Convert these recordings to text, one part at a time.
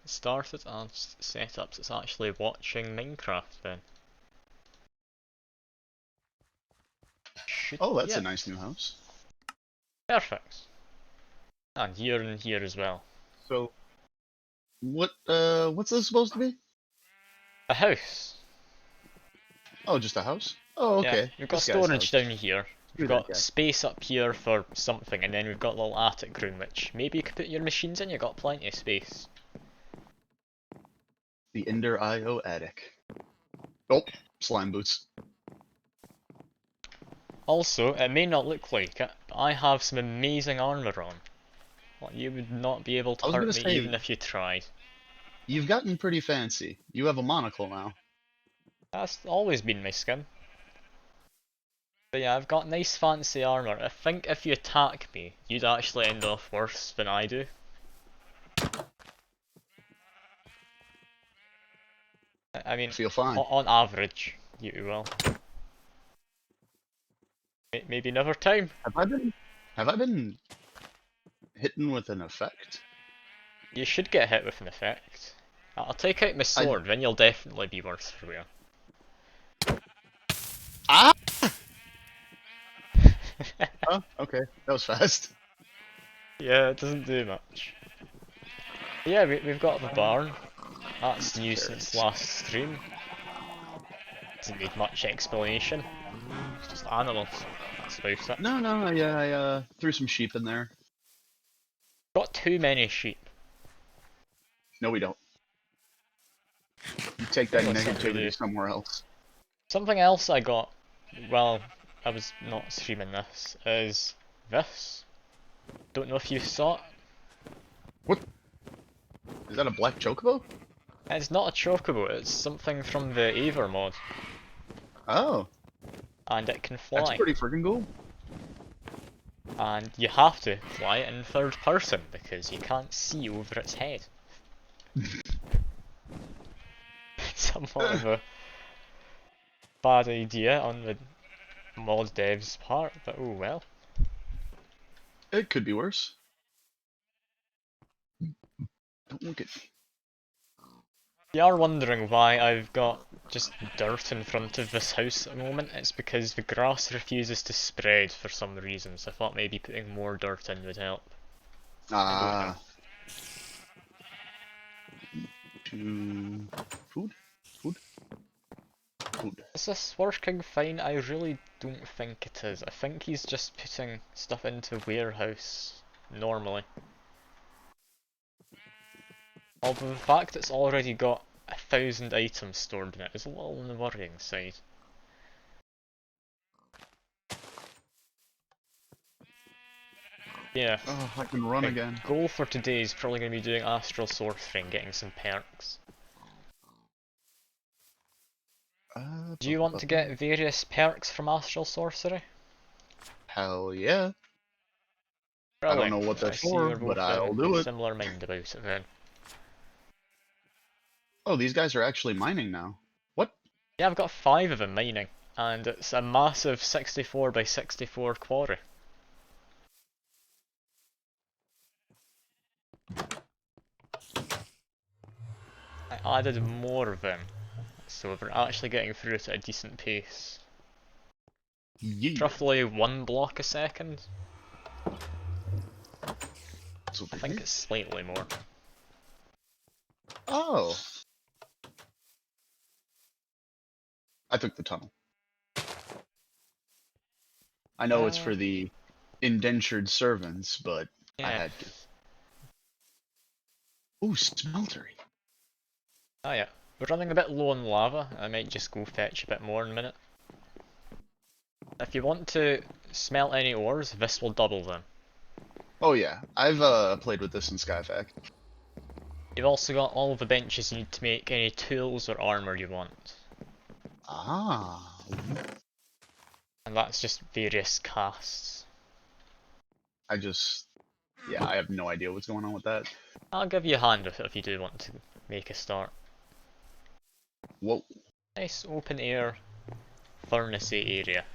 started our setups. It's actually watching Minecraft then. Oh, that's yeah. a nice new house. Perfect. And here and here as well. So, what's this supposed to be? A house. Oh, just a house? Oh, Yeah, okay. we've got This guy's storage house. down here. We've Screw that got guy. space up here for something, and then we've got a little attic room, which maybe you could put your machines in. You've got plenty of space. The Ender IO attic. Oh, slime boots. Also, it may not look like it, but I have some amazing armor on. Like, you would not be able to I was hurt gonna me say, even if you tried. you've gotten pretty fancy. You have a monocle now. That's always been my skin. But yeah, I've got nice fancy armor. I think if you attack me, you'd actually end off worse than I do. I mean, I feel fine. on average, you will. Maybe another time. Have I been hitting with an effect? You should get hit with an effect. I'll take out my I sword, then you'll definitely be worse for wear. ah. Oh, okay. That was fast. Yeah, it doesn't do much. Yeah, we've got the barn. That's new since Carrots. last stream. Doesn't need much explanation. It's just animals. That's about it. No, no, I threw some sheep in there. Got too many sheep. No, we don't. You take that Really something we do. negativity somewhere else. Something else I got while I was not streaming this is this. Don't know if you saw it. What? Is that a black chocobo? It's not a chocobo, it's something from the Aver mod. Oh, And it can that's fly. pretty freaking cool. And you have to fly it in third person because you can't see over its head. It's somewhat of a bad idea on the mod dev's part, but oh well. It could be worse. Don't look at me. If you are wondering why I've got just dirt in front of this house at the moment, it's because the grass refuses to spread for some reason, so I thought maybe putting more dirt in would help. I don't know. Ah. To food? Food? Food. Is this working fine? I really don't think it is. I think he's just putting stuff into warehouse normally. Although the fact it's already got 1,000 items stored in it is a little on the worrying side. Yeah, Oh, I can run okay. again. Goal for today is probably going to be doing astral sorcery and getting some perks. Do you want to get various perks from astral sorcery? Hell yeah. I don't know Brilliant. what I that's see for, we're but both in I'll do it. similar mind about it then. Oh, these guys are actually mining now. What? Yeah, I've got 5 of them mining, and it's a massive 64 by 64 quarry. I added more of them, so we're actually getting through it at a decent pace. Yeah. Roughly 1 block a second. I think Here. it's slightly more. Oh. I took the tunnel. I know it's for the indentured servants, but I Yeah. had to. Ooh, smeltery. Oh yeah. We're running a bit low on lava. I might just go fetch a bit more in a minute. If you want to smelt any ores, this will double them. Oh yeah, I've played with this in Skyfac. You've also got all the benches you need to make any tools or armour you want. Ah. And that's just various casts. Yeah, I have no idea what's going on with that. I'll give you a hand with it if you do want to make a start. Whoa. Nice open air, furnace-y area.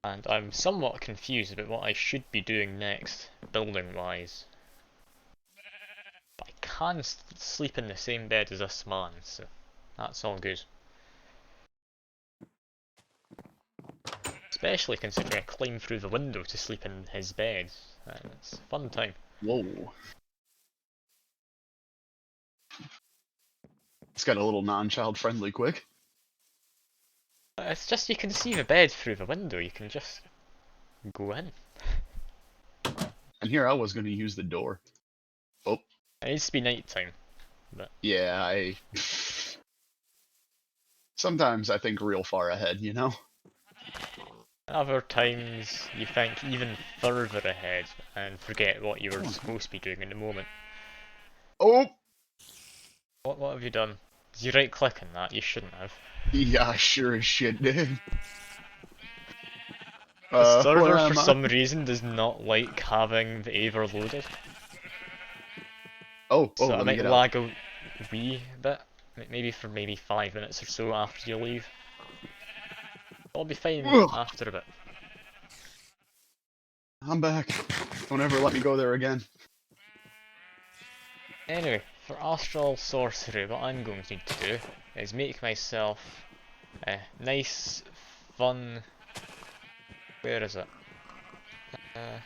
And I'm somewhat confused about what I should be doing next, building-wise. But I can sleep in the same bed as this man, so that's all good. Especially considering I climbed through the window to sleep in his bed. It's a fun time. Whoa. It's got a little non-child friendly quick. It's just you can see the bed through the window, you can just go in. And here I was going to use the door. Oh, It needs to be night time, but yeah, sometimes I think real far ahead, you know? other times you think even further ahead and forget what you were Oh. supposed to be doing in the moment. Oh! What have you done? Did you right click on that? You shouldn't have. Yeah, I sure as shit did. The Where server for am I? some reason does not like having the Aver loaded. Oh, So I let me might get out. lag a wee bit. Maybe for maybe 5 minutes or so after you leave. I'll be fine Ugh, after a bit. I'm back. Don't ever let me go there again. Anyway, for astral sorcery, what I'm going to need to do is make myself a nice, fun. Where is it? Uh,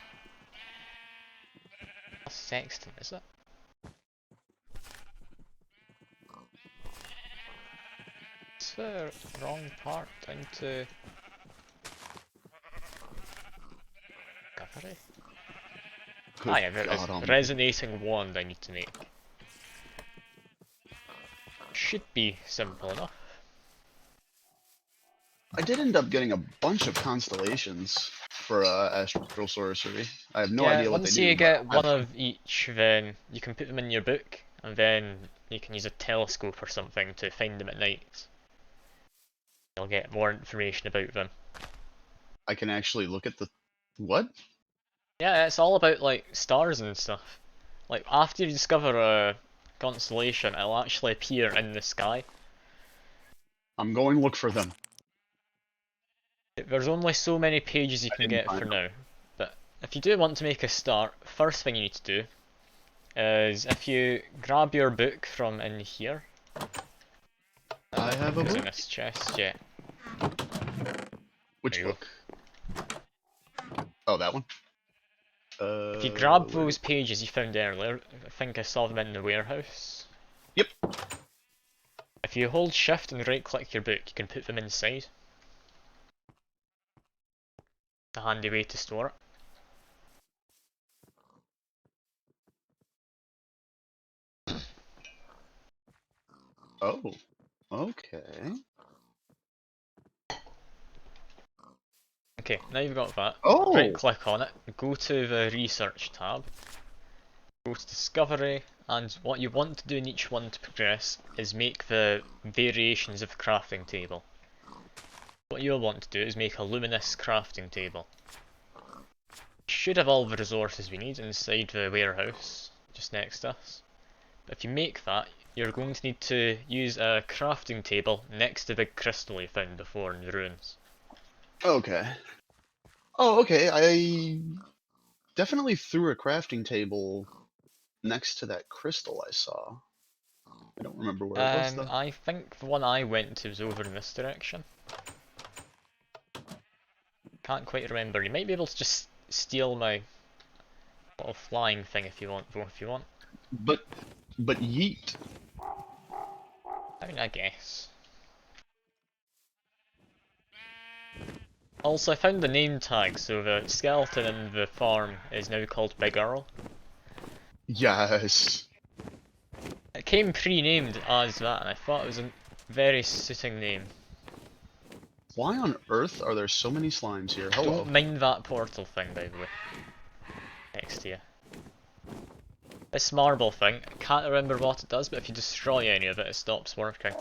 a sextant, is it? It's the wrong part down to discovery. Good Ah, yeah, there it is. God almighty. Resonating wand I need to make. Should be simple enough. I did end up getting a bunch of constellations for astral sorcery. I have no Yeah, idea what they once you do, but get I've one of each, then you can put them in your book, and then you can use a telescope or something to find them at night. You'll get more information about them. I can actually look at the what? Yeah, it's all about like stars and stuff. Like after you discover a constellation, it'll actually appear in the sky. I'm going to look for them. There's only so many pages you I can didn't get find for them. now, but if you do want to make a start, first thing you need to do is if you grab your book from in here. I I have think a it's in book. this chest, yeah. There Which you go. book? Oh, that one. If you grab Where do? those pages you found earlier, I think I saw them in the warehouse. Yep. If you hold shift and right click your book, you can put them inside. A handy way to store it. Oh, okay. Okay, now you've got that. Right Oh, click on it, go to the research tab, go to discovery, and what you want to do in each one to progress is make the variations of the crafting table. What you'll want to do is make a luminous crafting table. Should have all the resources we need inside the warehouse, just next to us. But if you make that, you're going to need to use a crafting table next to the big crystal you found before in the ruins. okay. Oh, okay. I definitely threw a crafting table next to that crystal I saw. I don't remember where it was though. I think the one I went to was over in this direction. Can't quite remember. You might be able to just steal my little flying thing if you want, though, if you want. But yeet. I mean, I guess. Also, I found the name tag, so the skeleton in the farm is now called Big Earl. Yes. It came pre-named as that, and I thought it was a very suiting name. Why on earth are there so many slimes here? Don't Hello. mind that portal thing, by the way. Next to you. This marble thing, I can't remember what it does, but if you destroy any of it, it stops working.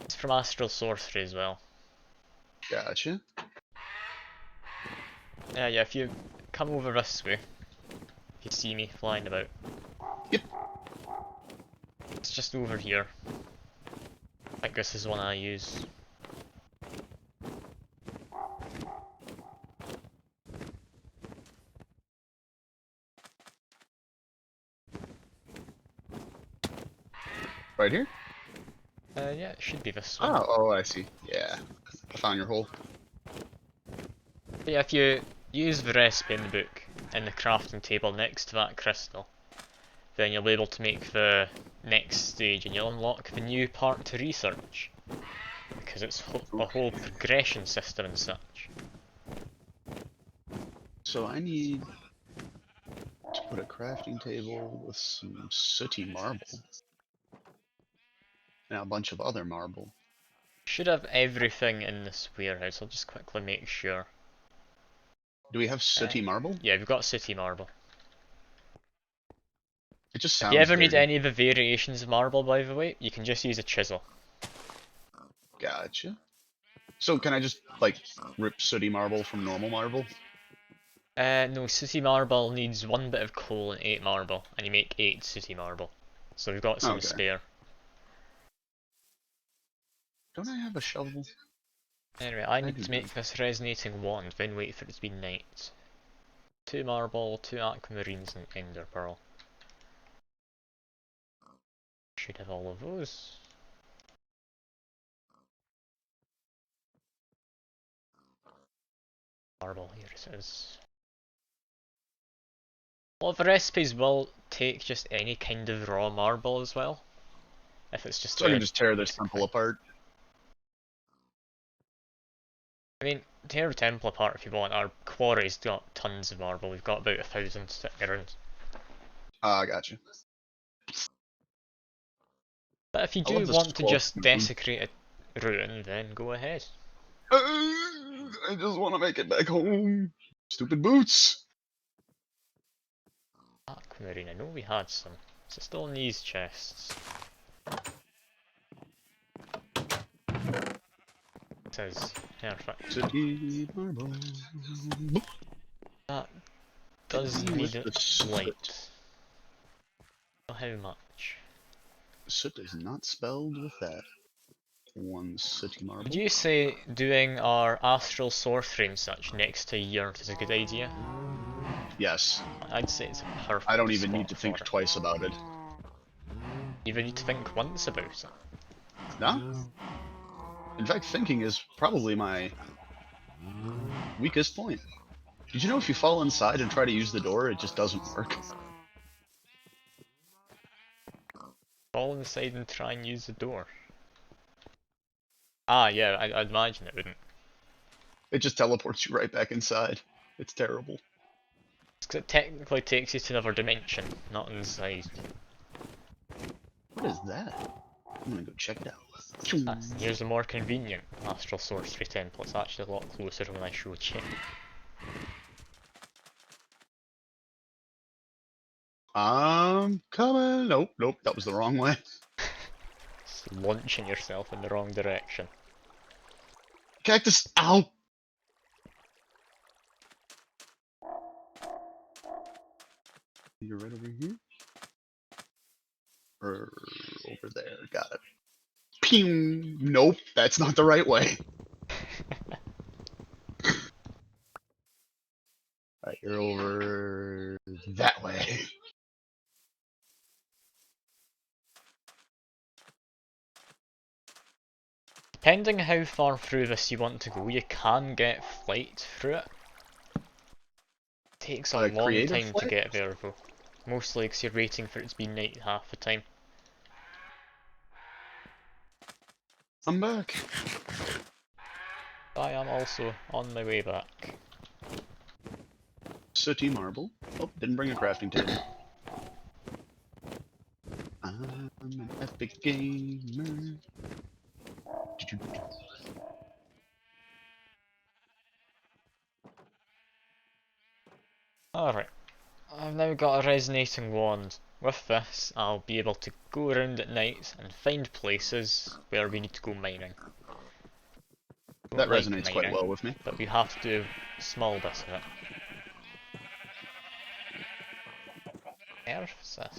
It's from astral sorcery as well. Gotcha. Yeah, if you come over this way, if you see me flying about. Yep. It's just over here. I think this is one I use. Right here? Yeah, it should be this one. Oh, I see. Yeah. I found your hole. But yeah, if you use the recipe in the book in the crafting table next to that crystal, then you'll be able to make the next stage and you'll unlock the new part to research. Because it's a whole Okay. progression system and such. So I need to put a crafting table with some sooty marble and a bunch of other marble. Should have everything in this warehouse, I'll just quickly make sure. Do we have Uh, sooty marble? yeah, we've got city marble. It just If you sounds ever need dirty. any of the variations of marble, by the way, you can just use a chisel. Gotcha. So can I just, like, rip sooty marble from normal marble? No, city marble needs 1 bit of coal and 8 marble, and you make 8 city marble. So we've got some Okay. spare. Don't I have a shovel? Anyway, I I need do to not. make this resonating wand, then wait for it to be night. 2 marble, 2 aquamarines, and ender pearl. Should have all of those. Marble, here it is. A lot of the recipes will take just any kind of raw marble as well, if it's just So I can a just tear this basic temple thing. apart. I mean, tear the temple apart if you want. Our quarry's got tons of marble. We've got about 1,000 sitting around. Ah, gotcha. But if you I love do this want to squelch just moon. desecrate a ruin, then go ahead. I just want to make it back home. Stupid boots. Aquamarine, I know we had some. Is it still in these chests? It says, perfect. City marble. That Hit does me with need the soot. light. Not how much. Soot is not spelled with that. One city Would marble. you say doing our astral sorcery and such next to Yurt is a good idea? Yes. I'd say it's a I don't perfect even need spot to for think it. twice about it. You even need to think once about it. Nah. In fact, thinking is probably my weakest point. Did you know if you fall inside and try to use the door, it just doesn't work? Fall inside and try and use the door. Ah, yeah, I'd imagine it wouldn't. It just teleports you right back inside. It's terrible. It's 'cause it technically takes you to another dimension, not inside. What is that? I'm gonna go check it out. Ah, here's a more convenient astral sorcery temple. It's actually a lot closer than I showed you. I'm coming. Nope, nope, that was the wrong way. Just launching yourself in the wrong direction. Cactus! Ow! You're right over here? Or over there. Got it. Pew! Nope, that's not the right way. Alright, you're over that way. Depending how far through this you want to go, you can get flight through it. Takes a long Creative time to flight? get there though. Mostly because you're waiting for it to be night half the time. I'm back. I am also on my way back. Sooty marble. Oh, didn't bring a crafting table. I'm an epic gamer. Alright, I've now got a resonating wand. With this, I'll be able to go around at night and find places where we need to go mining. Don't That like resonates quite mining, well with me. but we have to do a small bit of it. Earth's this?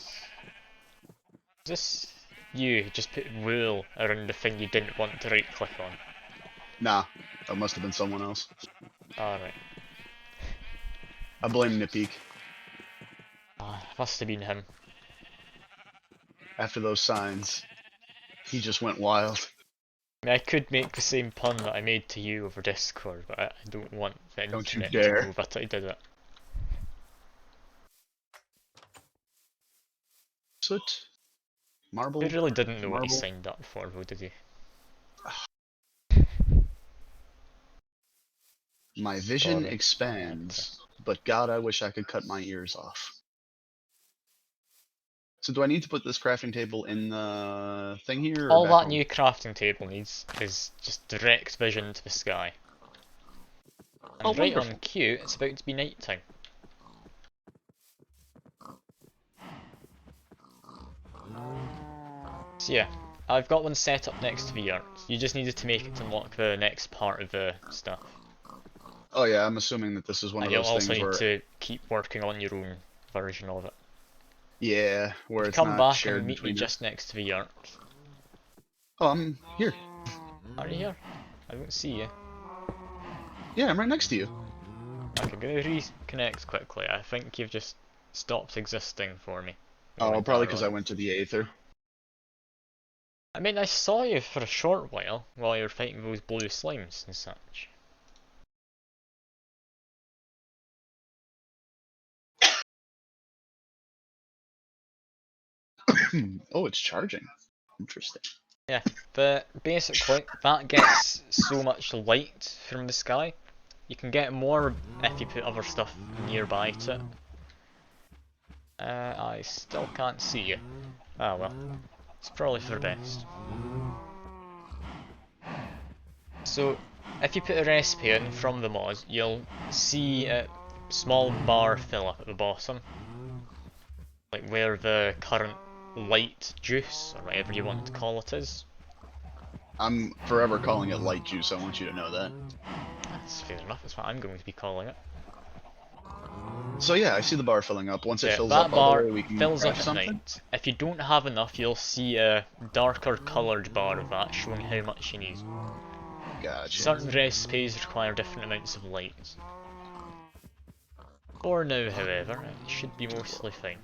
Is this you just put wool around the thing you didn't want to right click on? Nah, that must have been someone else. Alright. I blame Nipik. Ah, must have been him. After those signs. He just went wild. I mean, I could make the same pun that I made to you over Discord, but I don't want the Don't you internet to dare. know that I did it. Soot. He Marble. really didn't know what he Marble. signed up for, though, did he? My vision Sorry. I had to. expands, but God, I wish I could cut my ears off. So do I need to put this crafting table in the thing here or All back that home? new crafting table needs is just direct vision to the sky. Oh, And right on wonderful. cue, it's about to be night time. So yeah, I've got one set up next to the yard. You just needed to make it to unlock the next part of the stuff. Oh yeah, I'm assuming that this is one And of you'll those also things need where, to keep working on your own version of it. yeah, If where you it's come not back and shared meet me between just us. next to the yard. Oh, I'm here. Are you here? I don't see you. Yeah, I'm right next to you. Okay, I'm gonna reconnect quickly. I think you've just stopped existing for me Oh, probably because I momentarily. went to the Aether. I mean, I saw you for a short while you were fighting those blue slimes and such. Oh, it's charging. Interesting. Yeah, but basically, that gets so much light from the sky. You can get more if you put other stuff nearby to it. I still can't see you. Ah well, it's probably for the best. So, if you put a recipe in from the mod, you'll see a small bar fill up at the bottom, like where the current light juice, or whatever you want to call it, is. I'm forever calling it light juice. I want you to know that. That's fair enough, that's what I'm going to be calling it. So yeah, I see the bar filling up. Once it Yeah, fills up that all the bar way, we can fills up craft at something. night. If you don't have enough, you'll see a darker coloured bar of that showing how much you need. Gotcha. Certain recipes require different amounts of light. For now, however, it should be mostly fine.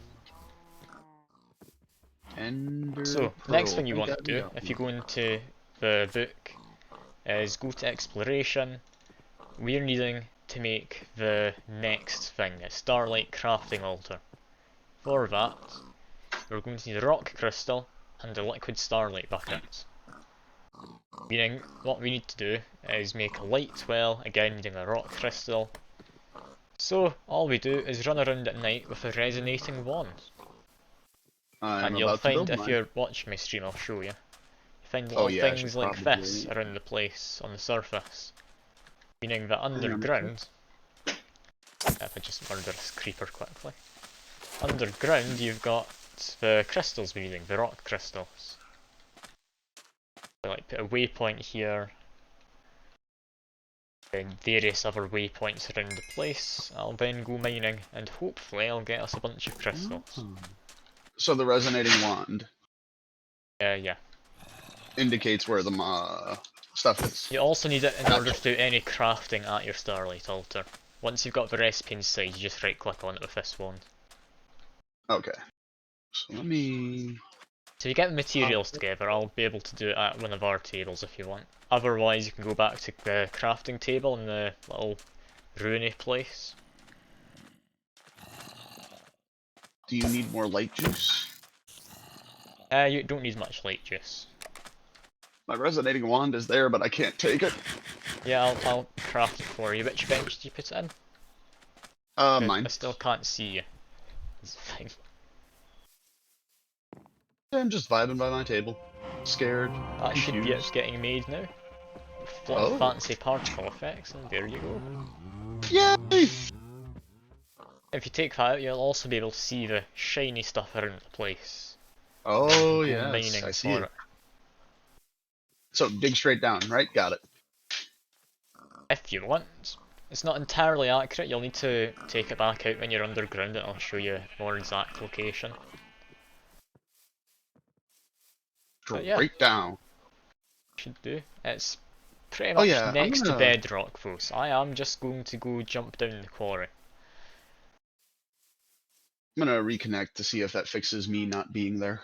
Ender So, next pearl. thing you Thank want God to we do, got if one. you go into the book, is go to exploration. We're needing to make the next thing, a starlight crafting altar. For that, we're going to need a rock crystal and a liquid starlight bucket. Meaning, what we need to do is make a light well, again needing a rock crystal. So, all we do is run around at night with a resonating wand. I'm And you'll about to find, build if mine. you're watching my stream, I'll show you. You find Oh little yeah, I should things like this probably. around the place on the surface. Meaning that Hang on a sec. underground, if I just murder this creeper quickly, underground you've got the crystals we're needing, the rock crystals. So like put a waypoint here, and various other waypoints around the place. I'll then go mining, and hopefully I'll get us a bunch of crystals. Oh. So the resonating wand Yeah. indicates where the stuff is. You also need it in order Gotcha. to do any crafting at your starlight altar. Once you've got the recipe inside, you just right click on it with this wand. Okay. So let me. So if you get the Pop materials it. together, I'll be able to do it at one of our tables if you want. Otherwise, you can go back to the crafting table in the little ruiny place. Do you need more light juice? You don't need much light juice. My resonating wand is there, but I can't take it. Yeah, I'll craft it for you. Which bench did you put it in? Because I Mine. still can't see you. It's fine. I'm just vibing by my table. Scared, That should be it confused. getting made now. With a lot of Oh. fancy particle effects, and there you go. Yay! If you take that out, you'll also be able to see the shiny stuff around the place. Oh, Go yes, I mining see for it. it. So dig straight down, right? Got it. If you want. It's not entirely accurate, you'll need to take it back out when you're underground and I'll show you a more exact location. But yeah, Straight down. should do. It's pretty Oh much yeah, next to bedrock though, so I am just going to go jump down the quarry. I'm gonna reconnect to see if that fixes me not being there.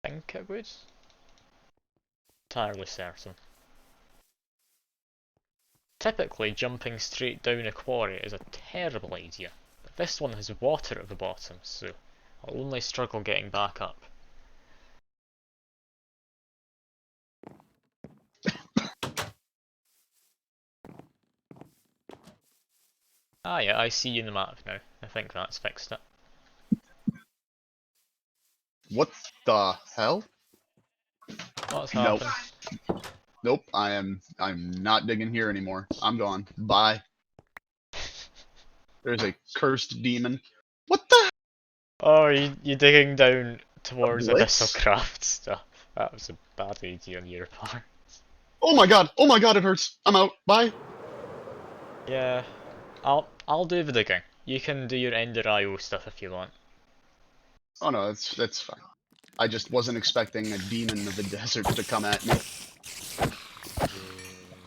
Think it would. entirely certain. Typically, jumping straight down a quarry is a terrible idea, but this one has water at the bottom, so I'll only struggle getting back up. Ah yeah, I see you in the map now. I think that's fixed it. What the hell? What's Nope. happened? Nope. I'm not digging here anymore. I'm gone. Bye. There's a cursed demon. What the? Oh, you digging down A towards Abyssal blitz? Craft stuff. That was a bad idea on your part. Oh my god! Oh my god! It hurts. I'm out. Bye. Yeah, I'll do the digging. You can do your Ender IO stuff if you want. Oh no, that's fine. I just wasn't expecting a demon of the desert to come at me.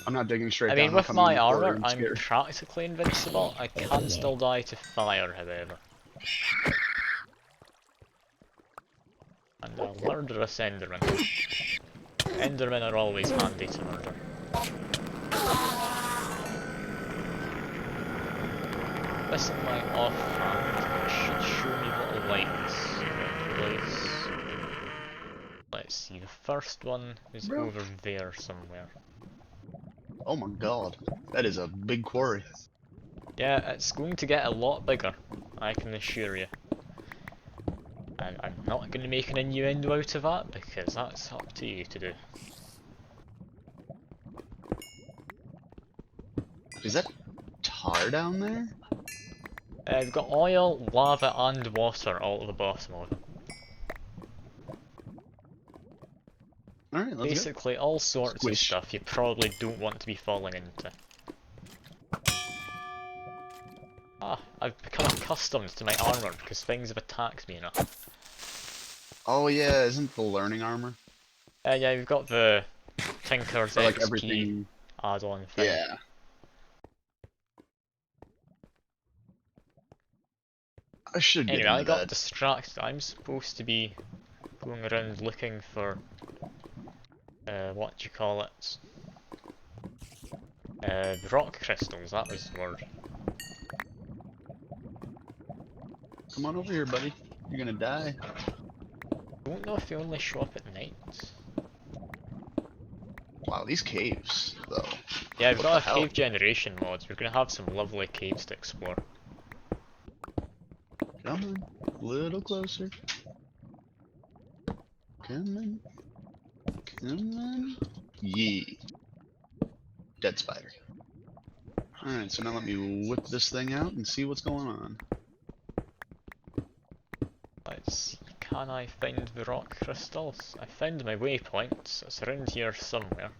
I'm not digging I straight mean, down. I'm with coming in my the corridor. armor, I'm I'm scared. practically invincible. I can still die to fire, however. And I'll murder this Enderman. Endermen are always handy to murder. This is my offhand. It should show me little lights in place. Let's see, the first one is Bro. over there somewhere. Oh my god. That is a big quarry. Yeah, it's going to get a lot bigger, I can assure you. And I'm not going to make an innuendo out of that, because that's up to you to do. Is that tar down there? We've got oil, lava and water all at the bottom of it. Alright, let's go. Basically all sorts of Squish. stuff you probably don't want to be falling into. Ah, I've become accustomed to my armour because things have attacked me enough. Oh yeah, isn't the learning armor? Yeah, you've got the Tinker's Or like XP everything. add-on thing. Yeah. I should get Anyway, I into got that. distracted. I'm supposed to be going around looking for, what do you call it? Rock crystals, that was the word. Come on over here, buddy. You're gonna die. I don't know if they only show up at night. Wow, these caves, though. Yeah, I've What the got a hell? cave generation mod. We're gonna have some lovely caves to explore. Come on. A little closer. Come on. Come on. Yee. Dead spider. Alright, so now let me whip this thing out and see what's going on. Let's see, can I find the rock crystals? I found my waypoint, it's around here somewhere.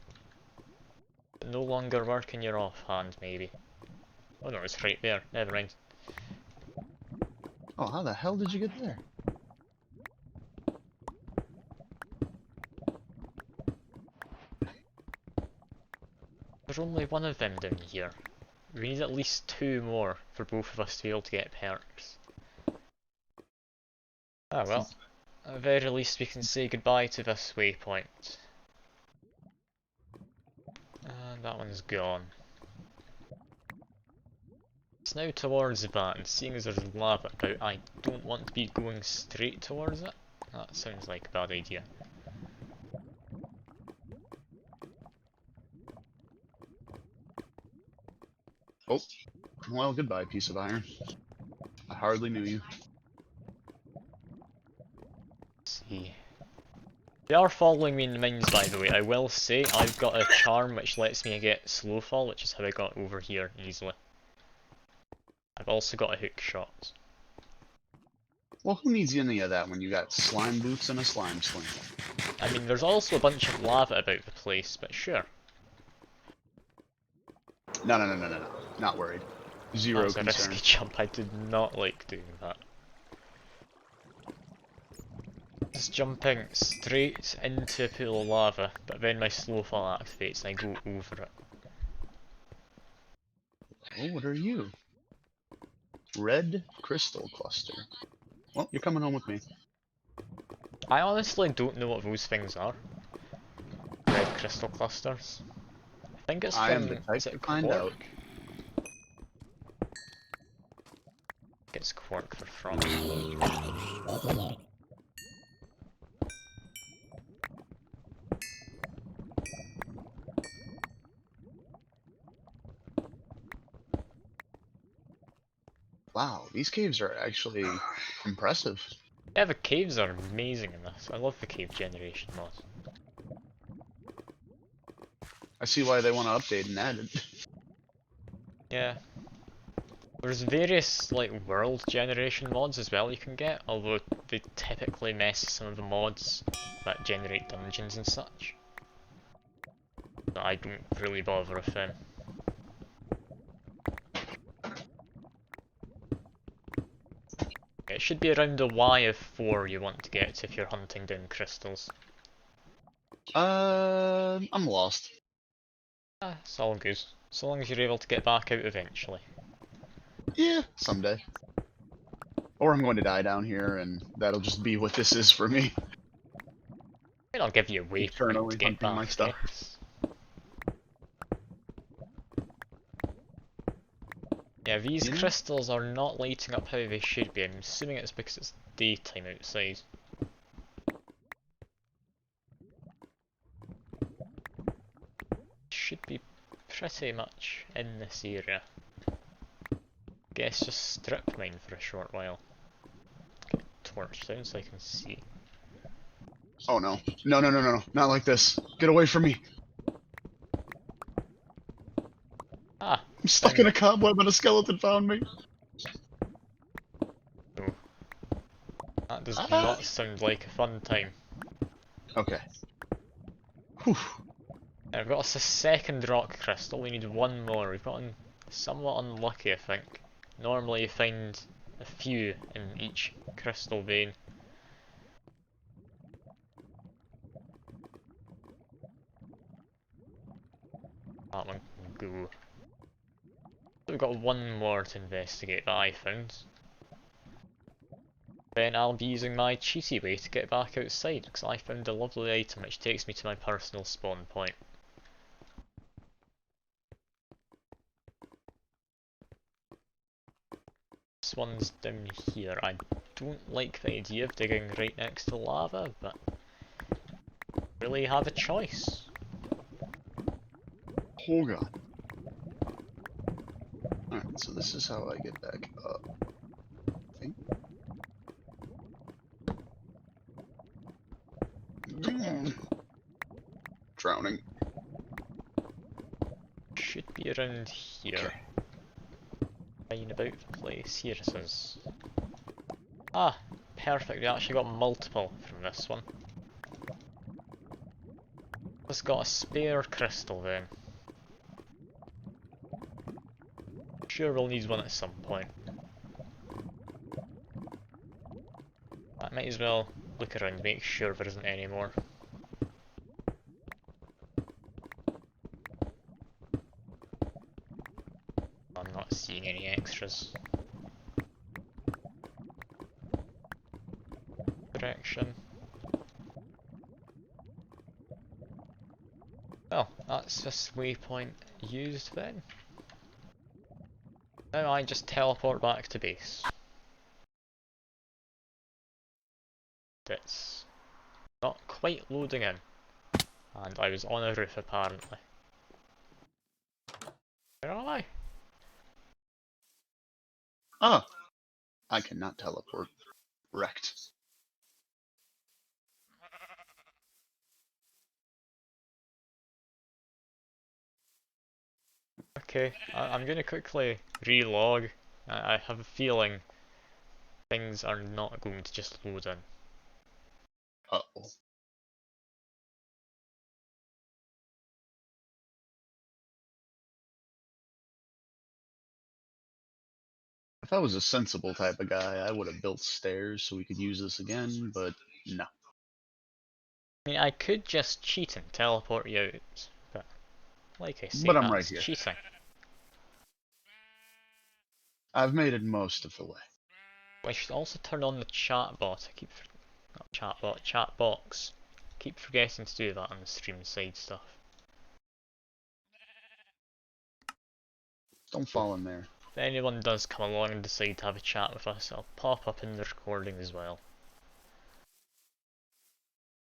But no longer work in your offhand, maybe. Oh no, it's right there, never mind. Oh, how the hell did you get there? There's only one of them down here. We need at least two more for both of us to be able to get perks. Ah well, at the very least we can say goodbye to this waypoint. And that one's gone. It's now towards that, and seeing as there's lava about, I don't want to be going straight towards it. That sounds like a bad idea. Oh, well, goodbye, piece of iron. I hardly knew you. Let's see. They are following me in the mines, by the way. I will say I've got a charm which lets me get slow fall, which is how I got over here easily. I've also got a hook shot. Well, who needs any of that when you got slime boots and a slime sling? I mean, there's also a bunch of lava about the place, but sure. No, no, no, no, no, no. Not worried. Zero That's a concern. risky jump. I did not like doing that. Just jumping straight into a pool of lava, but then my slow fall activates and I go over it. Oh, what are you? Red crystal cluster. Well, you're coming home with me. I honestly don't know what those things are. Red crystal clusters. I think it's I am the from, type is to it find quark? out. I think it's quark for frost. Wow, these caves are actually impressive. Yeah, the caves are amazing in this. I love the cave generation mod. I see why they want to update and add it. Yeah. There's various like world generation mods as well you can get, although they typically mess some of the mods that generate dungeons and such. So I don't really bother with them. It should be around the Y of 4 you want to get if you're hunting down crystals. I'm lost. Ah, it's all good. So long as you're able to get back out eventually. Yeah, someday. Or I'm going to die down here, and that'll just be what this is for me. I mean, I'll give you a waypoint to Eternally get hunting my back, I stuff. guess. Yeah, these You know? crystals are not lighting up how they should be. I'm assuming it's because it's daytime outside. Should be pretty much in this area. Guess just strip mine for a short while. Get torch down so I can see. Oh no. No, no, no, no, no. Not like this. Get away from me. Ah, I'm stuck in found. a cobweb and a skeleton found me. No, that does Ah! not sound like a fun time. Okay. Whew. And I've got us a second rock crystal, we need one more. We've gotten somewhat unlucky, I think. Normally you find a few in each crystal vein. That one can go. We've got one more to investigate that I found. Then I'll be using my cheaty way to get back outside, because I found a lovely item which takes me to my personal spawn point. This one's down here. I don't like the idea of digging right next to lava, but really have a choice. Oh god. Alright, so this is how I get back up. I think. Drowning. Should be around here. Okay. Fine about the place. Here it is. Ah, perfect. We actually got multiple from this one. It's got a spare crystal then. Sure we'll need one at some point. I might as well look around, make sure there isn't any more. I'm not seeing any extras. Direction. Well, that's this waypoint used then. Now I just teleport back to base. It's not quite loading in. And I was on a roof apparently. Where am I? Ah! I cannot teleport. Wrecked. Okay, I'm gonna quickly relog. I have a feeling things are not going to just load in. Uh-oh. If I was a sensible type of guy, I would have built stairs so we could use this again, but no. I mean, I could just cheat and teleport you out, but like I say, But I'm right that's here. cheating. I've made it most of the way. I should also turn on the chat bot. I keep not chat bot, chat box. I keep forgetting to do that on the stream side stuff. Don't fall in there. If anyone does come along and decide to have a chat with us, I'll pop up in the recording as well.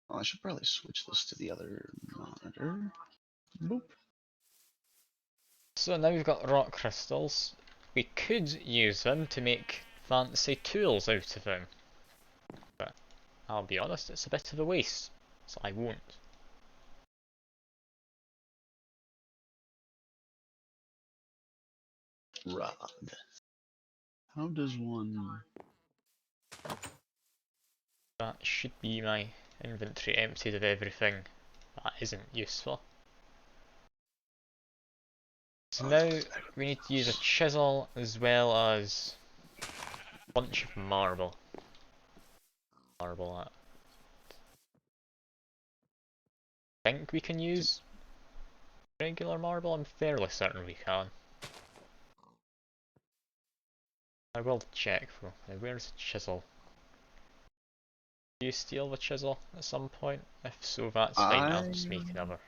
Oh, I should probably switch this to the other monitor. Boop. So now we've got rock crystals. We could use them to make fancy tools out of them. But I'll be honest, it's a bit of a waste, so I won't. Rod. How does one... That should be my inventory emptied of everything that isn't useful. So now we need to use a chisel as well as a bunch of marble. Marble I think we can use regular marble, I'm fairly certain we can. I will check though. Where's the chisel? Do you steal the chisel at some point? If so, that's fine, I'll just make another.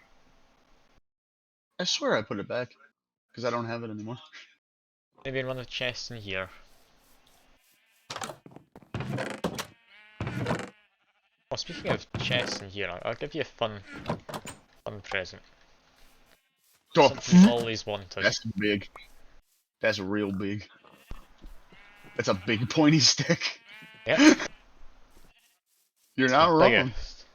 I swear I put it back, because I don't have it anymore. Maybe in one of the chests in here. Well, speaking of chests in here, I'll give you a fun present. Oh, Something you always wanted. that's big. That's real big. That's a big pointy stick. Yep. You're It's not the wrong. biggest.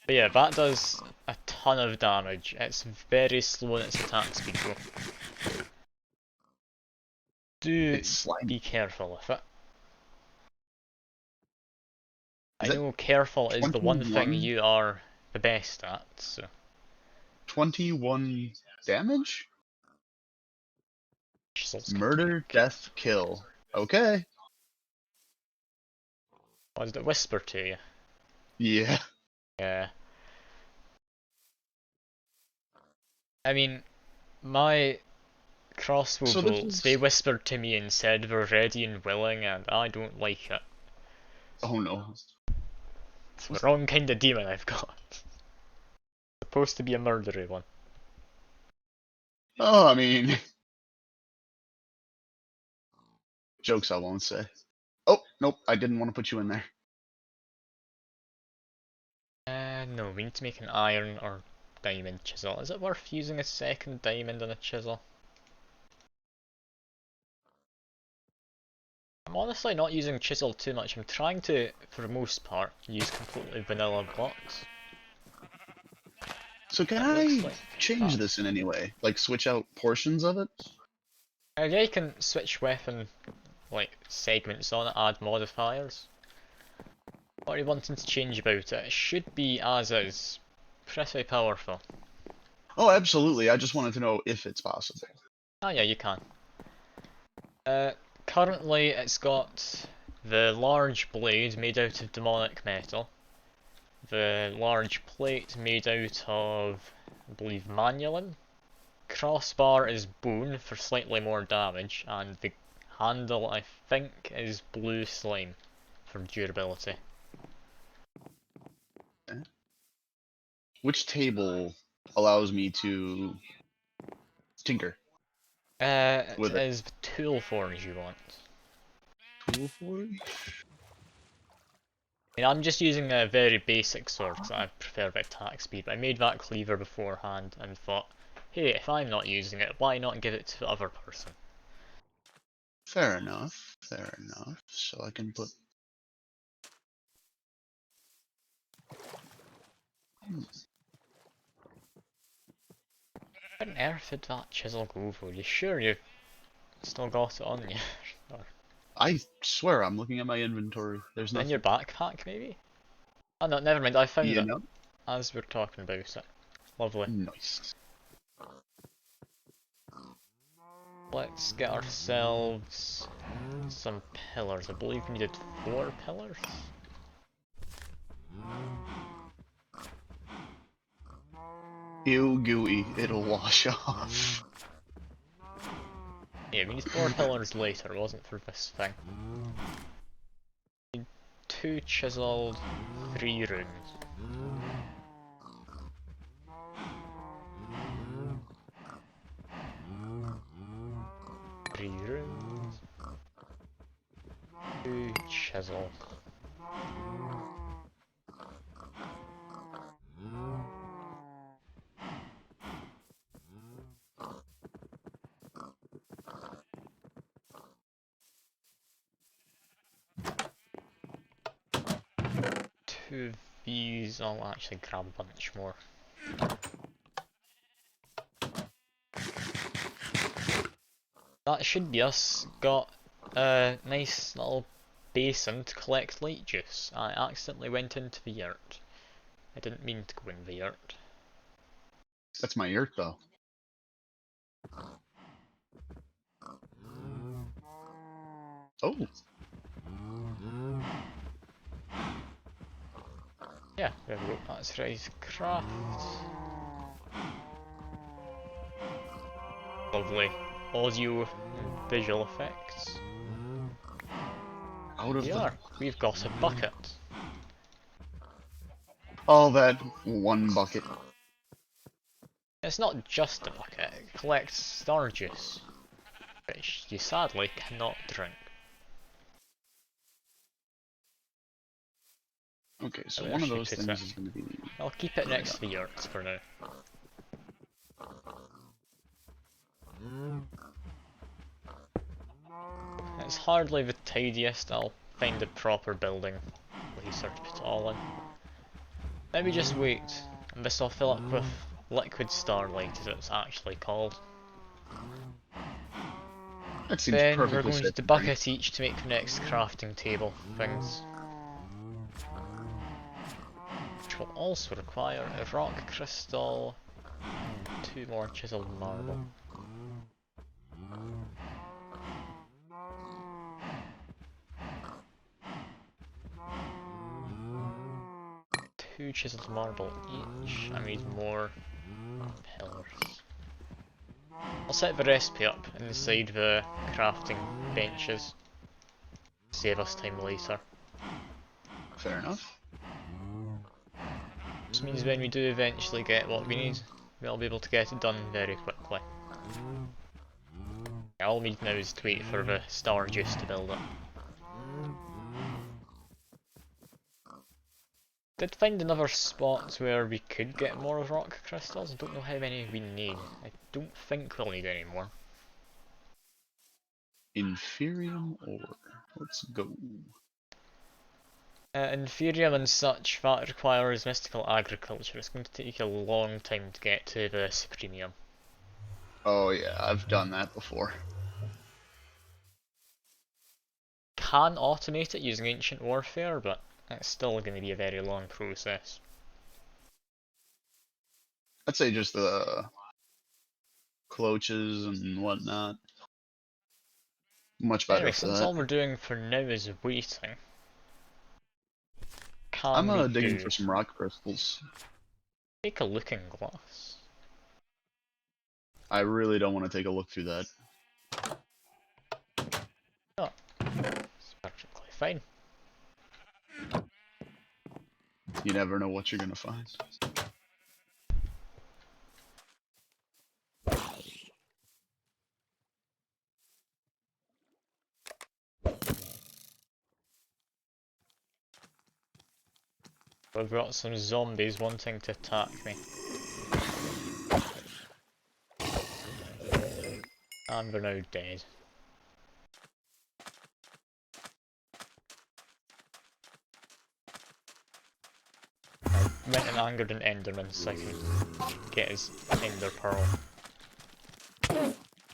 But yeah, that does a ton of damage. It's very slow in its attack speed though. Do It's slimy. be careful with it. Is I know careful is the one 21? thing you are the best at, so. 21 damage? Chisel's Murder, death, kill. Okay. what did it whisper to you? Yeah. Yeah. I mean, my crossbow So bolts, they whispered to me and said they're ready and willing, and I don't like it. Oh no. It's the wrong kind of demon I've got. Supposed to be a murdery one. Oh, I mean... Jokes I won't say. Oh, nope, I didn't want to put you in there. No, we need to make an iron or diamond chisel. Is it worth using a second diamond on a chisel? I'm honestly not using chisel too much. I'm trying to, for the most part, use completely vanilla blocks. So can It I change this in any way? Like switch out portions of it? Yeah, you can switch weapon like segments on it, add modifiers. What are you wanting to change about it? It should be as is. Pretty powerful. Oh, absolutely. I just wanted to know if it's possible. Oh yeah, you can. Currently it's got the large blade made out of demonic metal, the large plate made out of, I believe, manulin. Crossbar is bone for slightly more damage, and the handle, I think, is blue slime for durability. Okay. Which table allows me to tinker It with it? is the tool forge you want. Tool forge? I mean, I'm just using a very basic sword because I prefer the attack speed, but I made that cleaver beforehand and thought, hey, if I'm not using it, why not give it to the other person? Fair enough. Fair enough. So I can put... Where on earth did that chisel go for? You sure you've still got it on you? Or I swear I'm looking at my inventory. There's in your nothing. backpack, maybe? Oh no, never mind, I found You it know? as we're talking about it. Lovely. Nice. Let's get ourselves some pillars. I believe we needed 4 pillars. Ew, gooey. It'll wash off. Yeah, we need 4 pillars later, it wasn't for this thing. 2 chiseled, 3 runes. Three runes. 2 chisel. Two of these, I'll actually grab a bunch more. That should be us. Got a nice little basin to collect light juice. I accidentally went into the yurt. I didn't mean to go in the yurt. That's my yurt, though. Oh, Yeah, there we go. That's right. Craft. Lovely. Audio and visual effects. out of We the... are. We've got a bucket. Oh, that one bucket. It's not just a bucket, it collects star juice, which you sadly cannot drink. Okay, so I'll one of actually those put things it. is going to be... I'll keep it right next up. to the yurts for now. It's hardly the tidiest, I'll find a proper building later to put it all in. Maybe just wait, and this will fill up with liquid starlight as it's actually called. That seems Then we're perfectly going to safe the to drink. bucket each to make the next crafting table things. Which will also require a rock crystal and 2 more chiseled marble. Two chiseled marble each. I need more pillars. I'll set the recipe up inside the crafting benches. Save us time later. Fair enough. This means when we do eventually get what we need, we'll be able to get it done very quickly. All we need now is to wait for the star juice to build up. Did find another spot where we could get more rock crystals. I don't know how many we need. I don't think we'll need any more. Inferium ore. Let's go. Inferium and such, that requires mystical agriculture. It's going to take a long time to get to the Supremium. Oh yeah, I've done that before. Can automate it using Ancient Warfare, but it's still going to be a very long process. I'd say just the cloaches and whatnot. Much better Anyway, for since that. all we're doing for now is waiting, I'm can we digging do for some rock crystals. take a looking glass? I really don't want to take a look through that. Oh, it's perfectly fine. You never know what you're gonna find. We've got some zombies wanting to attack me. And they're now dead. I went and angered an enderman so I can get his ender pearl.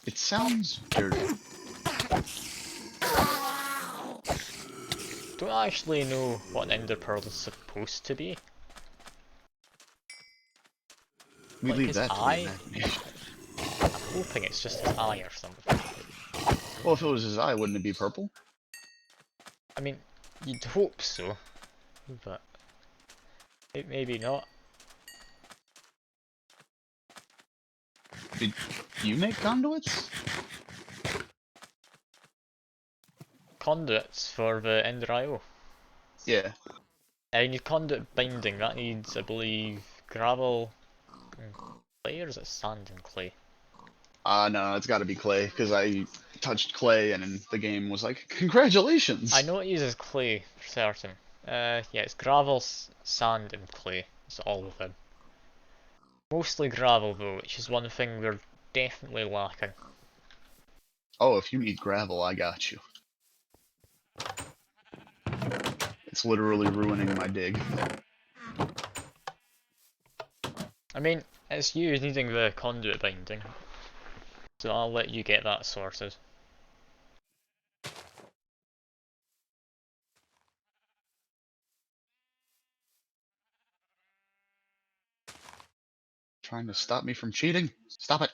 It sounds dirty. Don't actually know what an ender pearl is supposed to be. We Like leave his that to the eye? imagination. I'm hoping it's just his eye or something. Well, if it was his eye, wouldn't it be purple? I mean, you'd hope so, but maybe not. Did you make conduits? Conduits for the Ender IO. Yeah. You need conduit binding, that needs, I believe, gravel and clay, or is it sand and clay? No, it's got to be clay because I touched clay and the game was like, "Congratulations!" I know it uses clay for certain. Yeah, it's gravel, sand and clay. It's all of them. Mostly gravel though, which is one thing we're definitely lacking. Oh, if you need gravel, I got you. It's literally ruining my dig. I mean, it's you needing the conduit binding, so I'll let you get that sorted. Trying to stop me from cheating? Stop it.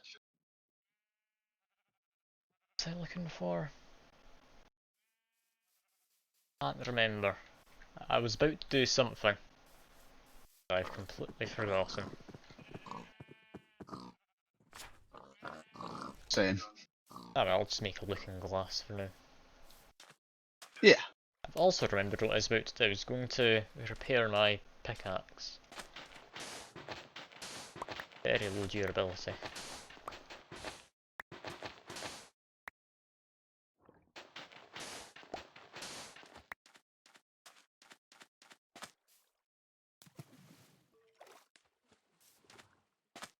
What was I looking for? Can't remember. I was about to do something. I've completely forgotten. Same. Oh well, I'll just make a looking glass for now. Yeah. I've also remembered what I was about to do. I was going to repair my pickaxe. Very low durability.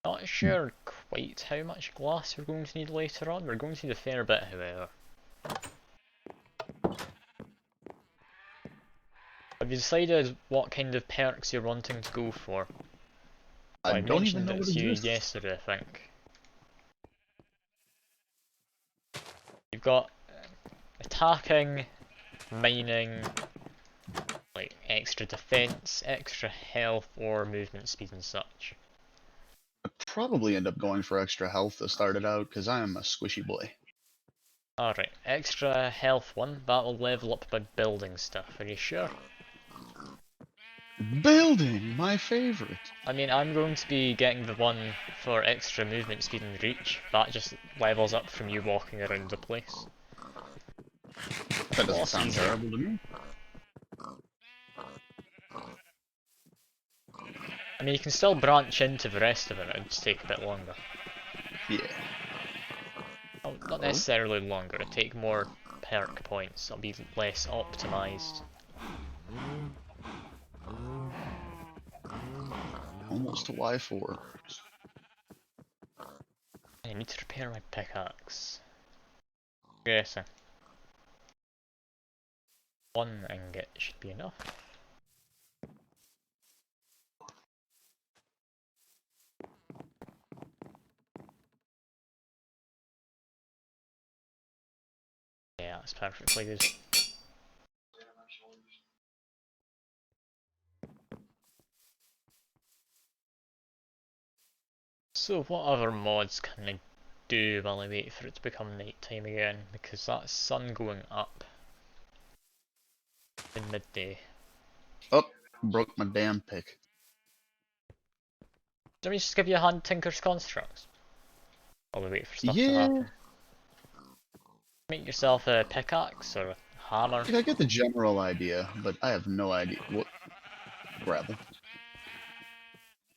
Not sure quite how much glass we're going to need later on. We're going to need a fair bit, however. Have you decided what kind of perks you're wanting to go for? I Oh, I don't even mentioned know it what to you exists. yesterday, I think. You've got attacking, mining, like extra defense, extra health, or movement speed and such. I'd probably end up going for extra health to start it out because I'm a squishy boy. Alright, extra health one, that will level up by building stuff, are you sure? Building, my favorite. I mean, I'm going to be getting the one for extra movement speed and reach. That just levels up from you walking around the place. That doesn't Boss sound easy. terrible to me. I mean, you can still branch into the rest of it, it'll just take a bit longer. Yeah. Well, not Oh, necessarily longer, it'll take more perk points, it'll be less optimised. almost a Y4. I need to repair my pickaxe. Guessing. One ingot should be enough. Yeah, that's perfectly good. So what other mods can I do while I wait for it to become night time again? Because that sun going up in midday. Oh, broke my damn pick. Do we just give you a hand Tinker's Constructs? While we wait for stuff to Yeah, happen. Make yourself a pickaxe or a hammer. I get the general idea, but I have no idea what gravel.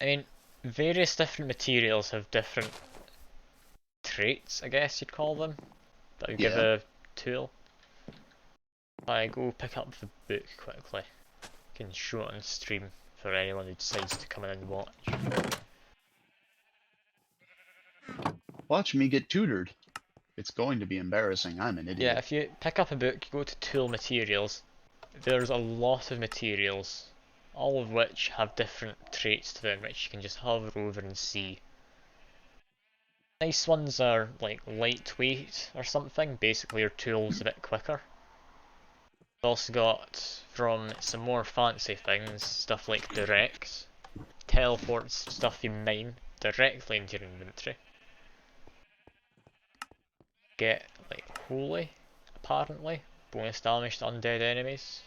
I mean, various different materials have different traits, I guess you'd call them, that would give Yeah, a tool. If I go pick up the book quickly, I can show it on stream for anyone who decides to come in and watch. watch me get tutored. It's going to be embarrassing. I'm an Yeah, idiot. if you pick up a book, you go to tool materials, there's a lot of materials, all of which have different traits to them, which you can just hover over and see. Nice ones are like lightweight or something, basically your tool's a bit quicker. We've also got from some more fancy things, stuff like direct, teleports stuff you mine directly into your inventory. Get like holy, apparently, bonus damage to undead enemies.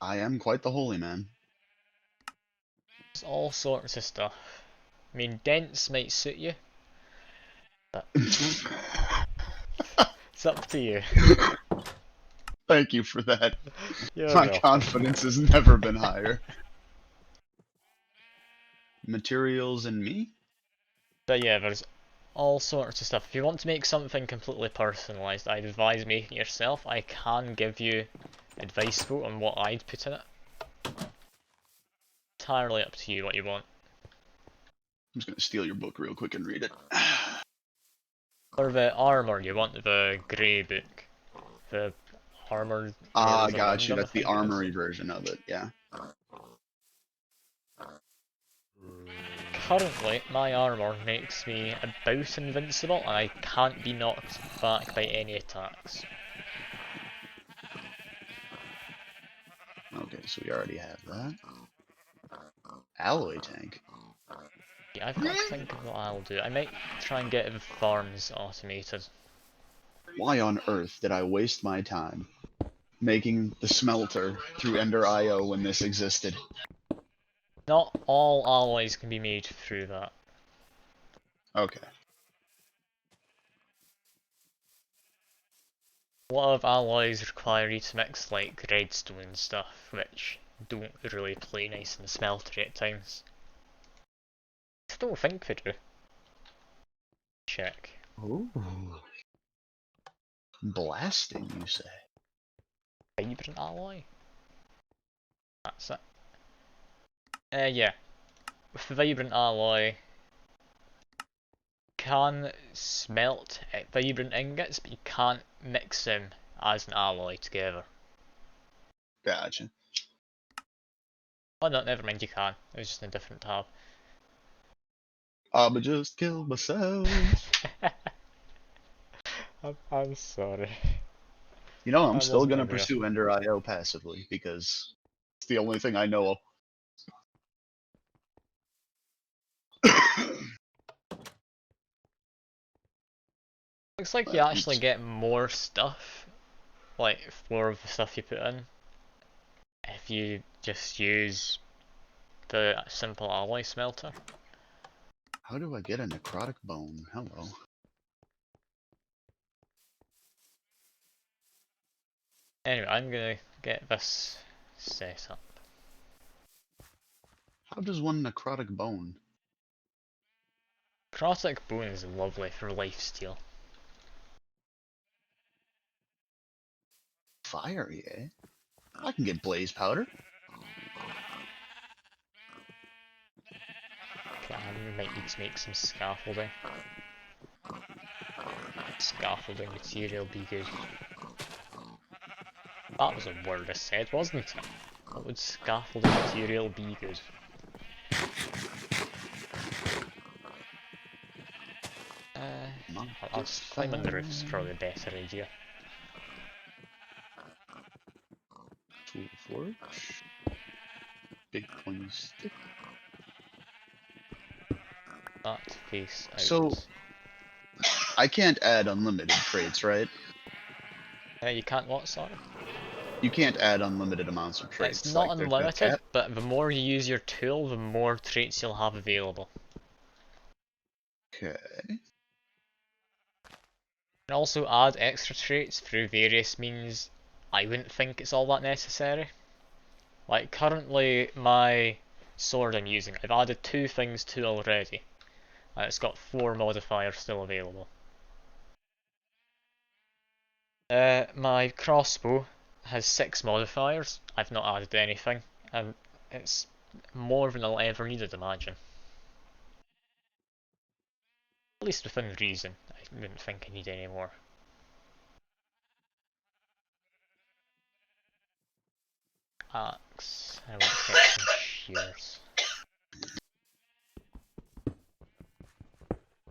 I am quite the holy man. There's all sorts of stuff. I mean, dense might suit you, but it's up to you. Thank you for that. You're My welcome. confidence has never been higher. Materials and me? But yeah, there's all sorts of stuff. If you want to make something completely personalised, I'd advise making it yourself. I can give you advice though on what I'd put in it. Entirely up to you what you want. I'm just gonna steal your book real quick and read it. For the armour, you want the grey book. The armour Ah, Lords of got you. London, I That's the think it is. armory version of it. Yeah. Currently, my armour makes me about invincible and I can't be knocked back by any attacks. Okay, so we already have that. Alloy tank. Yeah, I've got to think of what I'll do. I might try and get the farms automated. Why on earth did I waste my time making the smelter through Ender IO when this existed? Not all alloys can be made through that. Okay. A lot of alloys require you to mix like redstone and stuff, which don't really play nice in the smelter at times. I don't think they do. Check. Ooh. Blasting, you say? Vibrant alloy? That's it. Yeah. With the vibrant alloy, you can smelt vibrant ingots, but you can't mix them as an alloy together. Gotcha. Oh no, never mind, you can. It was just in a different tab. I'ma just kill myself. I'm sorry. You know, I'm I still wasn't gonna aware. pursue Ender IO passively because it's the only thing I know of. Looks like you Well, actually get more stuff, like more of the stuff you put in, if you just use the simple alloy smelter. how do I get a necrotic bone? Hello. Anyway, I'm gonna get this set up. How does one necrotic bone? Necrotic bone is lovely for lifesteal. Fiery, eh? I can get blaze powder. Okay, I might need to make some scaffolding. Scaffolding material be good. That was a word I said, wasn't it? What would scaffolding material be good? Not I'll this just climb on the roof's time. probably a better idea. Tool forge. Big pointy stick. That face So out. I can't add unlimited traits, right? You can't what, sorry? You can't add unlimited amounts of It's traits. not Like there's no unlimited, cap. but the more you use your tool, the more traits you'll have available. Okay. You can also add extra traits through various means. I wouldn't think it's all that necessary. Like currently my sword I'm using, I've added 2 things to already. And it's got 4 modifiers still available. My crossbow has 6 modifiers. I've not added anything, and it's more than I'll ever need, I'd imagine. At least within reason. I wouldn't think I need any more. Axe. I want to get some shears.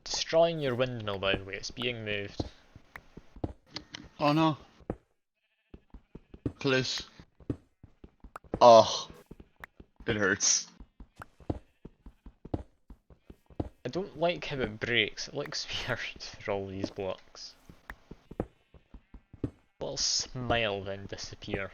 Destroying your windmill, by the way, it's being moved. Oh no. Please. Oh, it hurts. I don't like how it breaks, it looks weird for all these blocks. Little smile then disappear.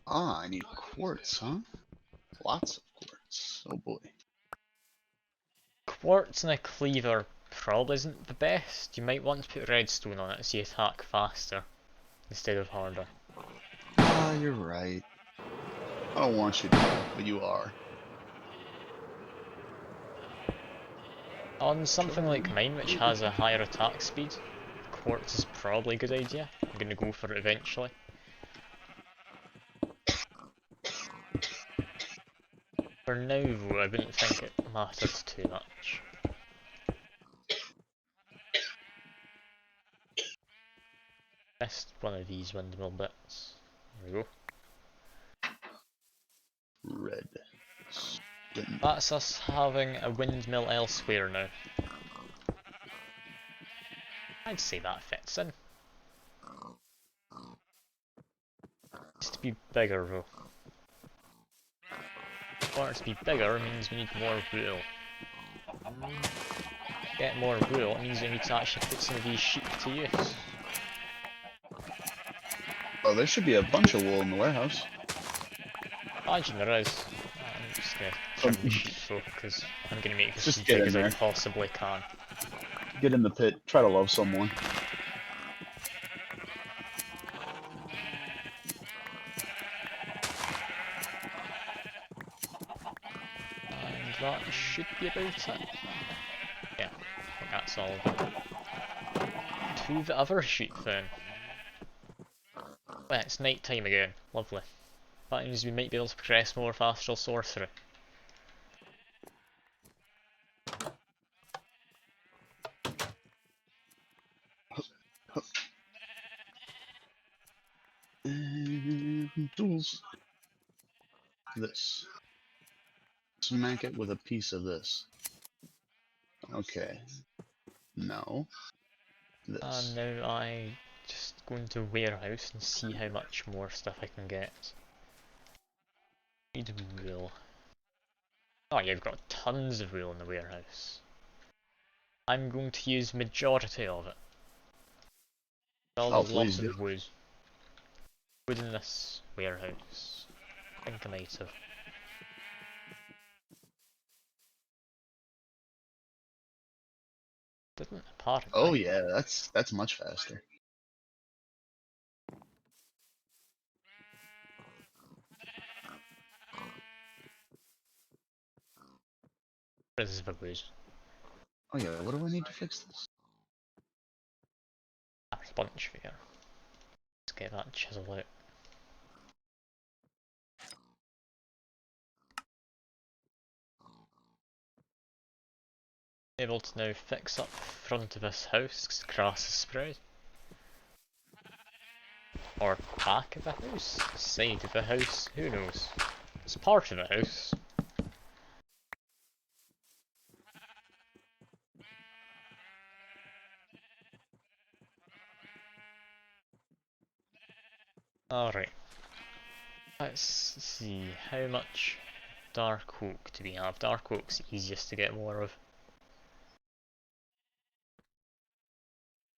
Ah, I need quartz, huh? Lots of quartz. Oh boy. quartz and a cleaver probably isn't the best. You might want to put redstone on it so you attack faster instead of harder. Ah, you're right. I don't want you to, but you are. On something like mine, which has a higher attack speed, quartz is probably a good idea. I'm gonna go for it eventually. For now though, I wouldn't think it matters too much. Missed one of these windmill bits. There we go. Red. That's us having a windmill elsewhere now. I'd say that fits in. Needs to be bigger though. For it to be bigger means we need more wool. Get more wool, it means we need to actually put some of these sheep to use. Oh, there should be a bunch of wool in the warehouse. Imagine there is. I'm just gonna trim the sheep though, because I'm gonna make this as Just get big in as I there. possibly can. Get in the pit. Try to love someone. And that should be about it. Yeah, I think that's all of it. To the other sheep then. Well, it's night time again. Lovely. That means we might be able to progress more with astral sorcery. Tools. This. Smack it with a piece of this. Okay. No. And This. now I just go into warehouse and see how much more stuff I can get. Need wool. Oh yeah, I've got tons of wool in the warehouse. I'm going to use majority of it. Oh, There's please lots do. of wood. Wood in this warehouse. I think I might have. Didn't Oh apparently. yeah, that's much faster. This is the wood. Oh yeah, what do I need to fix this? There's a bunch here. Let's get that chisel out. Able to now fix up front of this house because the grass is spread. Or back of the house? Side of the house? Who knows? It's part of the house. Alright. Let's see, how much dark oak do we have? Dark oak's easiest to get more of.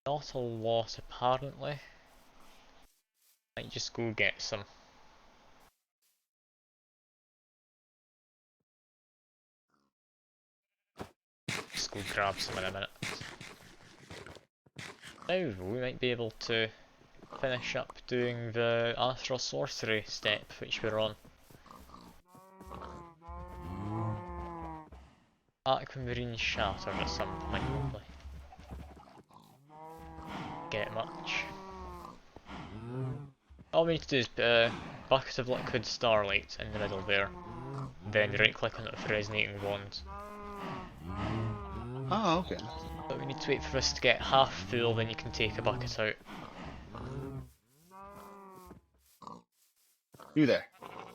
Not a lot apparently. Might just go get some. Just go grab some in a minute. Now we might be able to finish up doing the astral sorcery step which we're on. Aquamarine shattered at some point probably. Get much. All we need to do is put a bucket of liquid starlight in the middle there. Then right click on it with resonating wand. Oh, okay. But we need to wait for this to get half full, then you can take a bucket out. You there.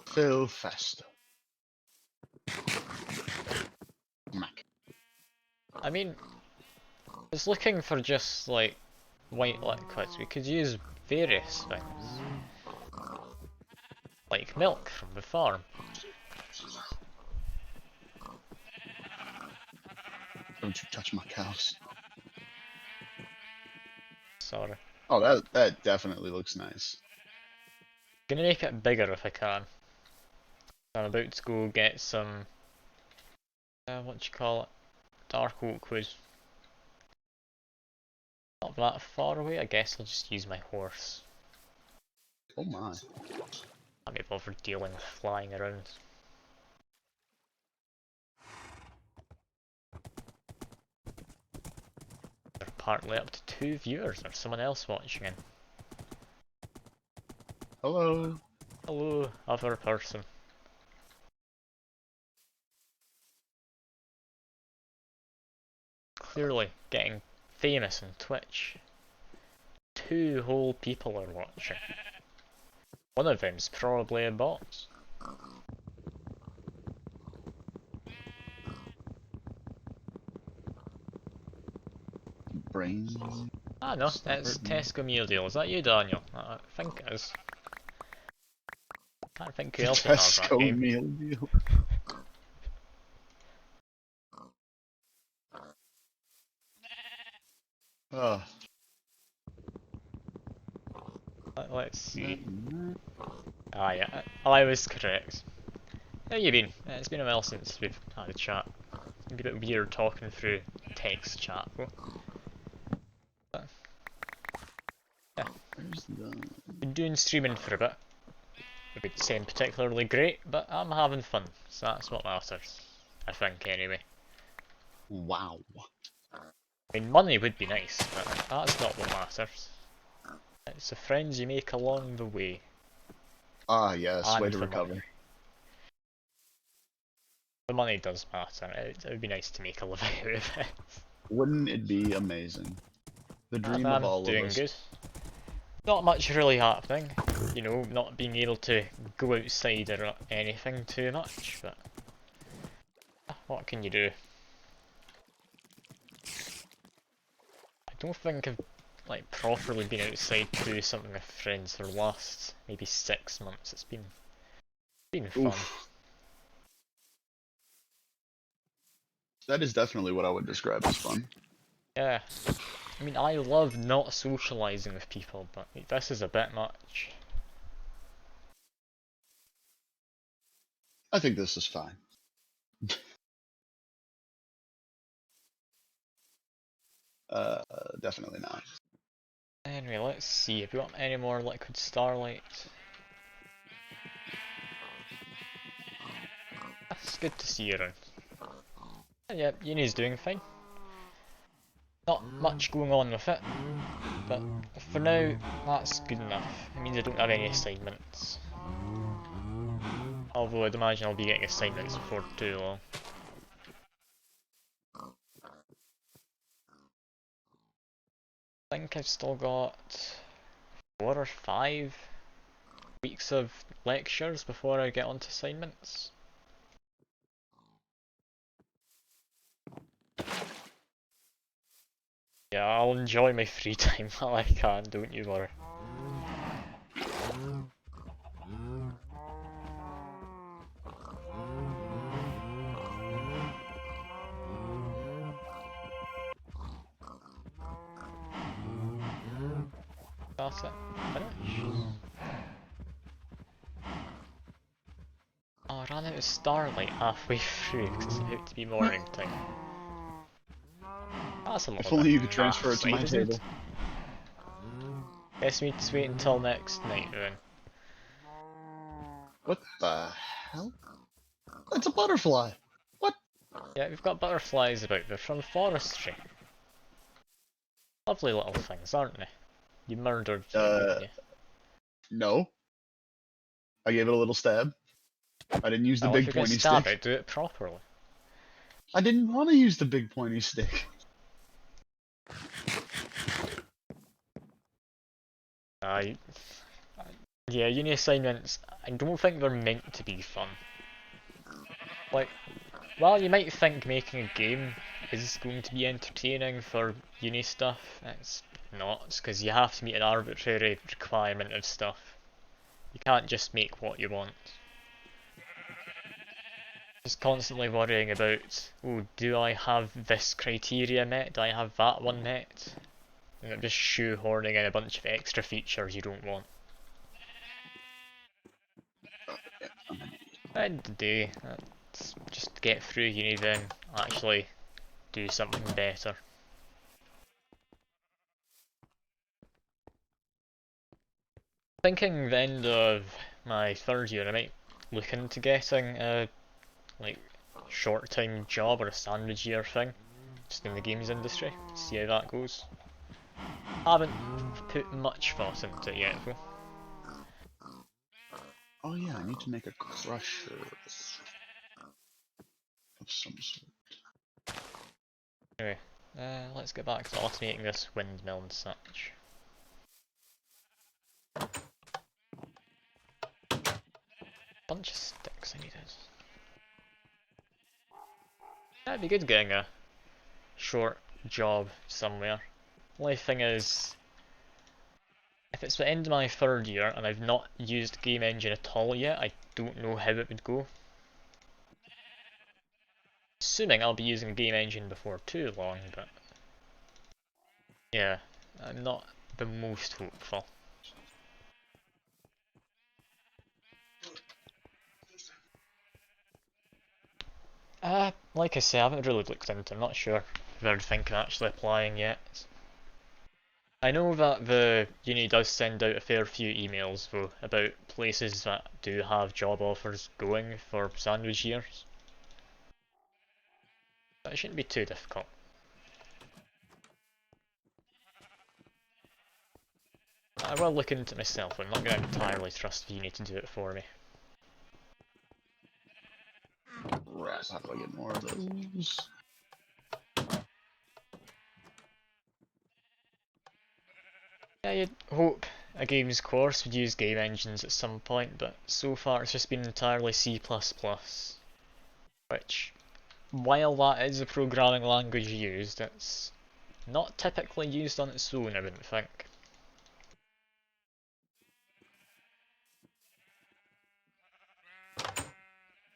Fill faster. Smack. I mean, it's looking for just like white liquids. We could use various things. Like milk from the farm. Don't you touch my cows. Sorry. Oh, that definitely looks nice. Gonna make it bigger if I can. I'm about to go get some, what do you call it? Dark Oak was not that far away. I guess I'll just use my horse. Oh my. Can't be bothered dealing with flying around. They're partly up to 2 viewers. There's someone else watching in. Hello. Hello, other person. Clearly getting famous on Twitch. 2 whole people are watching. One of them's probably a bot. Brains. Ah no, that's Tesco Meal Deal. Is that you, Daniel? I think it is. Can't think who The else would have that Tesco name. meal deal. Oh. Let's see. Ah yeah, I was correct. How you been? It's been a while since we've had a chat. It'd be a bit weird talking through text chat though. But, yeah, Where's the... been doing streaming for a bit. Maybe saying particularly great, but I'm having fun, so that's what matters. I think anyway. Wow. I mean, money would be nice, but that's not what matters. It's the friends you make along the way. Ah, yes. Way And to the money. recover. The money does matter. It would be nice to make a living out of it. Wouldn't it be amazing? The dream of I'm all of doing us. good. Not much really happening. You know, not being able to go outside or anything too much, but what can you do? I don't think I've like properly been outside to do something with friends for the last maybe 6 months. It's been fun. Oof. That is definitely what I would describe as fun. Yeah. I mean, I love not socialising with people, but this is a bit much. I think this is fine. Definitely not. Anyway, let's see. Have we got any more liquid starlight? It's good to see you around. And yeah, uni's doing fine. Not much going on with it, but for now, that's good enough. It means I don't have any assignments. Although I'd imagine I'll be getting assignments before too long. I think I've still got 4 or 5 weeks of lectures before I get onto assignments. Yeah, I'll enjoy my free time while I can, don't you worry. That's it. Finish. Oh, I ran out of starlight halfway through because it's about to be morning time. That's a If little only you bit could transfer it to my naff-side, isn't table. it? Guess we need to wait until next night then. What the hell? It's a butterfly. What? Yeah, we've got butterflies about. They're from forestry. Lovely little things, aren't they? You murdered it, didn't you? No. I gave it a little stab. I didn't use the Well, if big you're gonna pointy stab stick. it, do it properly. I didn't want to use the big pointy stick. I yeah, uni assignments, I don't think they're meant to be fun. Like, while you might think making a game is going to be entertaining for uni stuff, it's not, because you have to meet an arbitrary requirement of stuff. You can't just make what you want. Just constantly worrying about, oh, do I have this criteria met? Do I have that one met? And I'm just shoehorning in a bunch of extra features you don't want. End of the day, let's just get through uni then, actually do something better. Thinking the end of my third year, I might look into getting a like short time job or a sandwich year thing, just in the games industry. See how that goes. Haven't put much thought into it yet though. Oh yeah, I need to make a crusher of some sort. Anyway, let's get back to automating this windmill and such. Bunch of sticks I needed. That'd be good getting a short job somewhere. Only thing is, if it's the end of my third year and I've not used Game Engine at all yet, I don't know how it would go. Assuming I'll be using Game Engine before too long, but yeah, I'm not the most hopeful. Like I say, I haven't really looked into it. I'm not sure if everything can actually applying yet. I know that the uni does send out a fair few emails though about places that do have job offers going for sandwich years. But it shouldn't be too difficult. I will look into it myself, I'm not going to entirely trust the uni to do it for me. Rats, how do I get more of those? Yeah, you'd hope a games course would use game engines at some point, but so far it's just been entirely C++, which, while that is a programming language used, it's not typically used on its own, I wouldn't think.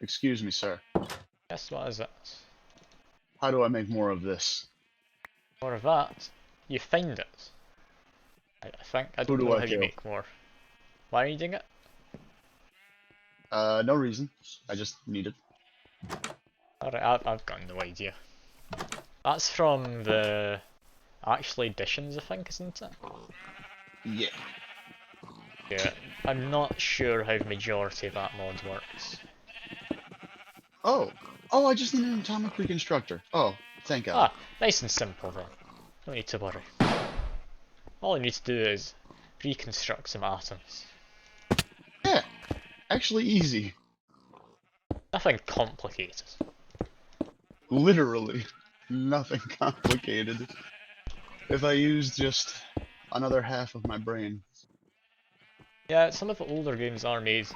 Excuse me, sir. Guess what is it? How do I make more of this? More of that, you find it. I think. I Who don't do know I how you kill? make more. Why are you doing it? No reason. I just need it. Alright, I've got no idea. That's from the actual editions, I think, isn't it? Yeah. Yeah, I'm not sure how the majority of that mod works. Oh. Oh, I just need an atomic reconstructor. Oh, thank God. Ah, nice and simple then. No need to worry. All you need to do is reconstruct some atoms. Yeah. Actually easy. Nothing complicated. Literally. Nothing complicated. If I used just another half of my brain. Yeah, some of the older games are made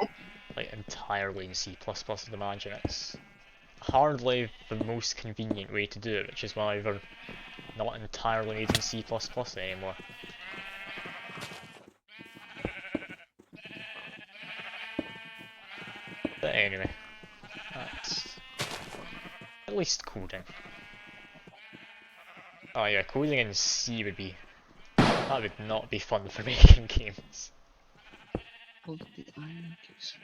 like entirely in C++, I'd imagine. It's hardly the most convenient way to do it, which is why they're not entirely made in C++ anymore. But anyway, that's at least coding. Oh yeah, coding in C would be... that would not be fun for making games. Hold the iron case.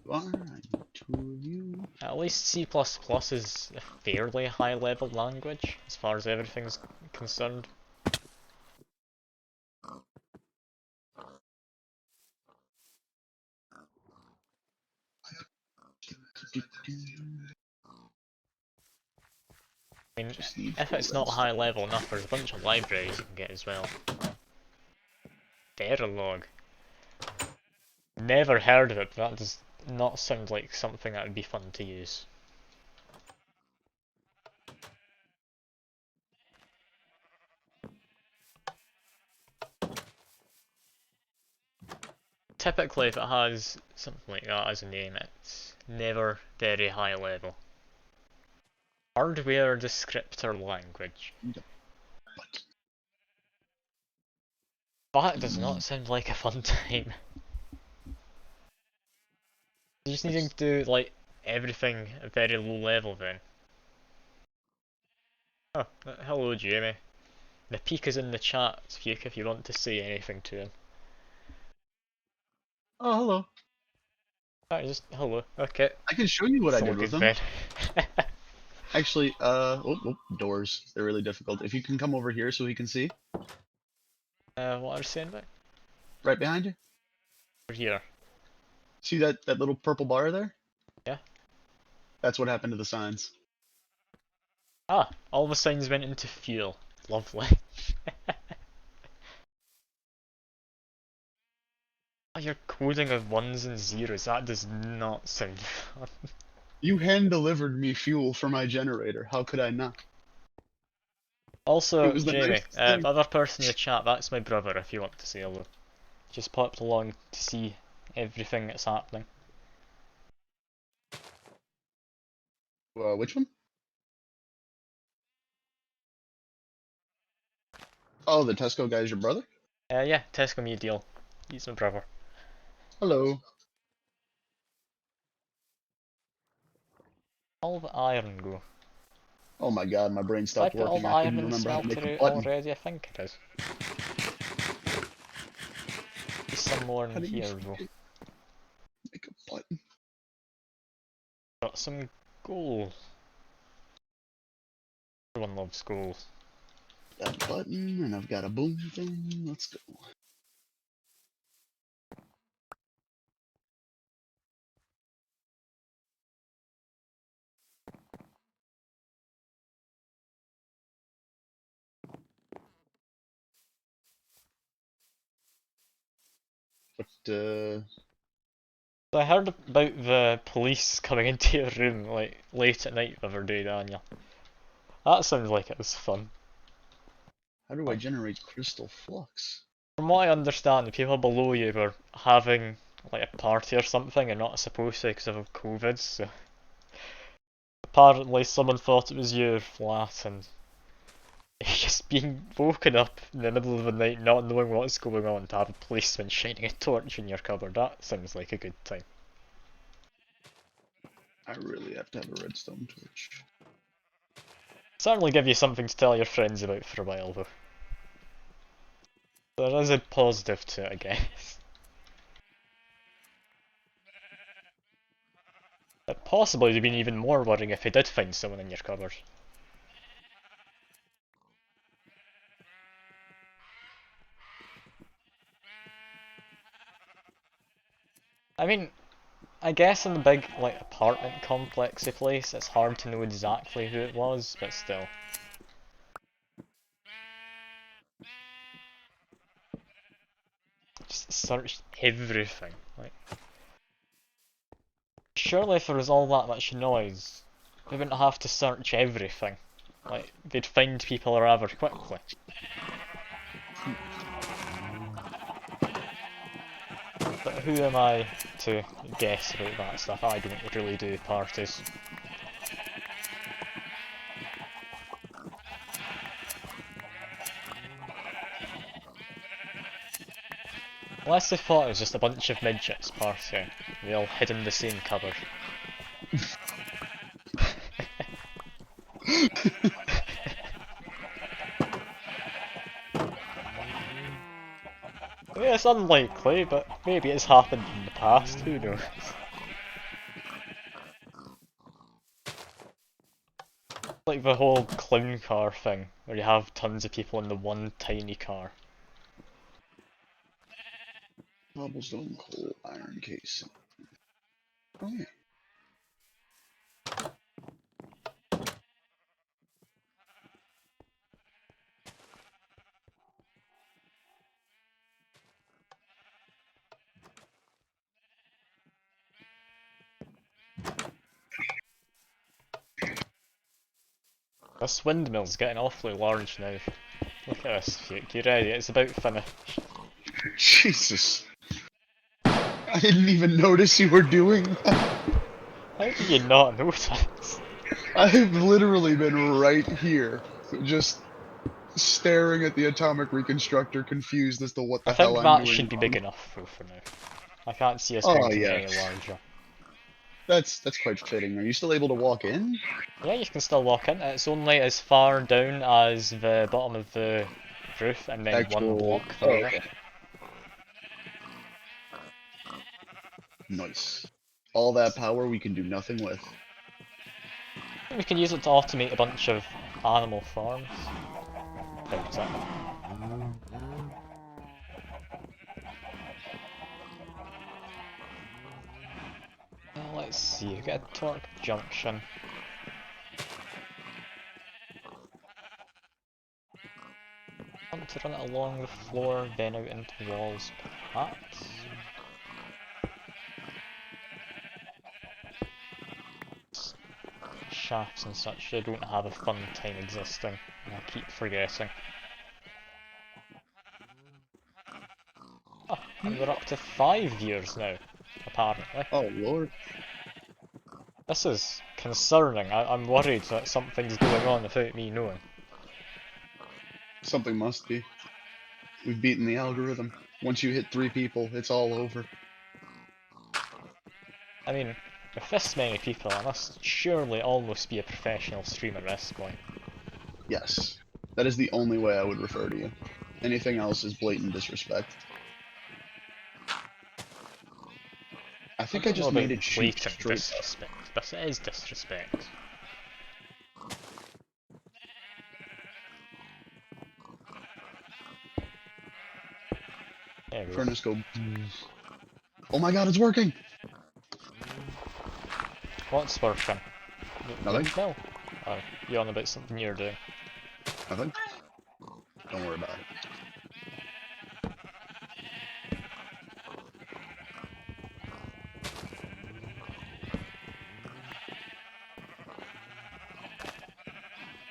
Alright, two of you. At least C++ is a fairly high level language, as far as everything's concerned. I mean, Just need if four it's not high redstone. level enough, there's a bunch of libraries you can get as well. Verilog. Never heard of it, but that does not sound like something that would be fun to use. Typically, if it has something like that as a name, it's never very high level. Hardware descriptor language. But That does not sound like a fun time. You're just needing to do, like, everything at very low level then. Oh, hello Jamie. The peak is in the chat if you want to say anything to him. oh, hello. Alright, just hello. Okay, I can show you what I it's all did with good them. then. Actually, doors. They're really difficult. If you can come over here so we can see. What are you saying about? Right behind you. We're here. See that little purple bar there? Yeah. That's what happened to the signs. Ah, all the signs went into fuel. Lovely. Oh, you're coding of ones and zeros. That does not sound fun. You hand delivered me fuel for my generator. How could I not? It Also, was the Jamie, nicest the thing. other person in the chat, that's my brother if you want to say hello. Just popped along to see everything that's happening. Which one? Oh, the Tesco guy's your brother? Yeah, Tesco me a deal. He's my brother. Hello. All the iron go. Oh my god, my brain Have I stopped put all working. the I iron couldn't in the remember how to make a smelter out button. already? I think it is. There's some more How in do you here though. make a button? Got some gold. Everyone loves gold. Got a button, and I've got a boom thing. Let's go. But, So I heard about the police coming into your room like late at night the other day, Daniel. That sounds like it was fun. how do I Like, generate crystal flux? from what I understand, the people below you were having like a party or something and not supposed to because of COVID, so apparently someone thought it was your flat and just being woken up in the middle of the night not knowing what's going on to have a policeman shining a torch in your cupboard. That sounds like a good time. I really have to have a redstone torch. Certainly give you something to tell your friends about for a while though. There is a positive to it, I guess. But possibly it'd been even more worrying if he did find someone in your cupboard. I mean, I guess in the big like apartment complexy place, it's hard to know exactly who it was, but still. Just search everything. Like, surely if there was all that much noise, we wouldn't have to search everything. Like, they'd find people rather quickly. But who am I to guess about that stuff? I don't really do parties. Unless they thought it was just a bunch of midgets partying. They all hid in the same cupboard. I mean, it's unlikely, but maybe it's happened in the past, who knows? Like the whole clown car thing, where you have tons of people in the one tiny car. Cobblestone, coal, iron casing. Oh yeah. This windmill's getting awfully large now. Look at this, Fuke, you ready? It's about finished. Jesus. I didn't even notice you were doing that. How did you not notice? I've literally been right here, just staring at the atomic reconstructor, confused as to what I the hell think I'm that doing should be big wrong. enough though for now. I can't see us Oh making it any yes, larger. that's quite fitting. Are you still able to walk in? Yeah, you can still walk in. It's only as far down as the bottom of the roof and then one Actual. block Oh, further. okay. Nice. All that power we can do nothing with. We can use it to automate a bunch of animal farms. Doubt it. Let's see, get a torque junction. Want to run it along the floor, then out into the walls, perhaps? Shafts and such, they don't have a fun time existing, and I keep forgetting. Oh, and we're up to 5 years now, apparently. Oh lord. This is concerning. I'm worried that something's going on without me knowing. Something must be. We've beaten the algorithm. Once you hit 3 people, it's all over. I mean, with this many people, I must surely almost be a professional streamer at this point. Yes. That is the only way I would refer to you. Anything else is blatant disrespect. I I think I don't know just about made it shoot blatant straight up. disrespect, but it is disrespect. There we go. Furnace go. Oh my god, it's working! What's working? Nothing? No. Oh, you on about something you're doing. Nothing? Don't worry about it.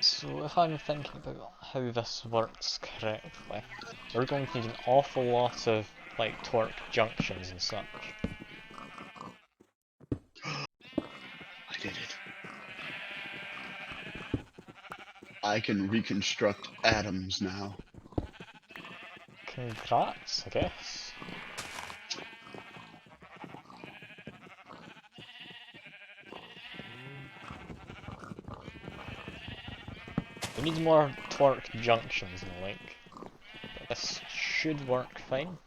So if I'm thinking about how this works correctly, we're going to need an awful lot of like torque junctions and such. I did it. I can reconstruct atoms now. Congrats, I guess. We need more torque junctions in the link. But this should work fine.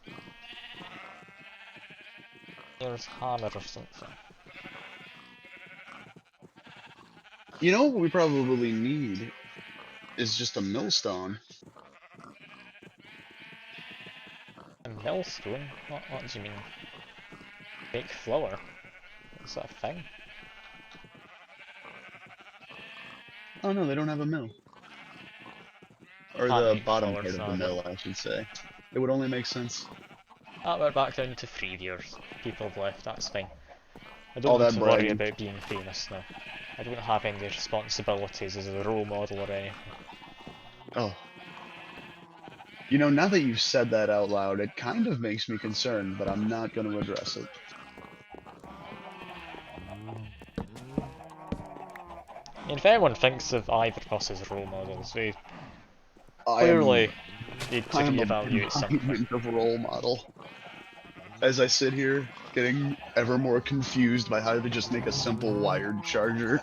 There's hammer or something. You know what we probably need is just a millstone. A millstone? What do you mean? Make flour? Is that a thing? Oh no, they don't have a mill. Or Can't the make bottom flour, part of the sadly. mill, I should say. It would only make sense. Ah, we're back down to 3 viewers. People have left, that's fine. I don't All need that to worry bragging. about being famous now. I don't have any responsibilities as a role model or anything. Oh. You know, now that you've said that out loud, it kind of makes me concerned, but I'm not going to address it. I mean, if anyone thinks of either of us as role models, we I am clearly need to I am an reevaluate something. embodiment of role model. As I sit here, getting ever more confused by how to just make a simple wired charger.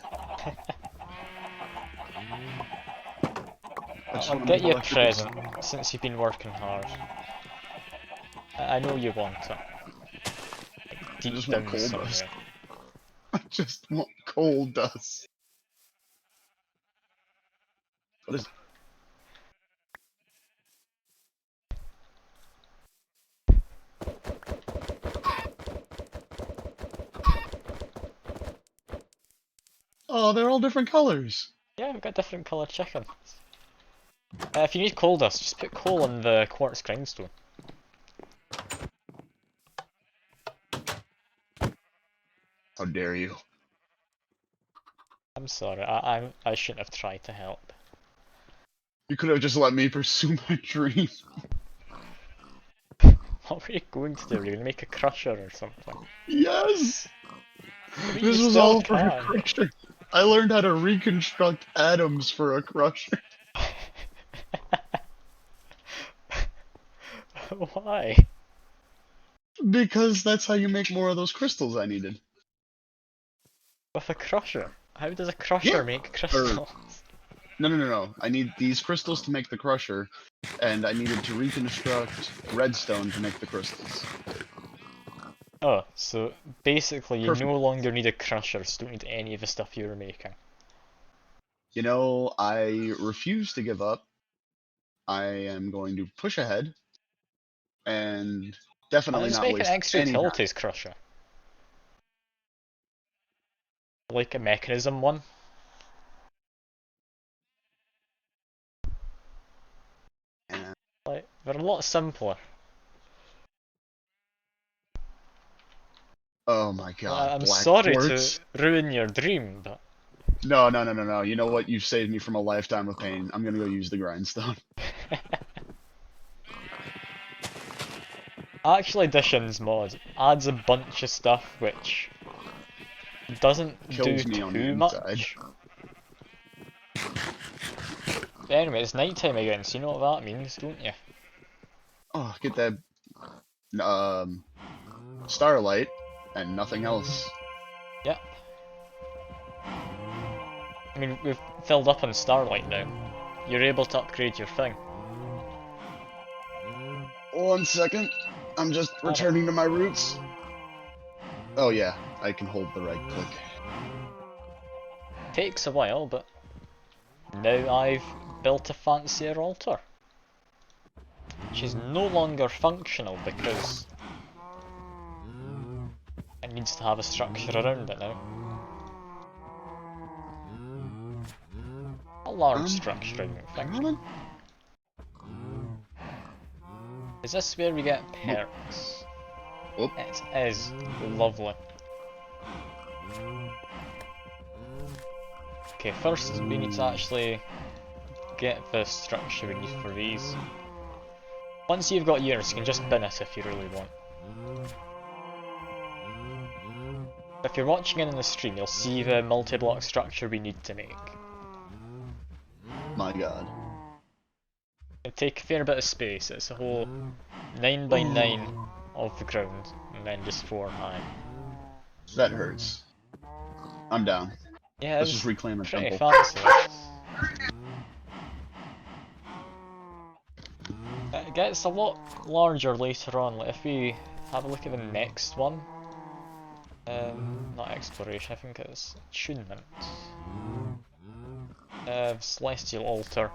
I just I'll want to get make you a electrical present, stuff. since you've been working hard. I know you want it. Like, I deep just want down coal dust. somewhere. I just want coal dust. What is... Oh, they're all different colors. Yeah, we've got different coloured chickens. If you need coal dust, just put coal on the quartz grindstone. How dare you? I'm sorry, I shouldn't have tried to help. You could have just let me pursue my dream. What were you going to do? Were you going to make a crusher or something? Yes! I mean, you This was still all for a can. crusher. I learned how to reconstruct atoms for a crusher. Why? Because that's how you make more of those crystals I needed. With a crusher? How does a Yeah. crusher make Or crystals? no. I need these crystals to make the crusher, and I needed to reconstruct redstone to make the crystals. Oh, so basically you Perfect. no longer need a crusher, so don't need any of the stuff you were making. You know, I refuse to give up. I am going to push ahead and Why definitely not just not make an waste extra any time. utilities crusher? Like a mechanism one? And Like, they're a lot simpler. oh my god, I'm black sorry to quartz. ruin your dream, but No, no, no, no, no. You know what? You've saved me from a lifetime of pain. I'm gonna go use the grindstone. Actual Additions mod adds a bunch of stuff which doesn't do Kills me on the too inside. much. Anyway, it's nighttime again, so you know what that means, don't you? Oh, get that um starlight and nothing else. Yep. I mean, we've filled up on Starlight now. You're able to upgrade your thing. 1 second. I'm just Alright. returning to my roots. Oh yeah, I can hold the right click. Takes a while, but now I've built a fancier altar. She's no longer functional because it needs to have a structure around it now. A large structure, I don't think. Coming? Is this where we get Nope. perks? Whoop. It is lovely. Okay, first we need to actually get the structure we need for these. Once you've got yours, you can just bin it if you really want. If you're watching in the stream, you'll see the multi-block structure we need to make. My god. It'll take a fair bit of space, it's a whole 9 by 9 Oh, of the ground, and then just 4 high. that hurts. I'm down. Yeah, Let's just it's reclaim a pretty temple. fancy. It gets a lot larger later on, like if we have a look at the next one. Not exploration, I think it's attunement. Celestial altar.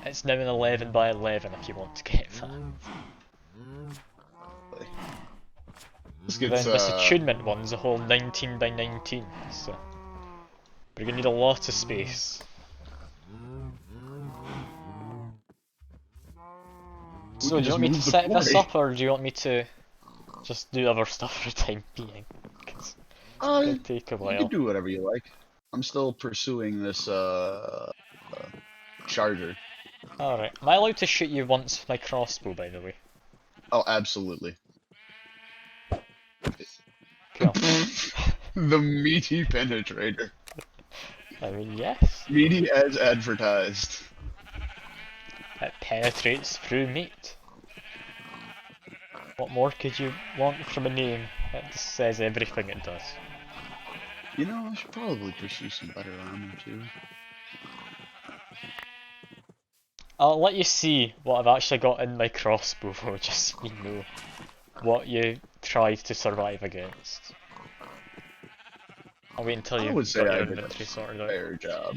It's now an 11 by 11 if you want to get that. This gets Then this attunement one's a whole 19 by 19, so we're gonna need a lot of space. we So could do you just want me to move the set this quarry. up, or do you want me to just do other stuff for the time being? 'Cause it's Uh, gonna take a you can while. do whatever you like. I'm still pursuing this charger. Alright, am I allowed to shoot you once with my crossbow, by the way? Oh, absolutely. Cool. The meaty penetrator. I mean, yes. Meaty as advertised. It penetrates through meat. What more could you want from a name? It just says everything it does. You know, I should probably pursue some better armor too. I'll let you see what I've actually got in my crossbow, just so you know what you tried to survive against. I'll wait until I you've would say got I your did a inventory sorted out. fair job.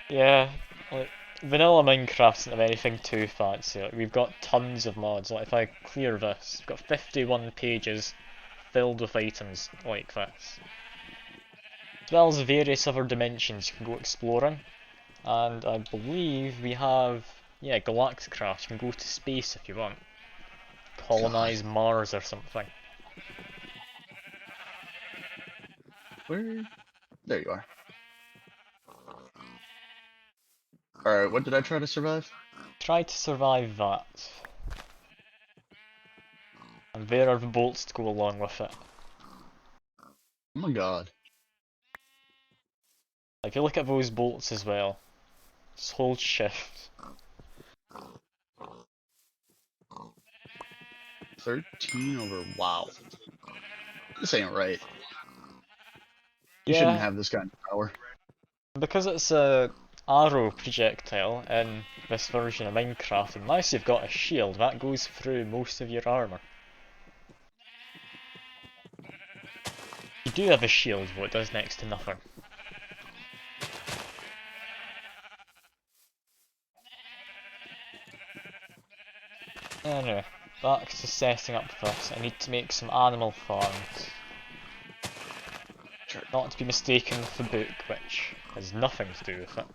Yeah, like, vanilla Minecraft isn't of anything too fancy. Like, we've got tons of mods. Like, if I clear this, we've got 51 pages filled with items like this. As well as various other dimensions you can go exploring. And I believe we have, yeah, Galacticraft. You can go to space if you want. God, Colonize Mars or something. where? There you are. Alright, what did I try to survive? Try to survive that. And there are the bolts to go along with it. Oh my god. If you look at those bolts as well, just hold shift. 13 over. Wow. This ain't right. You shouldn't Yeah, have this kind of power. because it's a arrow projectile in this version of Minecraft, unless you've got a shield, that goes through most of your armour. You do have a shield, but it does next to nothing. Anyway, back to setting up this. I need to make some animal farms. Sure. Not to be mistaken with the book, which has nothing to do with it.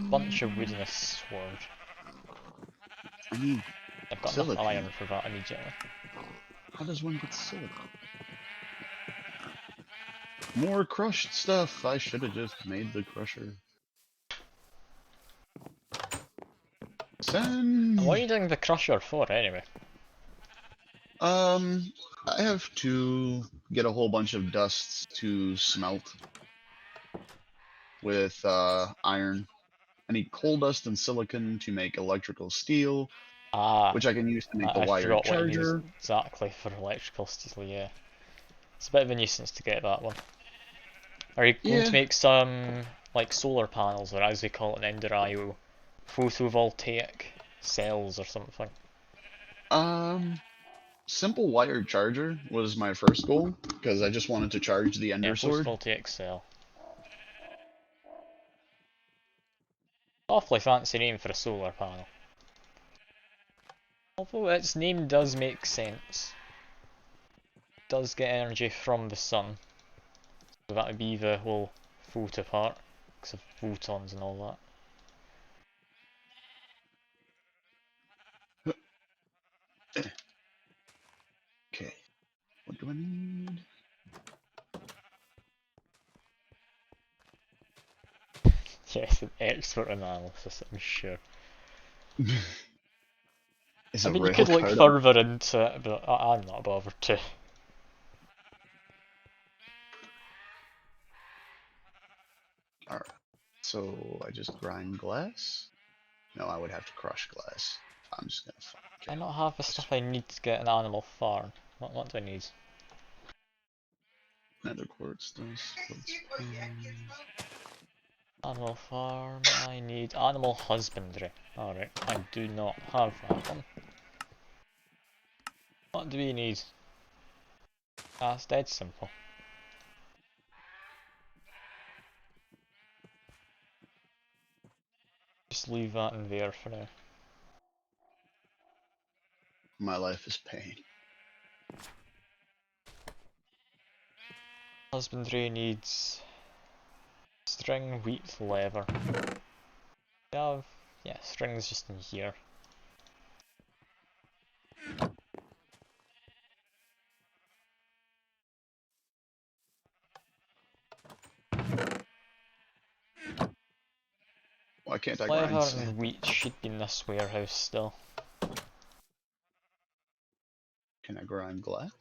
Bunch of wood and a sword. I need I've got enough silicon. iron for that immediately. How does one get silicon? More crushed stuff. I should have just made the crusher. And what are Send. you doing the crusher for anyway? I have to get a whole bunch of dusts to smelt with iron. I need coal dust and silicon to make electrical steel, Ah, which I can use to make the I wired forgot what it needs charger. exactly for electrical steel, yeah. It's a bit of a nuisance to get that one. Are you going to Yeah. make some, like, solar panels, or as they call it in Ender IO, photovoltaic cells or something? Um, simple wired charger was my first goal because I just wanted to charge the Yeah, Ender Sword. photovoltaic cell. Awfully fancy name for a solar panel. Although its name does make sense. It does get energy from the sun. So that would be the whole photo part, because of photons and all Okay, what do I need? that. Yes, an expert analysis, I'm sure. Is I a mean, you rail could look card on? further into it, but I'm not bothered to. Alright, so I just grind glass? No, I would have to crush glass. I'm just gonna I okay. not have the stuff I need to get an animal farm. What do I need? Nether quartz dust, quartz pan. Animal farm, I need animal husbandry. Alright, I do not have that one. What do we need? That's dead simple. Just leave that in there for now. My life is pain. Husbandry needs string, wheat, leather. Yeah, string's just in here. Why can't I grind Leather sand? and wheat should be in this warehouse still. Can I grind glass?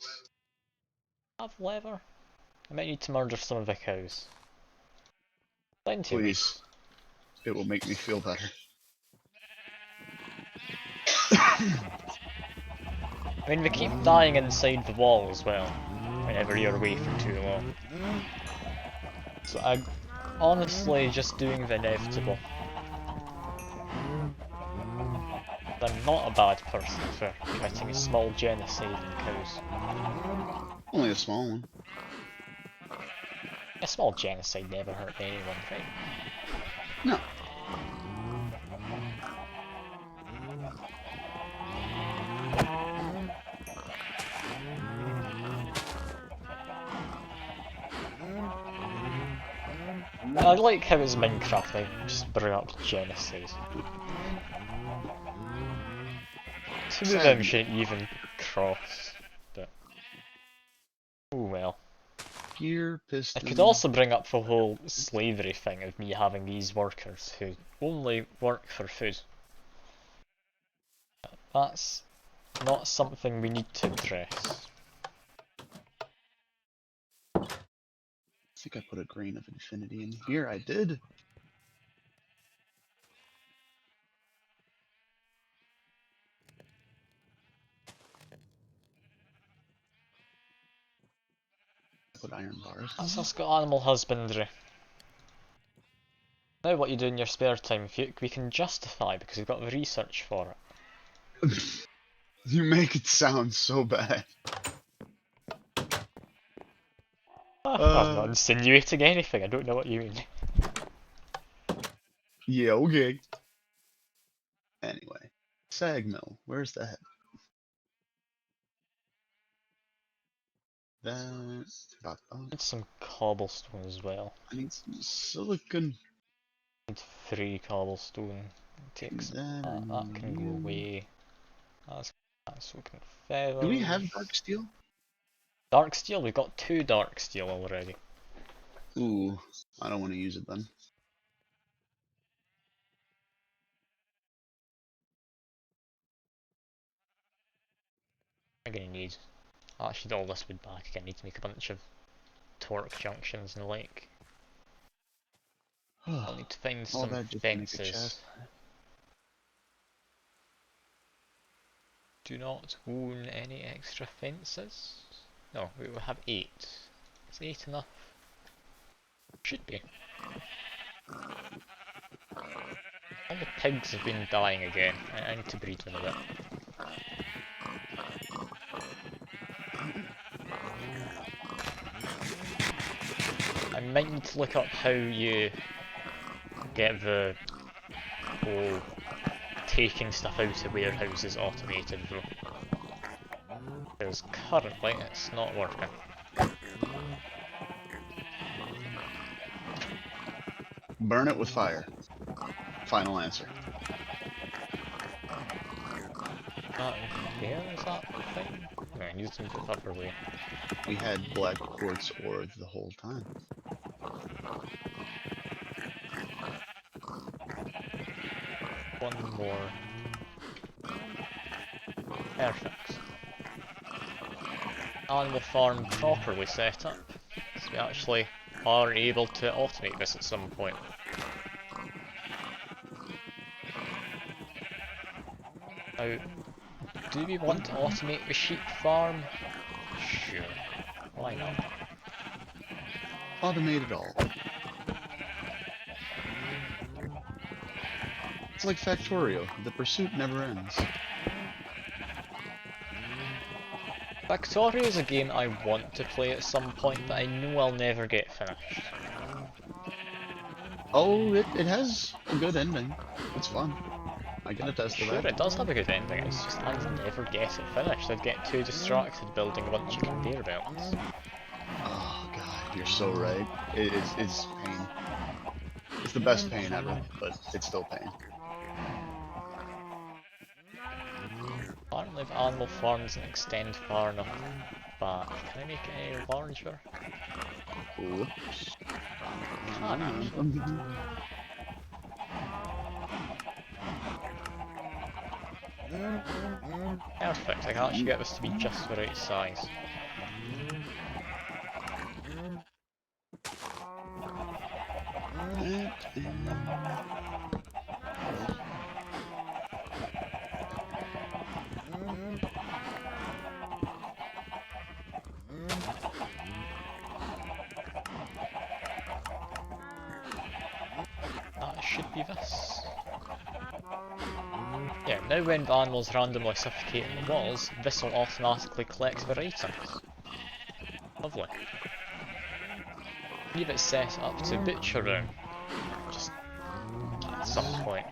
Have leather? I might need to murder some of the cows. Plenty of wheat. Please. It will make me feel better. I mean, they keep dying inside the wall as well, whenever you're away for too long. So I'm honestly just doing the inevitable. I'm not a bad person for committing a small genocide on cows. Only a small one. A small genocide never hurt anyone, right? No. I like how it's Minecraft, they just bring up genocide. Two of them Sand. shouldn't even cross, but oh well. Gear, It could piston. also bring up the whole slavery thing of me having these workers who only work for food. That's not something we need to address. I think I put a grain of infinity in here. I did. Put iron bars in That's there. us got animal husbandry. Now what you do in your spare time, we can justify because we've got the research for it. You make it sound so bad. I'm not insinuating anything, I don't know what you mean. Yeah, okay. Anyway, sag mill. Where's that? That. Need some cobblestone as well. I need some silicon. Need 3 cobblestone. Do Takes that. I that need can go you. away. That's so can Do we feathers. have dark steel? Dark steel, we've got 2 dark steel already. Ooh, I don't want to use it then. I'm gonna need. I'll actually do all this wood back again. I need to make a bunch of torque junctions and the like. I'll need to find All some that just to make a fences. chest. Do not own any extra fences. No, we will have 8. Is 8 enough? Should be. All the pigs have been dying again. I need to breed them a bit. I might need to look up how you get the whole taking stuff out of warehouses automated though. Because currently it's not working. Burn it with fire. Final answer. Where is that thing? No, I need to move it properly. We had black quartz ore the whole time. One more. Perfect. Animal farm properly set up. So we actually are able to automate this at some point. Now, do we want to automate the sheep farm? Sure. Why not? Automate it all. It's like Factorio. The pursuit never ends. Factorio is a game I want to play at some point, but I know I'll never get finished. Oh, it has a good ending. It's fun. I can attest to Sure, that. it does have a good ending, it's just I'd never get it finished. I'd get too distracted building a bunch of conveyor belts. Oh god, you're so right. It's pain. It's the best pain ever, but it's still pain. Apparently the animal farm doesn't extend far enough back. Can I make it any larger? Whoops. Can actually. Perfect, I can actually get this to be just the right size. That should be this. Yeah, now when the animals randomly suffocate in the walls, this will automatically collect their items. Lovely. Leave it set up to butchering, just at some point.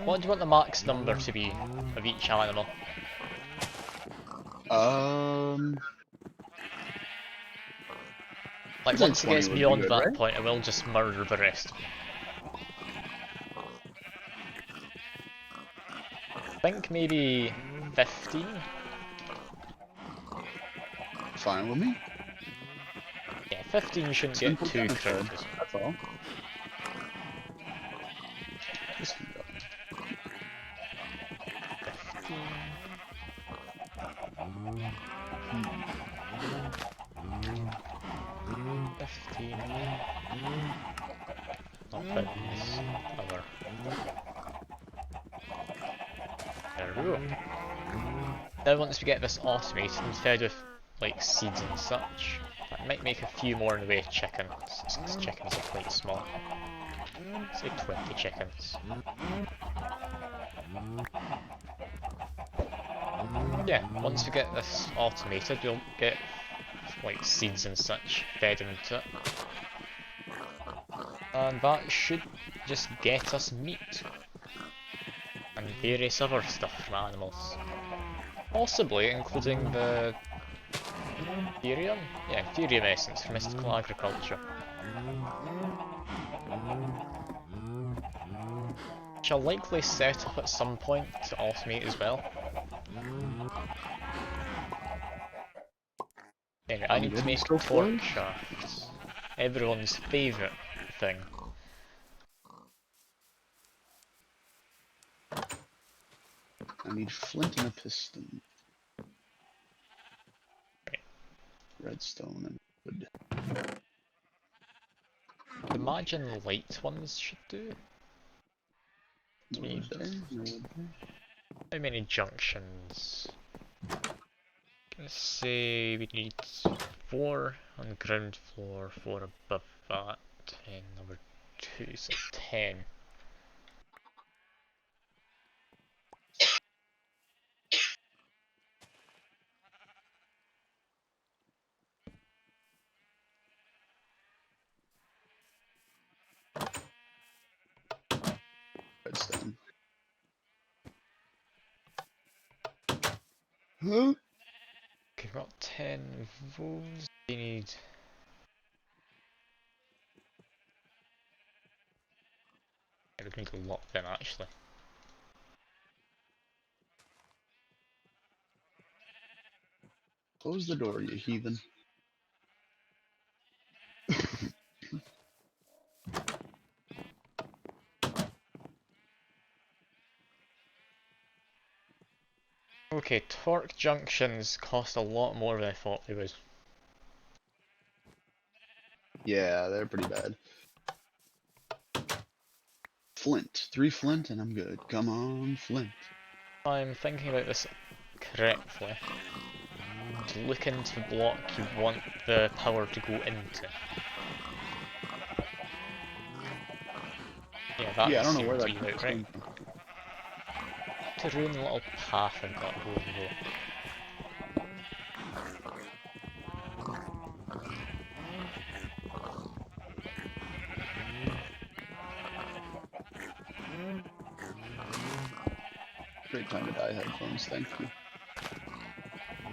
What do you want the max number to be of each animal? Um, Like I'd say once it 20 gets would be beyond good, that right? point, I will just murder the rest. I think maybe 15? Fine with me. Yeah, 15 shouldn't get Simple too genocide. crowded. That's all. This can go. 15. 15. Not putting this other. There we go. Now once we get this automated, instead of like seeds and such, that might make a few more in the way of chickens, because chickens are quite small. Say 20 chickens. Yeah, once we get this automated, we'll get like seeds and such fed into it. And that should just get us meat. And various other stuff from animals. Possibly including the Ethereum? Yeah, Ethereum essence for mystical agriculture. Which I'll likely set up at some point to automate as well. Anyway, I I'm need to good and make so torque forth. shafts. Everyone's favourite thing. I need flint and a piston. Right. Redstone and wood. Imagine the light ones should do. No We need wood there, no wood there. how many junctions? Let's say we need 4 on the ground floor, 4 above that, and number 2, so 10. Redstone. Huh? Okay, we've got 10 of those. We need. Yeah, we need a lot then actually. Close the door, you heathen. Okay, torque junctions cost a lot more than I thought they would. Yeah, they're pretty bad. Flint. 3 flint and I'm good. Come on, flint. I'm thinking about this correctly. To look into the block you want the power to go into. Yeah, Yeah, I that don't know where seems that about keeps right. coming from. To ruin the little path I've got going though. Great time to buy headphones, thank you.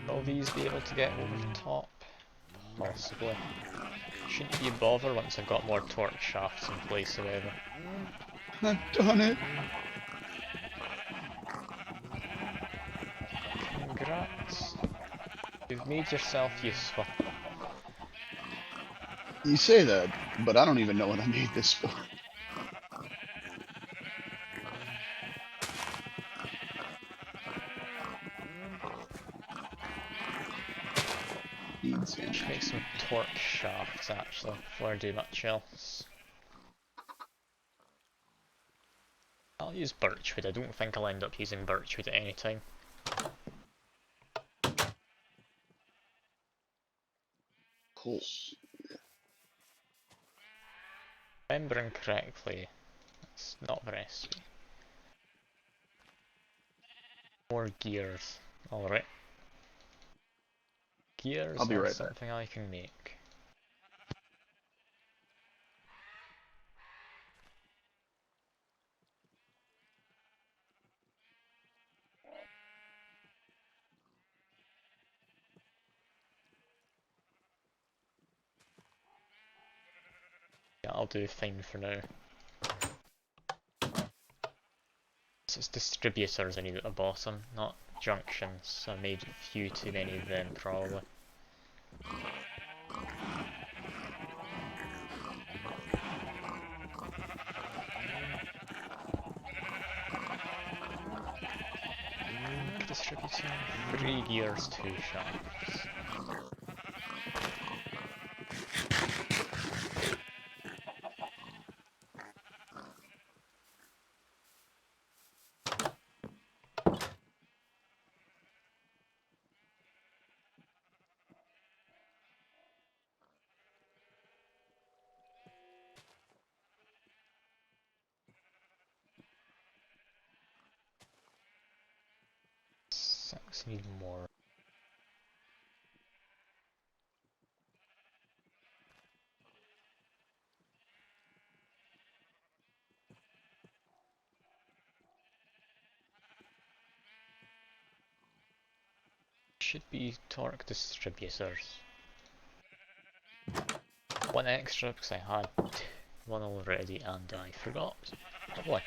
Will these be able to get over top? Possibly. Shouldn't be a bother once I've got more torque shafts in place however. I've done it! Congrats. You've made yourself useful. You say that, but I don't even know what I made this for. Needs Should make energy. some torque shafts actually before I do much else. I'll use birchwood. I don't think I'll end up using birchwood at any time. Cool. Remembering correctly, it's not the recipe. More gears. Alright. I'll Gears be are right back. something I can make. Yeah, I'll do fine for now. So it's distributors I need at the bottom, not junctions. I made a few too many of them probably. Distributor, 3 gears, 2 shafts. Just need more. Should be torque distributors. One extra because I had one already and I forgot. Lovely.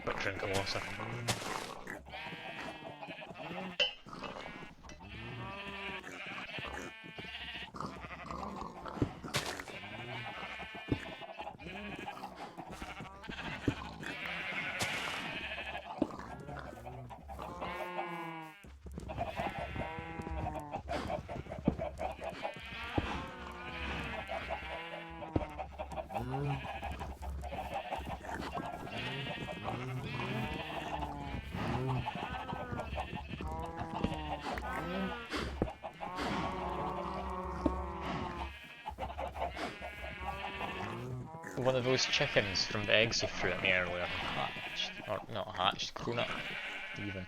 Quick drink of water. One of those chickens from the eggs you threw at me earlier hatched. Or not hatched, grown up even.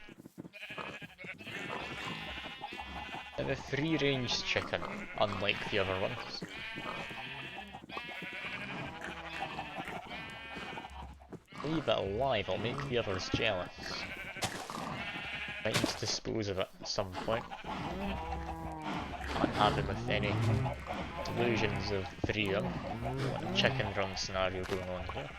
Now the free range chicken, unlike the other ones. Leave it alive, I'll make the others jealous. Might need to dispose of it at some point. Can't have him with any delusions of freedom. What a chicken run scenario going on here.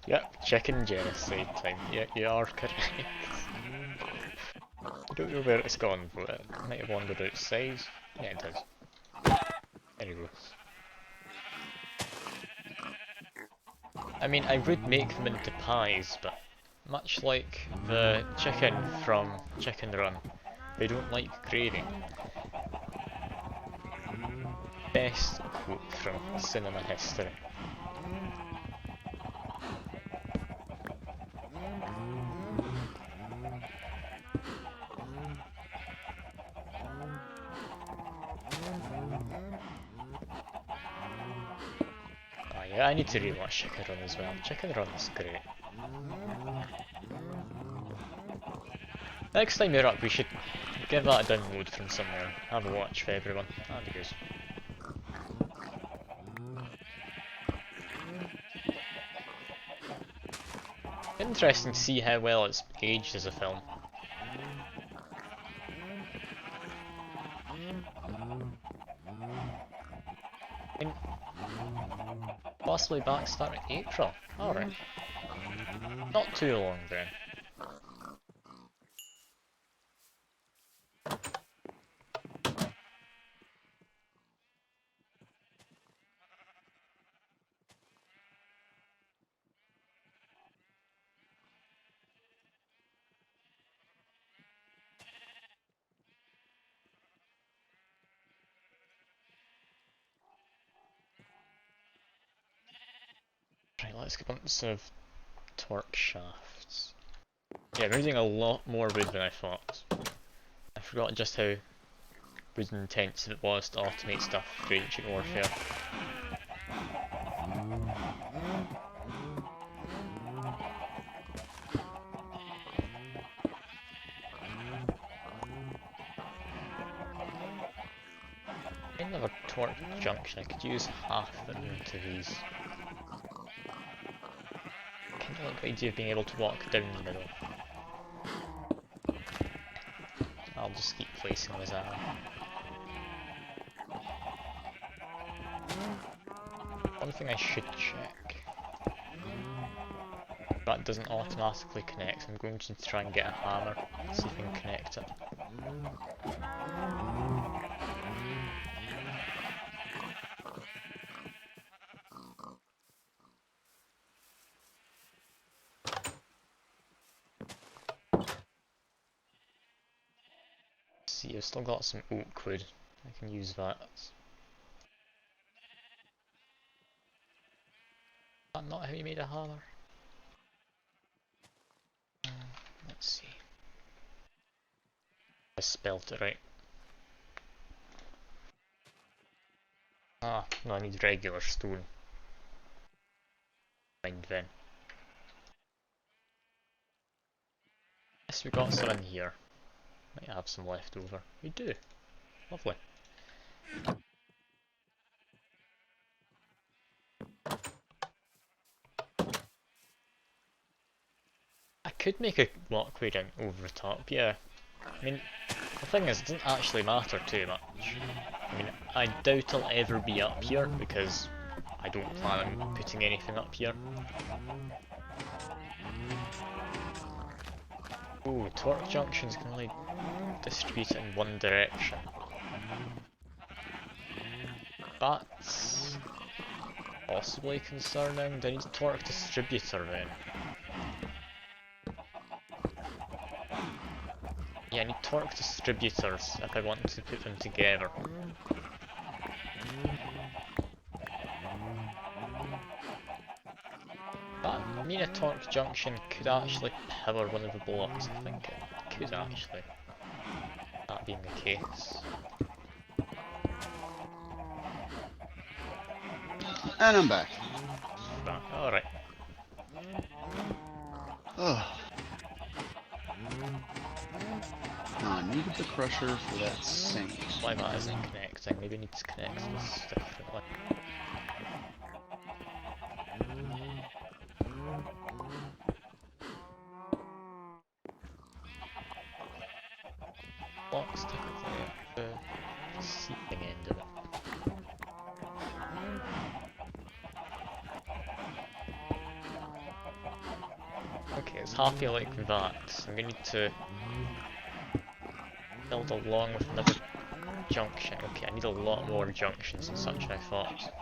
Yep, chicken genocide time. Yeah, you are correct. I don't know where it's gone, but it might have wandered outside. Yeah, it does. Anyway. I mean, I would make them into pies, but much like the chicken from Chicken Run, they don't like gravy. Best quote from cinema history. Ah yeah, I need to rewatch Chicken Run as well. Chicken Run's great. Next time you're up, we should give that a download from somewhere. Have a watch for everyone. That'd be good. Interesting to see how well it's aged as a film. And possibly back starting April. Alright. Not too long then. Right, let's get on some torque shafts. Yeah, we're using a lot more wood than I thought. I forgot just how wood intensive it was to automate stuff for Ancient Warfare. Another torque junction, I could use half of it into these. Kinda like the idea of being able to walk down the middle. I'll just keep placing them as I am. One thing I should check. That doesn't automatically connect, I'm going to try and get a hammer, see if I can connect it. See, I've still got some oak wood, I can use that. Is that not how you made a hammer? Let's see. I spelled it right. Ah, no, I need regular stone. Mind then. Yes, we got some in here. Might have some left over. We do. Lovely. I could make a walkway down over the top, yeah. I mean, the thing is, it doesn't actually matter too much. I mean, I doubt I'll ever be up here because I don't plan on putting anything up here. Ooh, torque junctions can only distribute it in one direction. That's possibly concerning. Do I need a torque distributor then? Yeah, I need torque distributors if I want to put them together. But I mean a torque junction could actually power one of the blocks. I think it could actually. That being the case. And I'm back. But, alright. Oh. Now I needed the crusher for that sink. Why that isn't connecting? Maybe I need to connect this differently. Blocks typically at the receiving end of it. Okay, it's happy like that. I'm gonna need to build along with another junction. Okay, I need a lot more junctions than such I thought.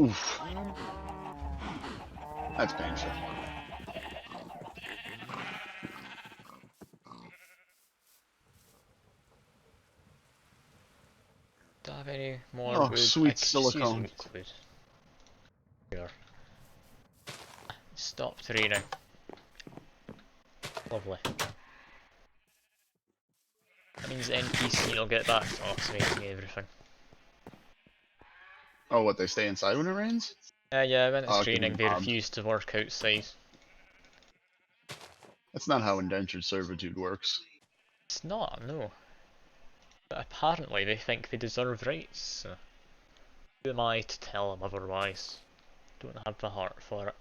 Oof. That's painful. Do I have any more Oh, wood? I sweet could just use silicone. oak wood. Here. Stopped raining. Lovely. That means the NPC will get back to automating everything. Oh, what, they stay inside when it rains? Yeah, when Oh, it's it can be raining they mobbed. refuse to work outside. That's not how indentured servitude works. It's not, no. But apparently they think they deserve rights, so who am I to tell them otherwise? Don't have the heart for it.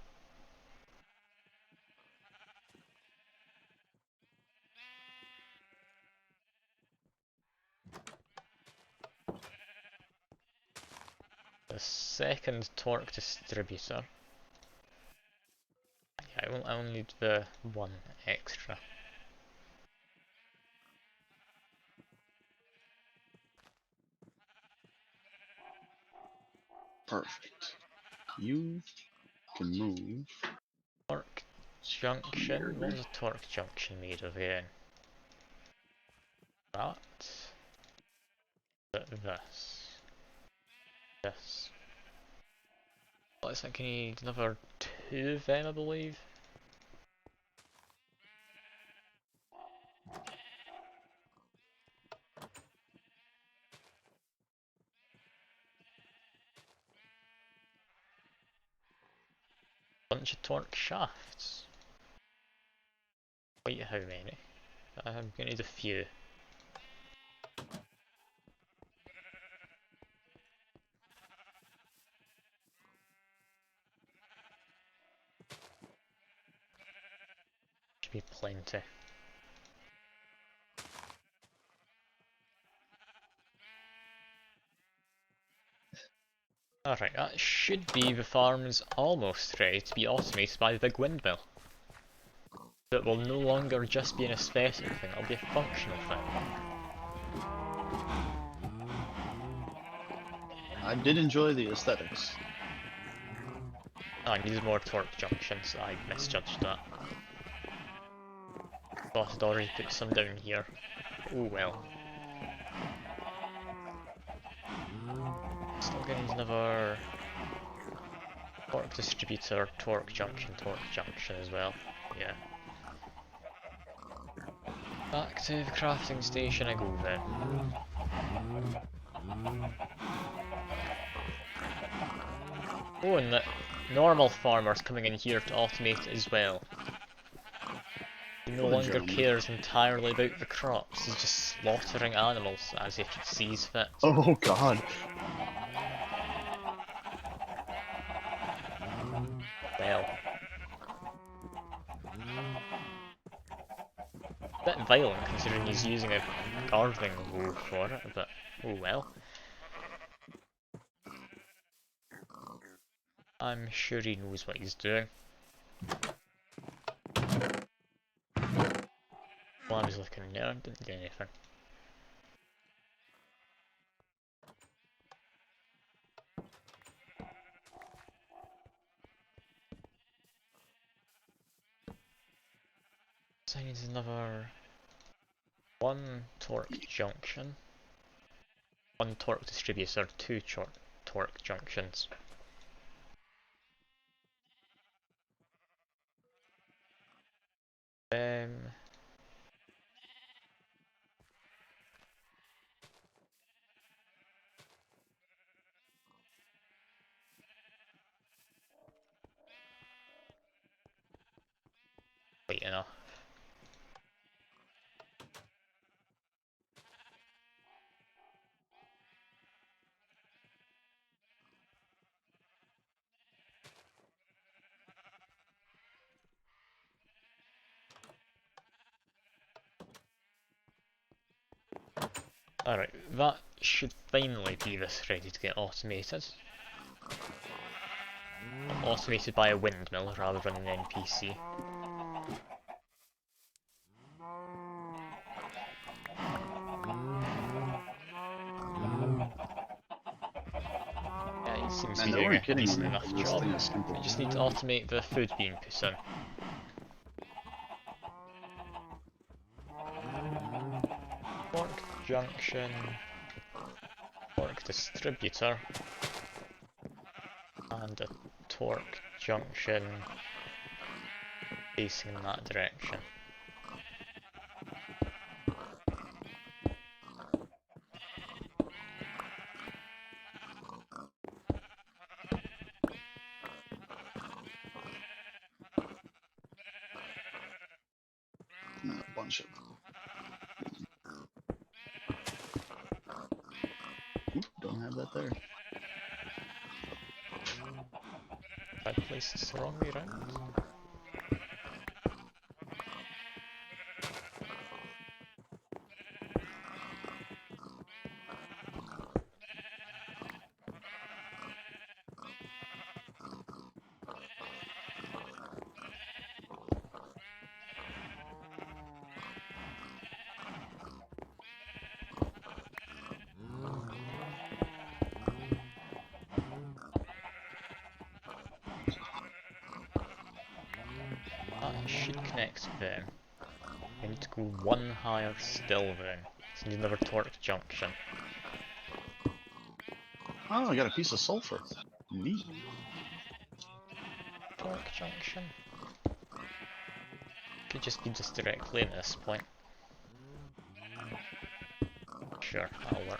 The second torque distributor. Yeah, I only need the one extra. Perfect. You can move Torque here. junction? What was a torque junction made of again? That. This. This. Looks like I need another two of them, I believe. Bunch of torque shafts. Quite how many? I'm gonna need a few. Should be plenty. Alright, that should be the farm's almost ready to be automated by the big windmill. It will no longer just be an aesthetic thing, it'll be a functional thing. I did enjoy the aesthetics. Oh, I needed more torque junctions, I misjudged that. Thought I'd already put some down here. Oh well. Still gonna need another Torque distributor, torque junction as well. Yeah. Back to the crafting station I go then. Oh, and the normal farmer's coming in here to automate it as well. He no What a longer gentleman. cares entirely about the crops, he's just slaughtering animals as he sees fit. Oh god. Well, a bit violent considering he's using a gardening hoe for it, but oh well. I'm sure he knows what he's doing. Well, I was looking there, didn't do anything. So I need another one torque junction, one torque distributor, two torque junctions. Um, Wait enough. Alright, that should finally be this ready to get automated. Automated by a windmill rather than an NPC. Yeah, it seems to Man, be they doing weren't a kidding decent when they enough said this job. thing is simple. We just need to automate the food being put in. Torque junction, torque distributor, and a torque junction facing in that direction. And then a bunch of... Oop, don't have that there. I placed this the wrong way round. That should connect then. I need to go one higher still then. So I need another torque junction. Oh, I got a piece of sulfur. Neat. Torque junction? Could just be just directly in this point. Sure, that'll work.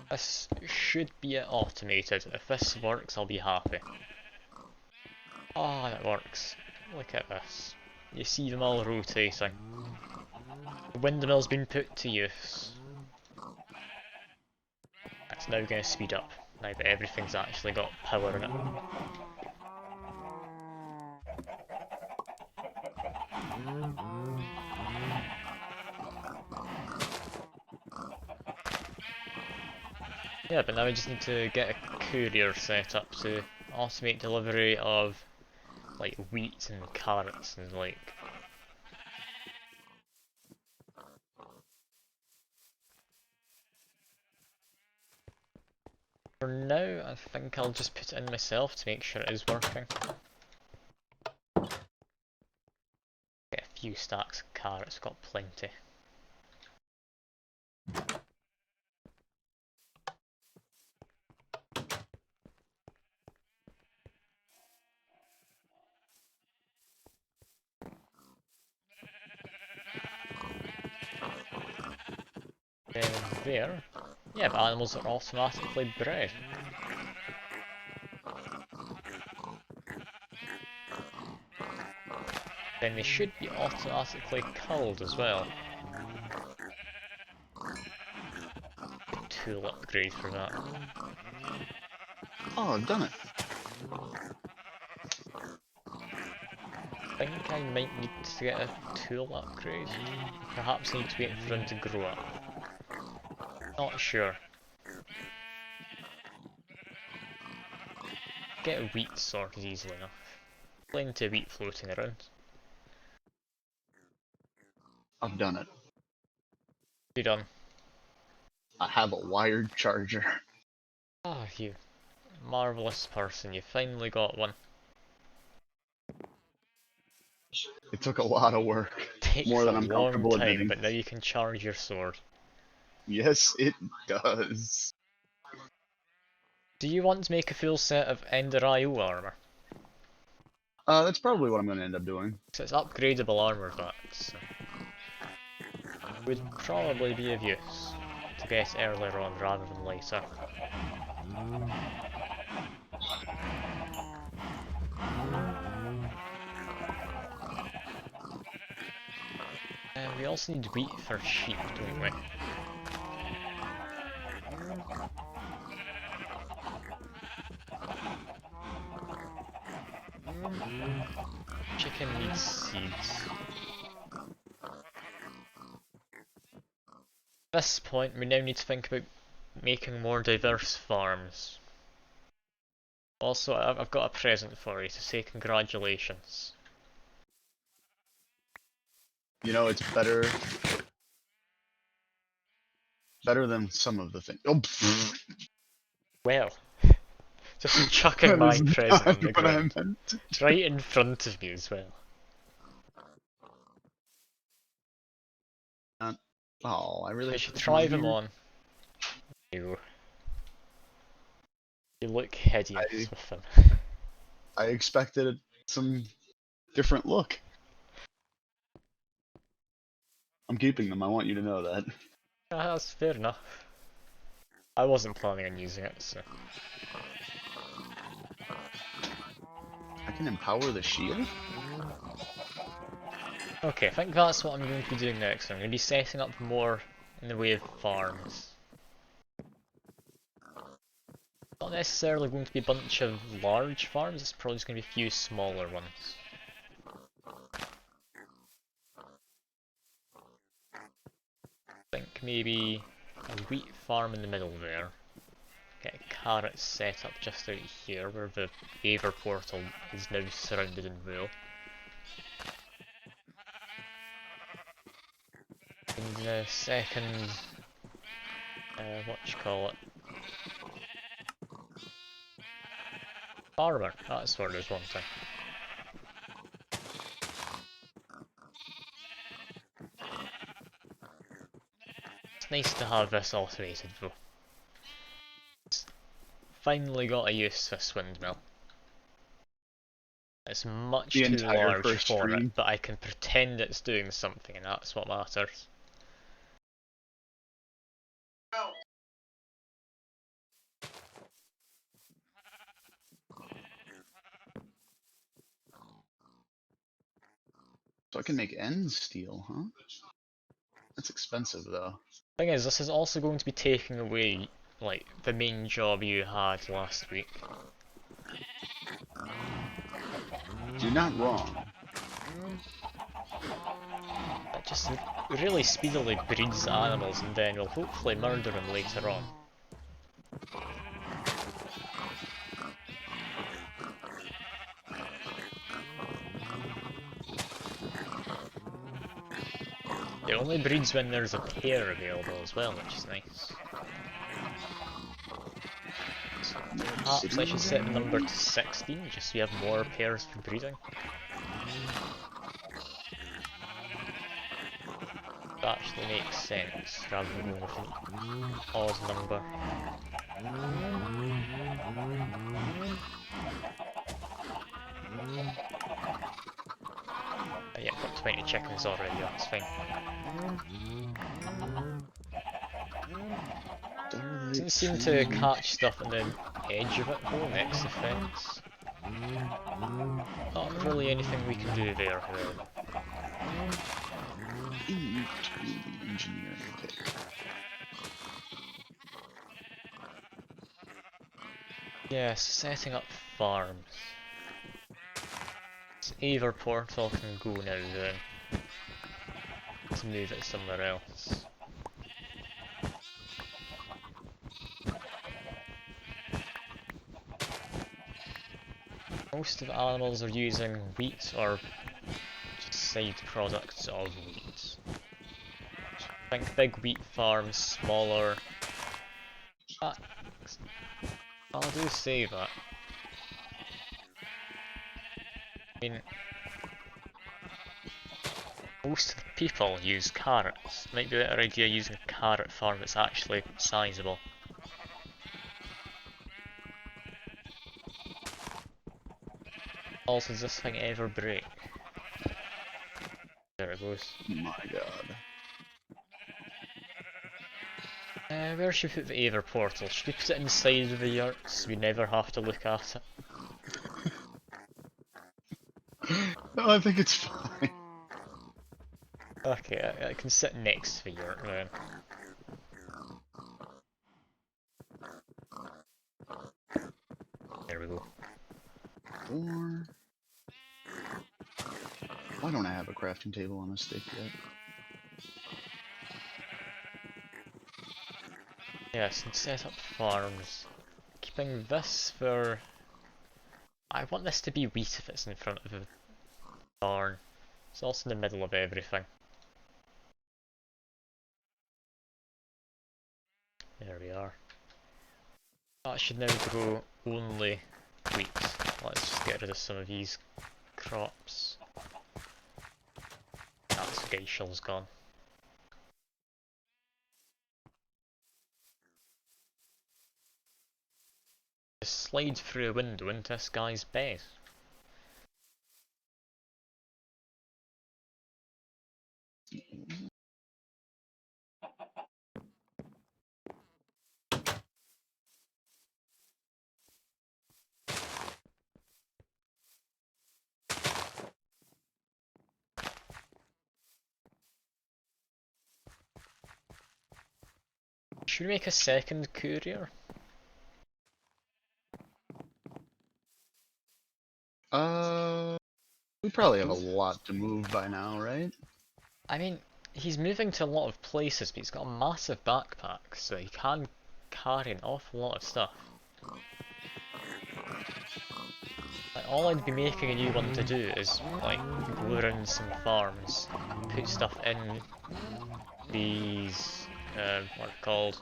This should be it automated. If this works, I'll be happy. Ah, it works. Look at this. You see them all rotating. The windmill's been put to use. It's now going to speed up, now that everything's actually got power in it. Yeah, but now I just need to get a courier set up to automate delivery of like wheat and carrots and like... For now, I think I'll just put it in myself to make sure it is working. Get a few stacks of carrots, got plenty. Then there, yeah, but animals are automatically bred. Then they should be automatically culled as well. Tool upgrade for that. Oh, I've done it. I think I might need to get a tool upgrade. Perhaps I need to wait for them to grow up. Not sure. Get a wheat sorted easily enough. Plenty of wheat floating around. I've done it. You done? I have a wired charger. Ah, you marvellous person, you finally got one. It took a lot of work. Takes More a than I'm long comfortable time, admitting. but now you can charge your sword. Yes, it does. Do you want to make a full set of Ender IO armor? That's probably what I'm going to end up doing. So it's upgradable armor that would probably be of use to get earlier on rather than later. And we also need wheat for sheep, don't we? Chicken needs seeds. At this point, we now need to think about making more diverse farms. Also, I've got a present for you to say congratulations. You know, it's better than some of the things. Oh, Well, just chucking that my is present not on the what I ground. meant. It's right in front of me as well. Oh, I really I have to should put them on try them here. on. You look hideous I with them. I expected some different look. I'm keeping them. I want you to know that. That's fair enough. I wasn't planning on using it, so. I can empower the shield? Okay, I think that's what I'm going to be doing next. I'm going to be setting up more in the way of farms. Not necessarily going to be a bunch of large farms, it's probably just going to be a few smaller ones. I think maybe a wheat farm in the middle there. Get carrots set up just out here where the Aver portal is now surrounded in wool. And the second, what you call it? Farmer, that's where there's one thing. It's nice to have this automated though. It's finally got a use, this windmill. It's much The too entire large first for it, stream. but I can pretend it's doing something and that's what matters. So I can make end steel, huh? That's expensive though. Thing is, this is also going to be taking away, like, the main job you had last week. You're not wrong. It just really speedily breeds animals and then will hopefully murder them later on. It only breeds when there's a pair available as well, which is nice. So perhaps I should set the number to 16, just so you have more pairs for breeding. That actually makes sense rather than going with an odd number. Yeah, I've got 20 chickens already, that's fine. Starlight Doesn't seem to Tree. catch stuff on the edge of it though, next to fence. Not really anything we can do there, however. Engineering. Okay. Yes, setting up farms. So either portal can go now then. To move it somewhere else. Most of the animals are using wheat or just side products of wheat. Think big wheat farms, smaller. Ah, I do say that. I mean, most of the people use carrots. Might be a better idea using a carrot farm that's actually sizable. Also, does this thing ever break? There it goes. My god. Where should we put the Aether portal? Should we put it inside the yurt so we never have to look at it? No, I think it's fine. Okay, I can sit next to the yurt then. There we go. Or why don't I have a crafting table on a stick yet? Yes, and set up farms. Keeping this for... I want this to be wheat if it's in front of the barn. It's also in the middle of everything. There we are. That should now grow only wheat. Let's just get rid of some of these crops. That's Geishel's gone. Just slide through a window into this guy's bed. Should we make a second courier? We probably have a lot to move by now, right? I mean, he's moving to a lot of places, but he's got a massive backpack, so he can carry an awful lot of stuff. Like, all I'd be making a new one to do is, like, go around some farms, put stuff in these, what are they called?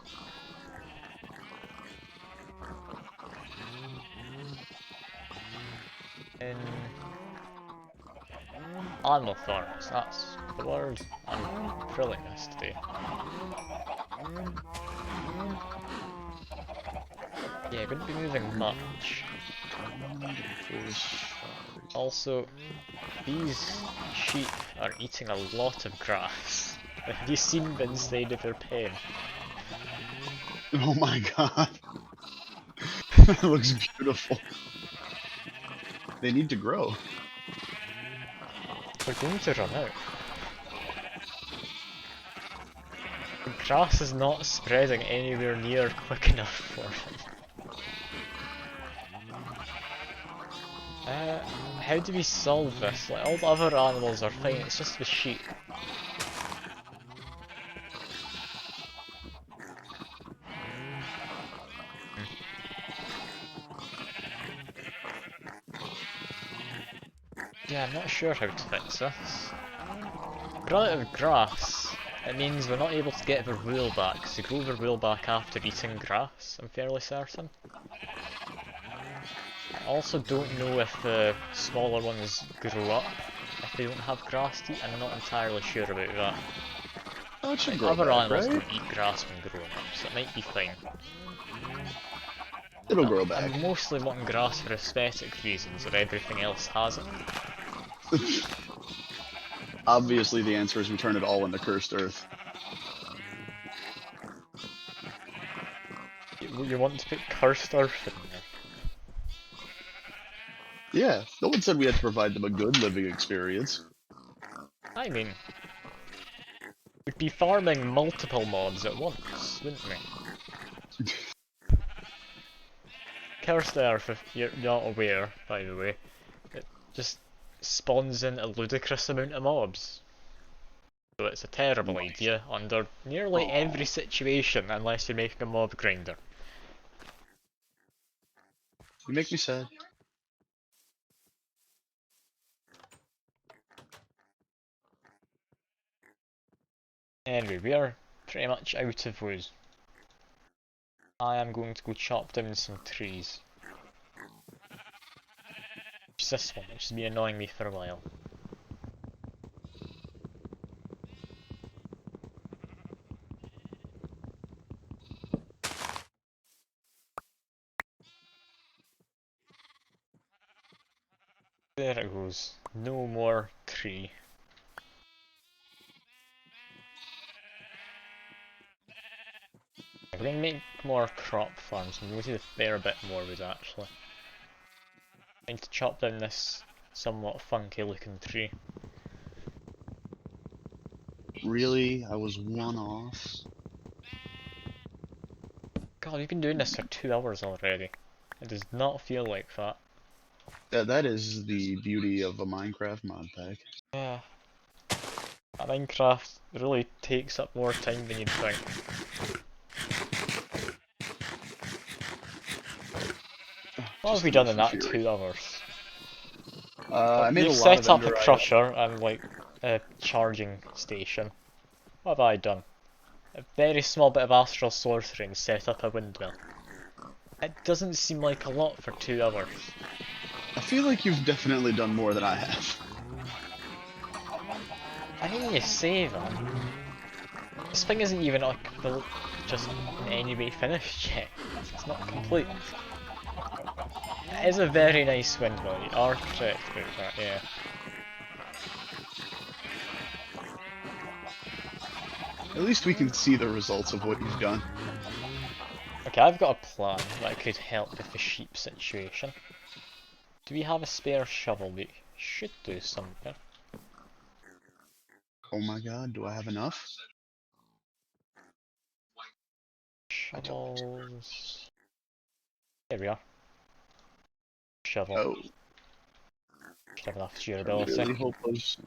In animal farms, that's the word. I'm drilling this today. Yeah, wouldn't be moving much. Also, these sheep are eating a lot of grass. Have you seen the inside of their pen? Oh my god. That looks beautiful. They need to grow. They're going to run out. The grass is not spreading anywhere near quick enough for them. How do we solve this? Like, all the other animals are fine, it's just the sheep. Yeah, I'm not sure how to fix this. If we run out of grass, it means we're not able to get their wool back, because they grow their wool back after eating grass, I'm fairly certain. I also don't know if the smaller ones grow up if they don't have grass to eat, I'm not entirely sure about that. Oh, it should Like, grow other back, animals right? don't eat grass when growing up, so it might be fine. It'll But grow back. I'm mostly wanting grass for aesthetic reasons, or everything else has it. Obviously, the answer is we turn it all into cursed earth. You want to put cursed earth in there? Yeah, no one said we had to provide them a good living experience. I mean, we'd be farming multiple mobs at once, wouldn't we? Cursed earth, if you're not aware, by the way, it just spawns in a ludicrous amount of mobs. So it's a terrible Nice. idea under nearly every Aww, situation unless you're making a mob grinder. you make me sad. Anyway, we are pretty much out of wood. I am going to go chop down some trees. It's this one, which has been annoying me for a while. There it goes. No more tree. If we're going to make more crop farms, I'm going to do a fair bit more with actually. I need to chop down this somewhat funky looking tree. Really? I was one off? God, we've been doing this for 2 hours already. It does not feel like that. That is the beauty of a Minecraft mod pack. Yeah. Minecraft really takes up more time than you'd think. What have Just we done in enough that infuriating. 2 hours? I made a We've lot of set up a ender crusher and like a charging station. What have I done? A very small bit of astral sorcery and set up a windmill. It doesn't seem like a lot for 2 hours. I feel like you've definitely done more than I have. I mean, you say that. This thing isn't even like just in any way finished yet. It's not complete. It is a very nice windmill, you are correct about that, yeah. At least we can see the results of what you've done. Okay, I've got a plan that could help with the sheep situation. Do we have a spare shovel? We should do something. Oh my god, do I have enough? I don't. Shovels. There we are. Shovel. Oh, Should have enough I durability. really hope those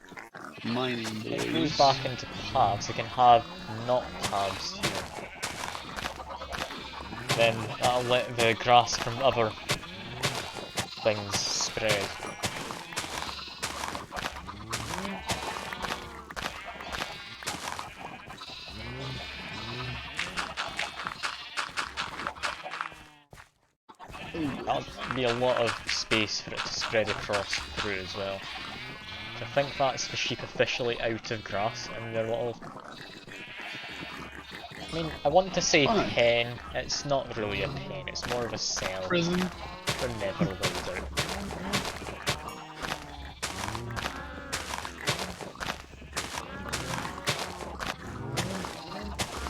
mining It goes boys. back into paths. We can have not paths here. Then that'll let the grass from other things spread. Oh, That'll be a lot of space for it to spread across through as well. So I think that's the sheep officially out of grass in their little... I mean, I want to say fine. pen. It's not really a pen, it's more of a cell. Prison. They're never allowed out.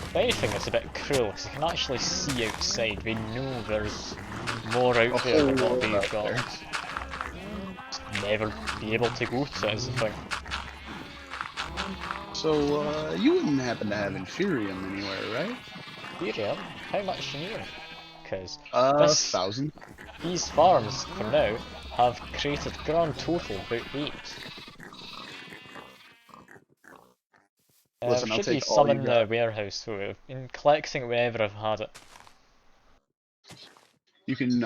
If anything, it's a bit cruel because you can actually see outside. We know there's more A out there whole than what world we've out got. there. Just never be able to go to it is the thing. So, you wouldn't happen to have Inferium anywhere, right? Ethereum? How much do you need? Because 1,000. these farms, for now, have created grand total about 8. There Listen, I'll should be take some all you in the got. warehouse though. I've been collecting it whenever I've had it. You can,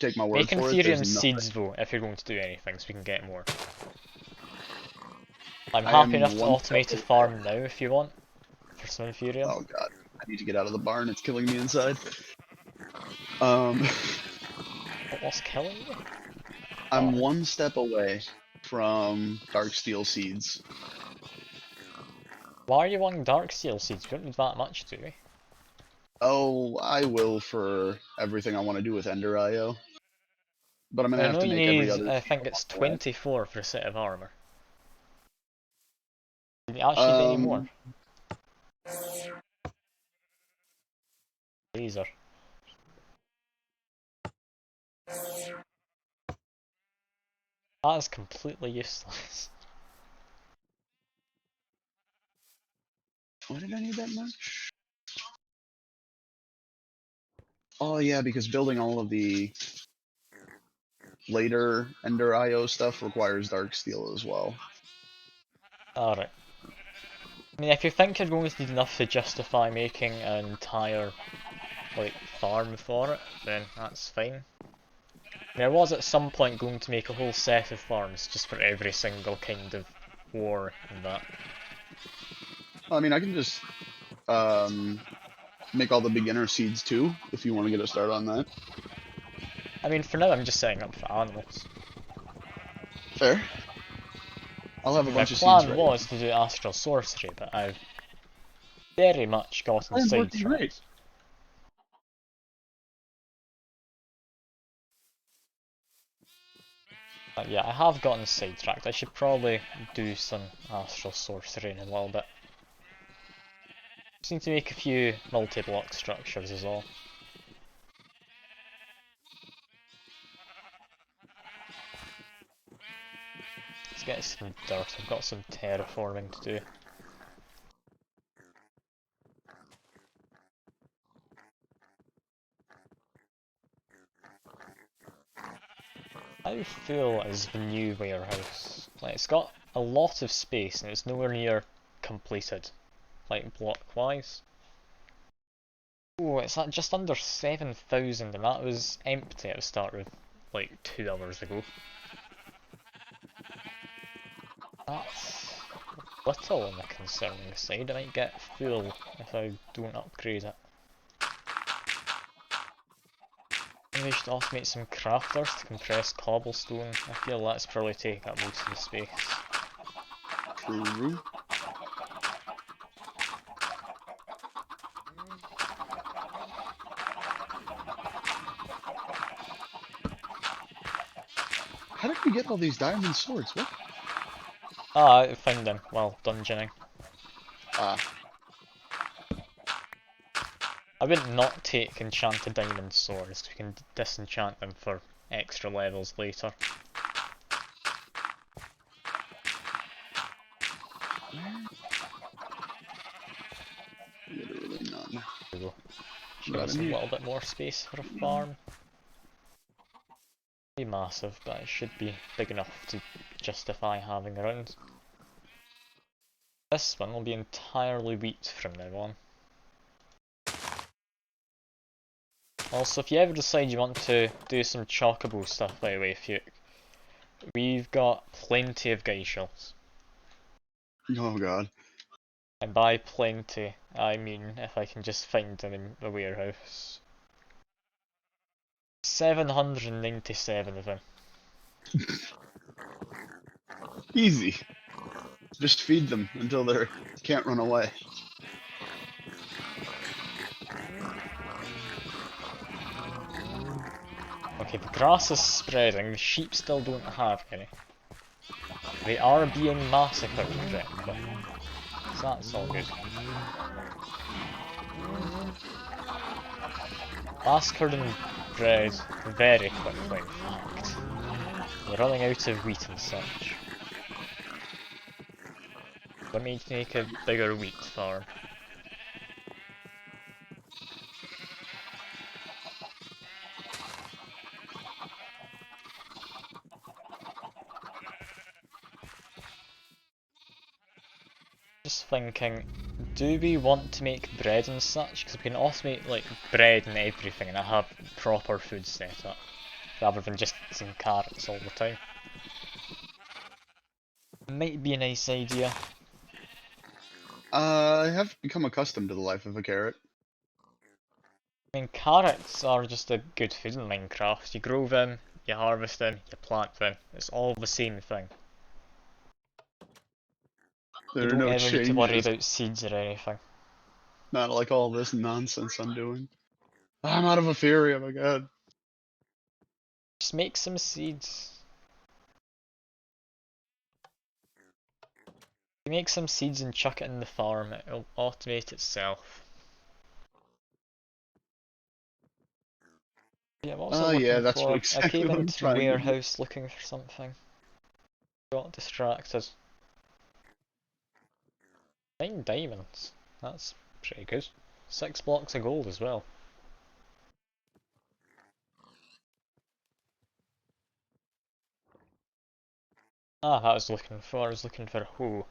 take my word Make for it, there's Ethereum nothing. seeds though, if you're going to do anything, so we can get more. I'm I happy am enough to one step automate a away. farm now if you want, for some Ethereum. Oh god, I need to get out of the barn, it's killing me inside. Um, What's killing you? I'm Oh, one step away from Dark Steel Seeds. Why are you wanting dark steel seeds? We don't need that much, do we? Oh, I will for everything I want to do with Ender IO. But I'm gonna I have know to you make every need, other I seed think it's along the way. 24 for a set of armor. Do you actually need any more? Um, Laser. That is completely useless. why did I need that much? Oh yeah, because building all of the later Ender IO stuff requires dark steel as well. Alright. I mean, if you think you're going to need enough to justify making an entire, like, farm for it, then that's fine. I mean, I was at some point going to make a whole set of farms just for every single kind of war and that. I mean, I can just um, make all the beginner seeds too, if you want to get a start on that. I mean, for now I'm just setting up for animals. Fair. I'll have I a mean, my bunch of seeds plan ready. was to do astral sorcery, but I've very much gotten Plan's working great. sidetracked. Yeah, I have gotten sidetracked. I should probably do some astral sorcery in a little bit. Just need to make a few multi-block structures is all. Let's get some dirt. I've got some terraforming to do. How full is the new warehouse? Like, it's got a lot of space and it's nowhere near completed, like block-wise. Oh, it's at just under 7,000 and that was empty at the start of like 2 hours ago. That's little on the concerning side. I might get full if I don't upgrade it. Maybe I should automate some crafters to compress cobblestone. I feel that's probably take up most of the space. True. How did we get all these diamond swords? What? Ah, I found them while dungeoning. Ah, I would not take enchanted diamond swords, we can disenchant them for extra levels later. literally none. There we go. Should give Got us him a here. little bit more space for a farm. Be massive, but it should be big enough to justify having around. This one will be entirely wheat from now on. Also, if you ever decide you want to do some chocobo stuff, by the way, we've got plenty of guy shells. Oh god. And by plenty, I mean if I can just find them in the warehouse. 797 of them. Easy. Just feed them until they can't run away. Okay, the grass is spreading, the sheep still don't have any. They are being massacred directly, so that's all good. Massacred and bred very quickly, in fact. They're running out of wheat and such. Let me make a bigger wheat farm. Just thinking, do we want to make bread and such? Because we can automate like bread and everything and I have proper food set up, rather than just eating carrots all the time. Might be a nice idea. I have become accustomed to the life of a carrot. I mean, carrots are just a good food in Minecraft. You grow them, you harvest them, you plant them. It's all the same thing. You There are don't no ever need to worry changes. about seeds or anything. Not like all this nonsense I'm doing. I'm out of a fury, oh my god. Just make some seeds. You make some seeds and chuck it in the farm, it'll automate itself. Yeah, I'm also Yeah, looking that's what for... I exactly came what I'm into the trying to do. warehouse looking for something. Got distracted. 9 diamonds. That's pretty good. 6 blocks of gold as well. Ah, that was looking for. I was looking for a hoe.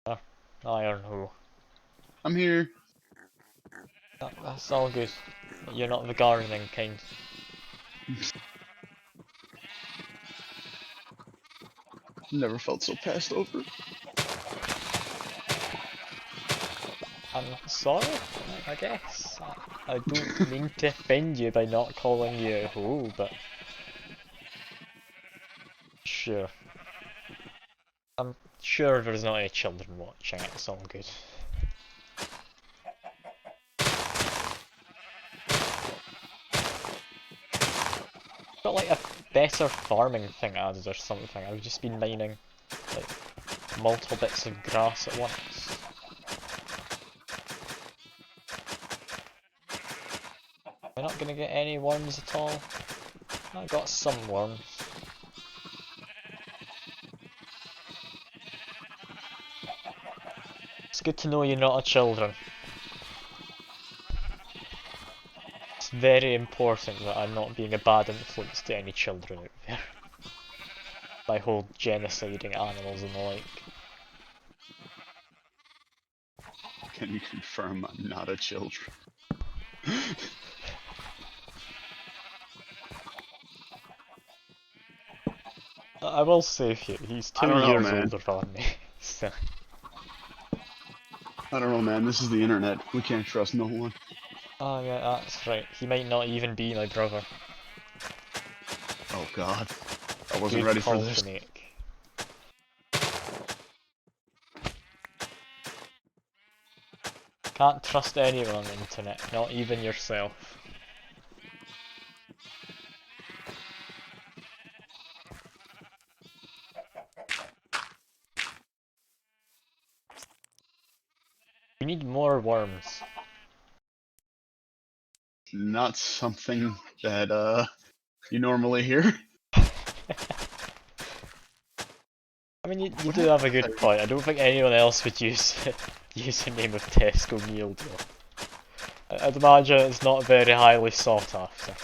Ah, iron hoe. I'm here. That's all good. You're not the gardening kind. Never felt so passed over. I'm sorry, I guess. I don't mean to offend you by not calling you a hoe, but sure. I'm sure there's not any children watching, it's all good. Got like a better farming thing added or something. I've just been mining like multiple bits of grass at once. Am I not gonna get any worms at all? I got some worms. It's good to know you're not a children. It's very important that I'm not being a bad influence to any children out there. By whole genociding animals and the like. Can you confirm I'm not a children? I will save you, he's I 2 don't know, years man. older than me. So. I don't know, man. This is the internet. We can't trust no one. Oh yeah, that's right. He might not even be my brother. Oh god. I wasn't Good ready for call this. to make. Can't trust anyone on the internet, not even yourself. We need more worms. Not something that, you normally hear. I mean, you What do happened have a good there? point. I don't think anyone else would use use the name of Tesco meal deal. I'd imagine it's not very highly sought after.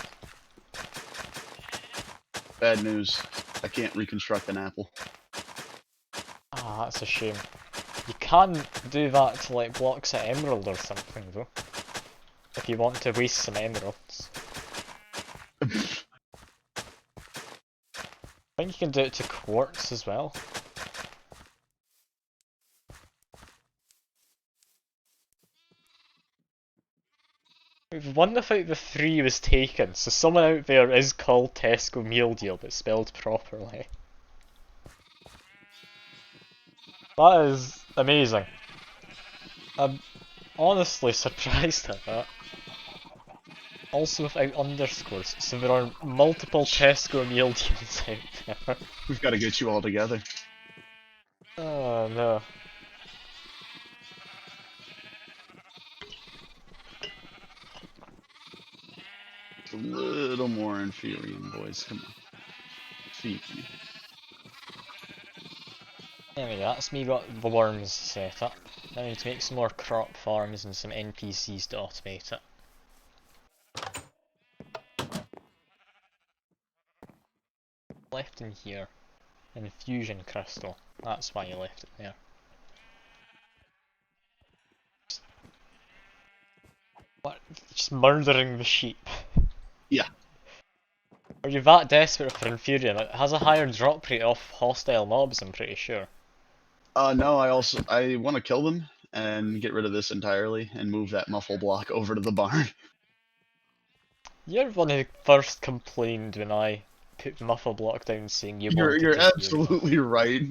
Bad news. I can't reconstruct an apple. Ah, that's a shame. You can do that to like blocks of emerald or something though. If you want to waste some emeralds. I think you can do it to quartz as well. One of out the 3 was taken, so someone out there is called Tesco Meal Deal but spelled properly. That is amazing. I'm honestly surprised at that. Also without underscores, so there are multiple Tesco Meal Deals out there. We've got to get you all together. Oh no. It's a little more infuriating, boys. Come on. Feed me. Anyway, that's me got the worms set up. Now I need to make some more crop farms and some NPCs to automate it. Left in here. Infusion crystal. That's why you left it there. What? Just murdering the sheep. Yeah. Are you that desperate for Infurium? It has a higher drop rate off hostile mobs, I'm pretty sure. No, I want to kill them and get rid of this entirely and move that muffle block over to the barn. You're one who first complained when I put Muffle Block down saying you You're wanted you're to hear that. absolutely right.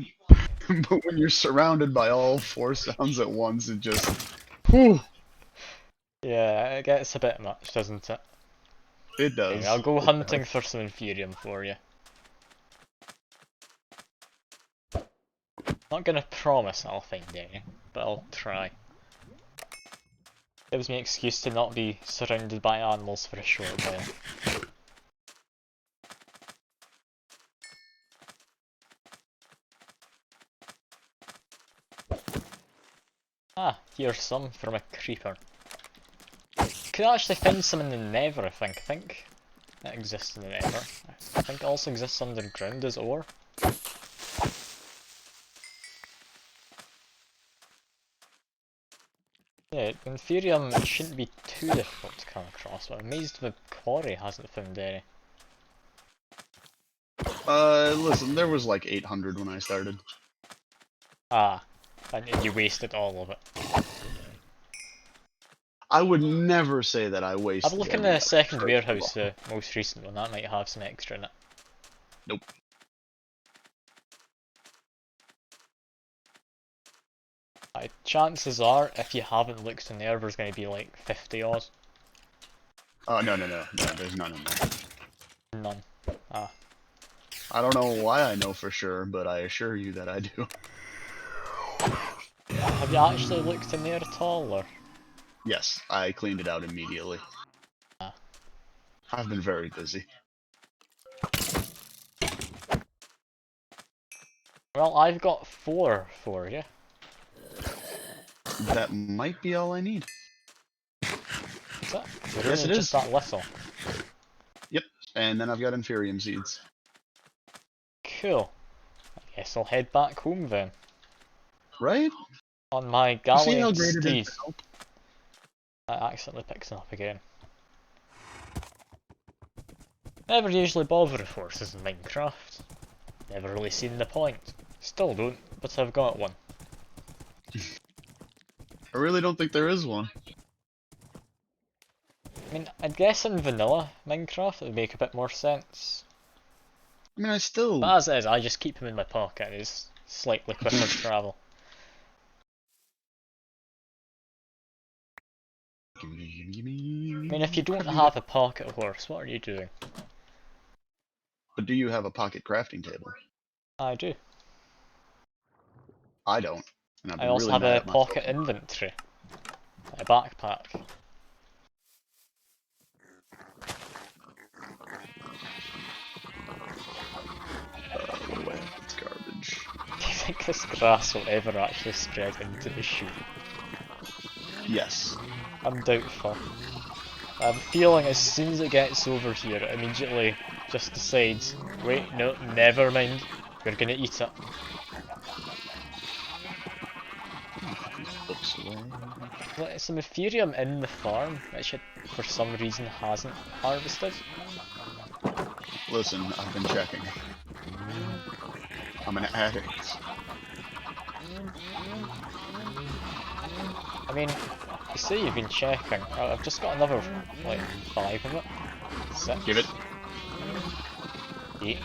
But when you're surrounded by all four sounds at once, it just, whew, Yeah, it gets a bit much, doesn't it? it Anyway, does. I'll go It hunting does. for some Inferium for you. Not gonna promise I'll find any, but I'll try. Gives me an excuse to not be surrounded by animals for a short while. Ah, here's some from a creeper. Could actually find some in the Nether, I think. I think it exists in the Nether. I think it also exists underground as ore. Yeah, Inferium it shouldn't be too difficult to come across, but I'm amazed the quarry hasn't found any. Listen, there was like 800 when I started. Ah, and you wasted all of it. I would never say that I Have a wasted look in any the of it, second first of warehouse, all. the most recent one, that might have some extra in it. Nope. Chances are, if you haven't looked in there, there's going to be like 50 odd. Oh, no, no, no, no, there's none in there. None. Ah. I don't know why I know for sure, but I assure you that I do. Have you actually looked in there at all, or? Yes, I cleaned it out immediately. Ah. I've been very busy. Well, I've got 4 for you. That might be all I need. Is it? You're Yes, only it just is. that little. Yep, and then I've got Inferium seeds. Cool. I guess I'll head back home then. Right? On my You see how gallant great it is steed. to help? I accidentally picked it up again. Never usually bother with horses in Minecraft. Never really seen the point. Still don't, but I've got one. I really don't think there is one. I mean, I'd guess in vanilla Minecraft it would make a bit more sense. I mean, I still... But as it is, I just keep him in my pocket and it's slightly quicker travel. I mean, if you don't have a pocket horse, what are you doing? But do you have a pocket crafting table? I do. I don't. And I've I been also really have mad a at myself pocket about inventory. A backpack. it. Well, it's garbage. Do you think this grass will ever actually spread into the shoot? Yes. I'm doubtful. I have a feeling as soon as it gets over here, it immediately just decides, wait, no, never mind, we're gonna eat it. These books away. Like, some Ethereum in the farm, which it for some reason hasn't harvested. Listen, I've been checking. I'm an addict. I mean, you say you've been checking. I've just got another, like, 5 of it. Give it. 6. 8.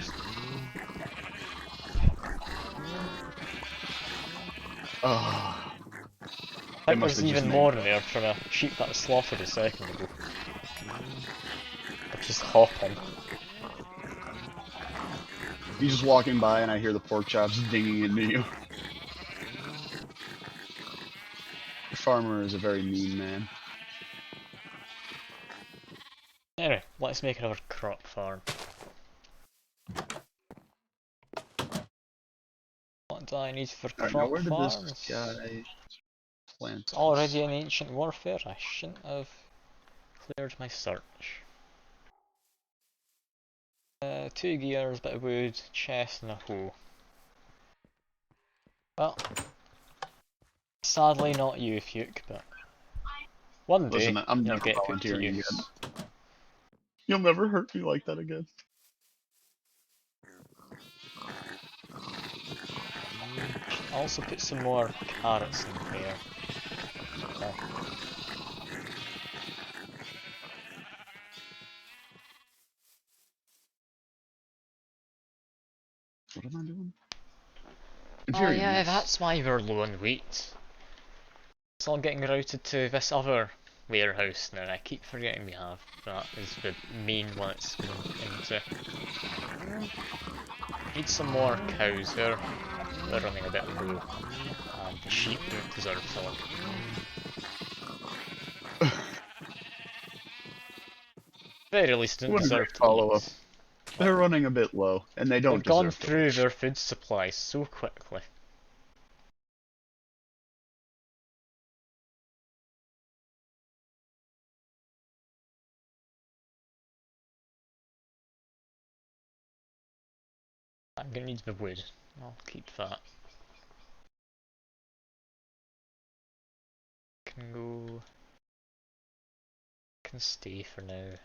Oh, I it think must there's have just even made. more in there from a sheep that was slaughtered a second ago. I'm just hopping. You're just walking by and I hear the pork chops dinging into you. The farmer is a very mean man. Anyway, let's make another crop farm. What do I need for Alright, now crop where did this farms? guy plant It's this? already in ancient warfare. I shouldn't have cleared my search. 2 gears, bit of wood, chest and a hoe. Well, sadly not you, Fuke, but one Listen, day I'm you'll never get put to volunteering again. use. You'll never hurt me like that again. Should also put some more carrots in there. There. What am I doing? Oh Inferium, yeah, yes. that's why we're low on wheat. It's all getting routed to this other warehouse now. I keep forgetting we have. That is the main one it's going into. Need some more cows here. They're running a bit low. And the sheep don't deserve filling. Very least don't What a deserve great to follow-up. eat. But They're running a bit low, and they don't they've gone deserve to through live. their food supply so quickly. I'm gonna need the wood. I'll keep that. Can go. Can stay for now.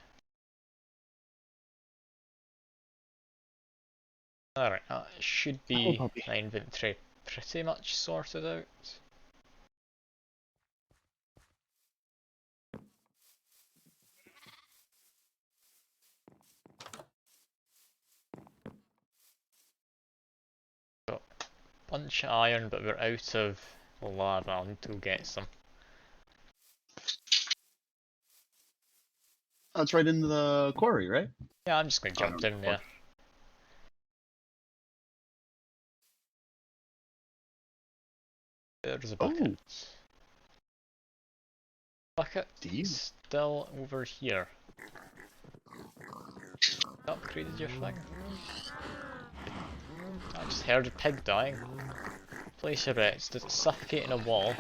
Alright, that should Oh, be puppy. my inventory pretty much sorted out. Got a bunch of iron, but we're out of lava. I'll need to go get some. That's right into the quarry, right? Yeah, I'm just gonna Oh, jump no, down there. There's a bucket. Oh, Bucket Steve. still over here. Upgraded your thing? I just heard a pig dying. Place your bets. Did it suffocate in a wall?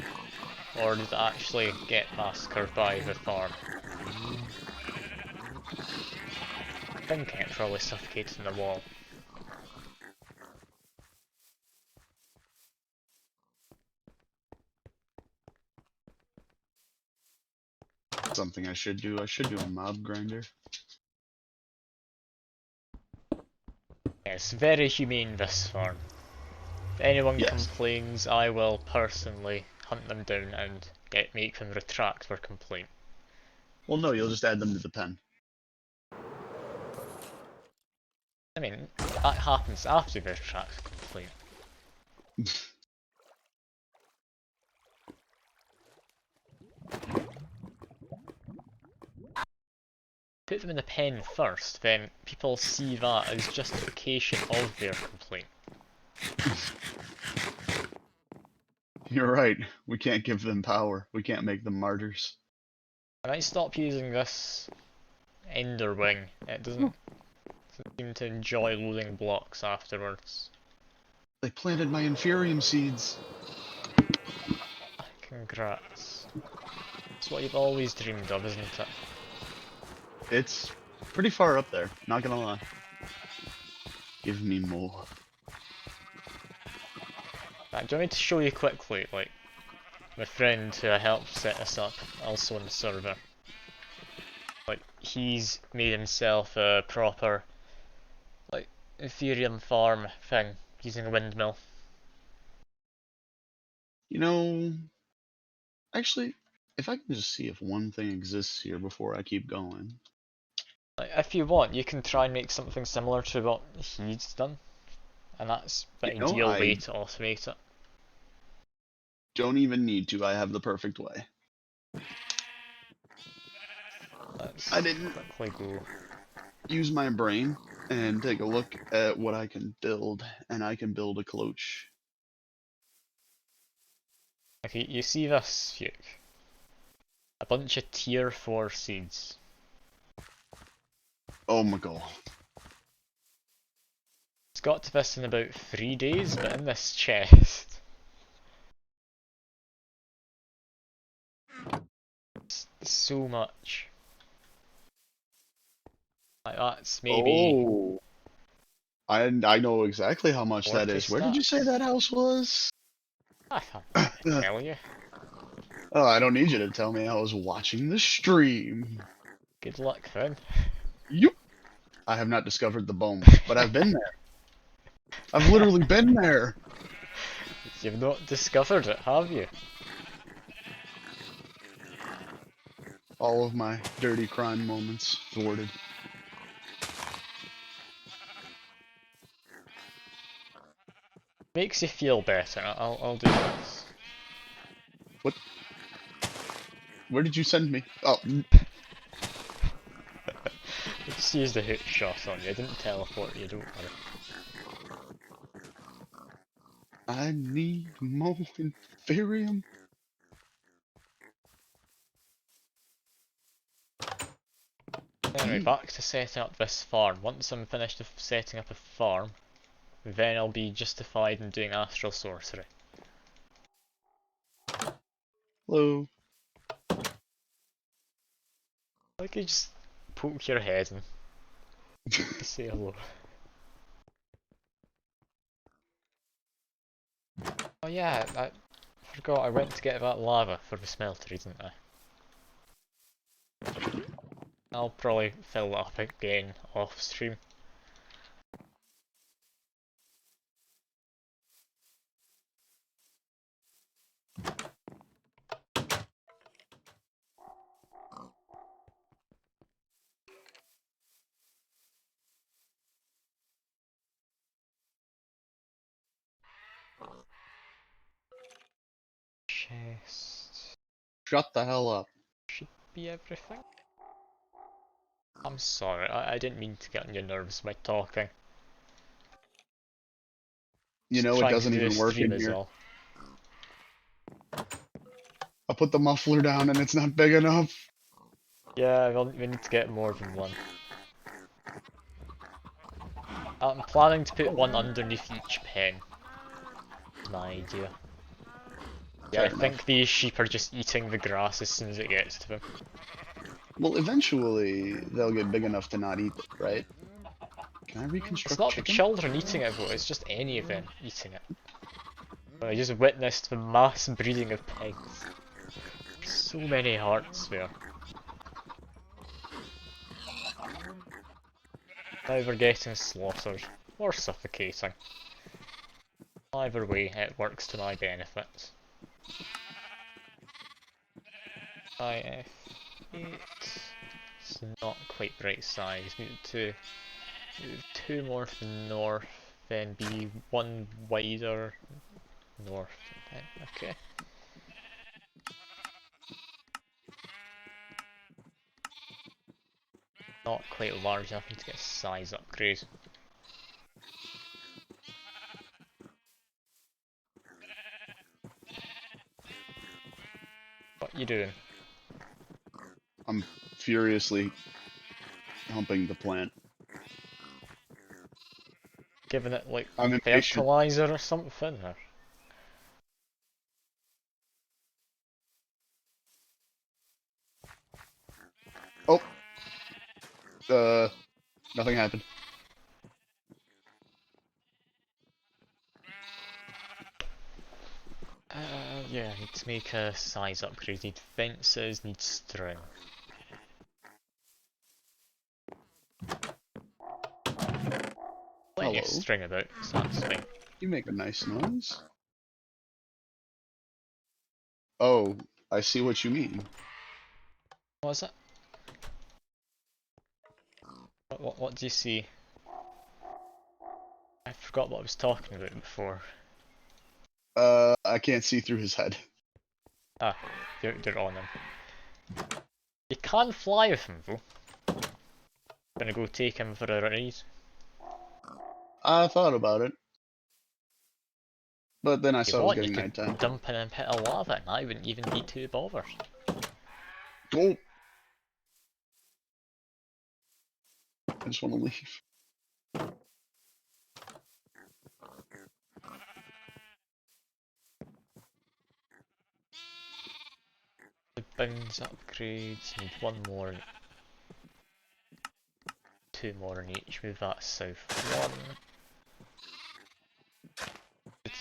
Or did it actually get massacred by the farm? Thinking it probably suffocated in the wall. Something I should do. I should do a mob grinder. It's very humane, this farm. If anyone Yes. complains, I will personally hunt them down and make them retract their complaint. Well, no, you'll just add them to the pen. I mean, that happens after they retract the complaint. Put them in the pen first, then people see that as justification of their complaint. You're right. We can't give them power. We can't make them martyrs. And I stop using this Ender Wing. It doesn't seem to enjoy losing blocks afterwards. They planted my inferium seeds. Congrats. It's what you've always dreamed of, isn't it? It's pretty far up there, not gonna lie. Give me more. Right, do you want me to show you quickly, like, my friend who I helped set this up, also on the server? Like, he's made himself a proper, like, Ethereum farm thing, using a windmill. You know, actually, if I can just see if one thing exists here before I keep going. Like, if you want, you can try and make something similar to what he's done, and that's the You know, ideal way I to automate it. don't even need to. I have the perfect way. I Let's didn't quickly go. use my brain and take a look at what I can build, and I can build a cloche. Okay, you see this, Fuke? A bunch of tier 4 seeds. Oh my god. It's got to this in about 3 days, but in this chest. It's so much. Like that's maybe Oh. I know exactly how much that 40 is. Where did you say stacks. that house was? I can't really tell you. Oh, I don't need you to tell me. I was watching the stream. Good luck then. Yup. I have not discovered the bone, but I've been there. I've literally been there. You've not discovered it, have you? All of my dirty crime moments thwarted. makes you feel better, I'll do this. What? Where did you send me? Oh, I just used a hook shot on you, I didn't teleport you, don't worry. I need more Inferium. Anyway, back to setting up this farm. Once I'm finished setting up a farm, then I'll be justified in doing astral sorcery. Hello. Like you just poke your head and say hello. Oh yeah, I forgot I went to get that lava for the smelter, didn't I? I'll probably fill it up again off stream. Chest Shut the hell up. should be everything. I'm sorry, I didn't mean to get on your nerves by talking. You Just know, it trying to doesn't do a even work stream in is here. all. I put the muffler down and it's not big enough. Yeah, we need to get more than one. I'm planning to put one underneath each pen. My idea. Yeah, I Fair think enough. these sheep are just eating the grass as soon as it gets to them. Well, eventually they'll get big enough to not eat it, right? Can I It's reconstruct not the chicken? children eating it though, it's just any of them eating it. I just witnessed the mass breeding of pigs. So many hearts there. Now they're getting slaughtered, or suffocating. Either way, it works to my benefit. IF8. It's not quite the right size. Need to move two more to the north, then be one wider north. Okay. Not quite large enough, need to get a size upgrade. What you doing? I'm furiously humping the plant. Giving it like I'm impatient. fertilizer or something? Or? Oh, nothing happened. Yeah, need to make a size upgrade. Need fences, need string. Plenty of Hello. string about, so that's fine. You make a nice noise. Oh, I see what you mean. What was it? What do you see? I forgot what I was talking about before. I can't see through his head. Ah, they're on him. You can fly with him though. Gonna go take him for a ride. I thought about it, but then I If you saw it was want, you getting could nighttime. dump in a pit of lava and I wouldn't even be too bothered. Oh, I just want to leave. The bounds upgrades, need one more, two more in each. Move that south one.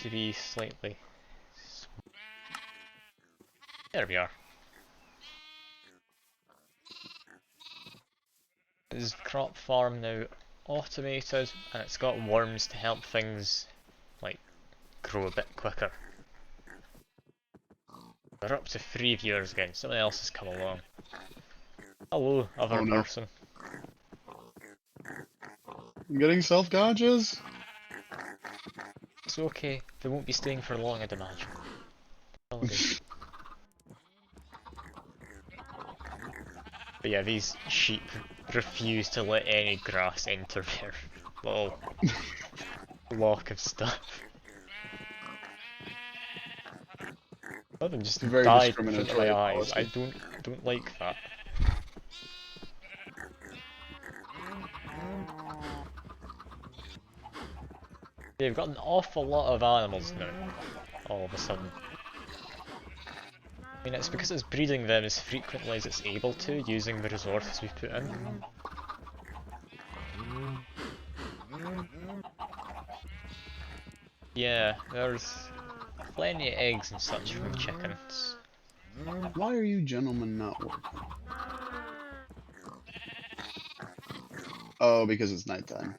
To be slightly. There we are. Is crop farm now automated and it's got worms to help things like grow a bit quicker. We're up to 3 viewers again, someone else has come along. Hello, other Oh no, person. I'm getting self-conscious. okay. They won't be staying for long, I'd imagine. All good. But yeah, these sheep refuse to let any grass enter their little block of stuff. One of them just Very died in front of my discriminatory eyes. I policy. don't like that. They've got an awful lot of animals now, all of a sudden. I mean, it's because it's breeding them as frequently as it's able to, using the resources we put in. Yeah, there's plenty of eggs and such from chickens. Why are you gentlemen not working? Oh, because it's nighttime.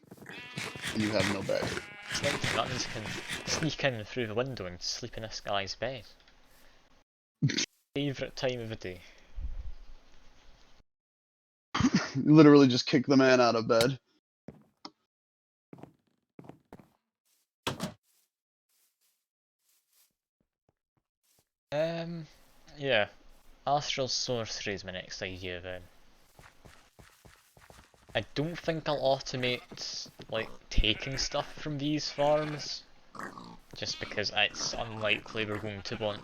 And you have no bed. It's like that means can sneak in through the window and sleep in this guy's bed. Favourite time of the day. You literally just kick the man out of bed. Yeah. Astral sorcery is my next idea then. I don't think I'll automate, like, taking stuff from these farms. Just because it's unlikely we're going to want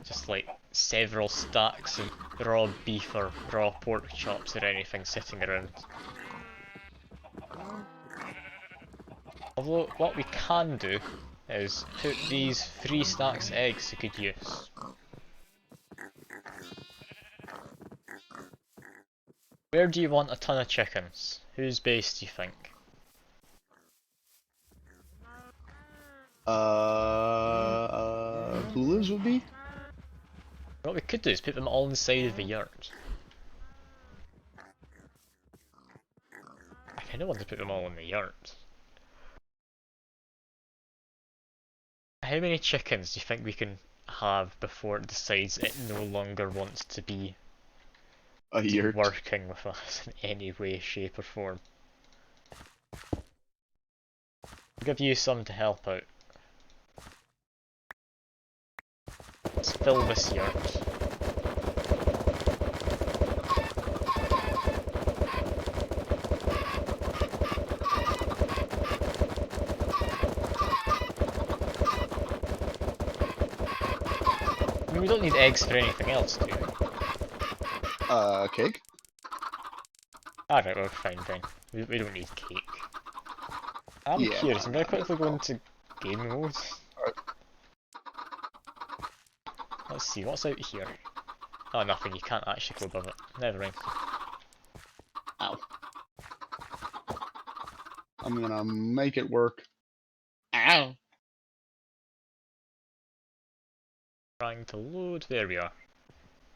just like several stacks of raw beef or raw pork chops or anything sitting around. Although what we can do is put these 3 stacks of eggs to good use. Where do you want a ton of chickens? Whose base do you think? Hula's would be? What we could do is put them all inside of the yard. I kinda want to put them all in the yard. How many chickens do you think we can have before it decides it no longer wants to be A yurt. working with us in any way, shape or form? I'll give you some to help out. Let's fill this yard. I mean, we don't need eggs for anything else, do we? Cake? Alright, we're fine then. We don't need cake. I'm Yeah, curious, I'm gonna not quickly at go all. into game mode. Alright. Let's see, what's out here? Oh, nothing, you can't actually go above it. Never mind. Ow. I'm gonna make it work. Ow. Trying to load, there we are.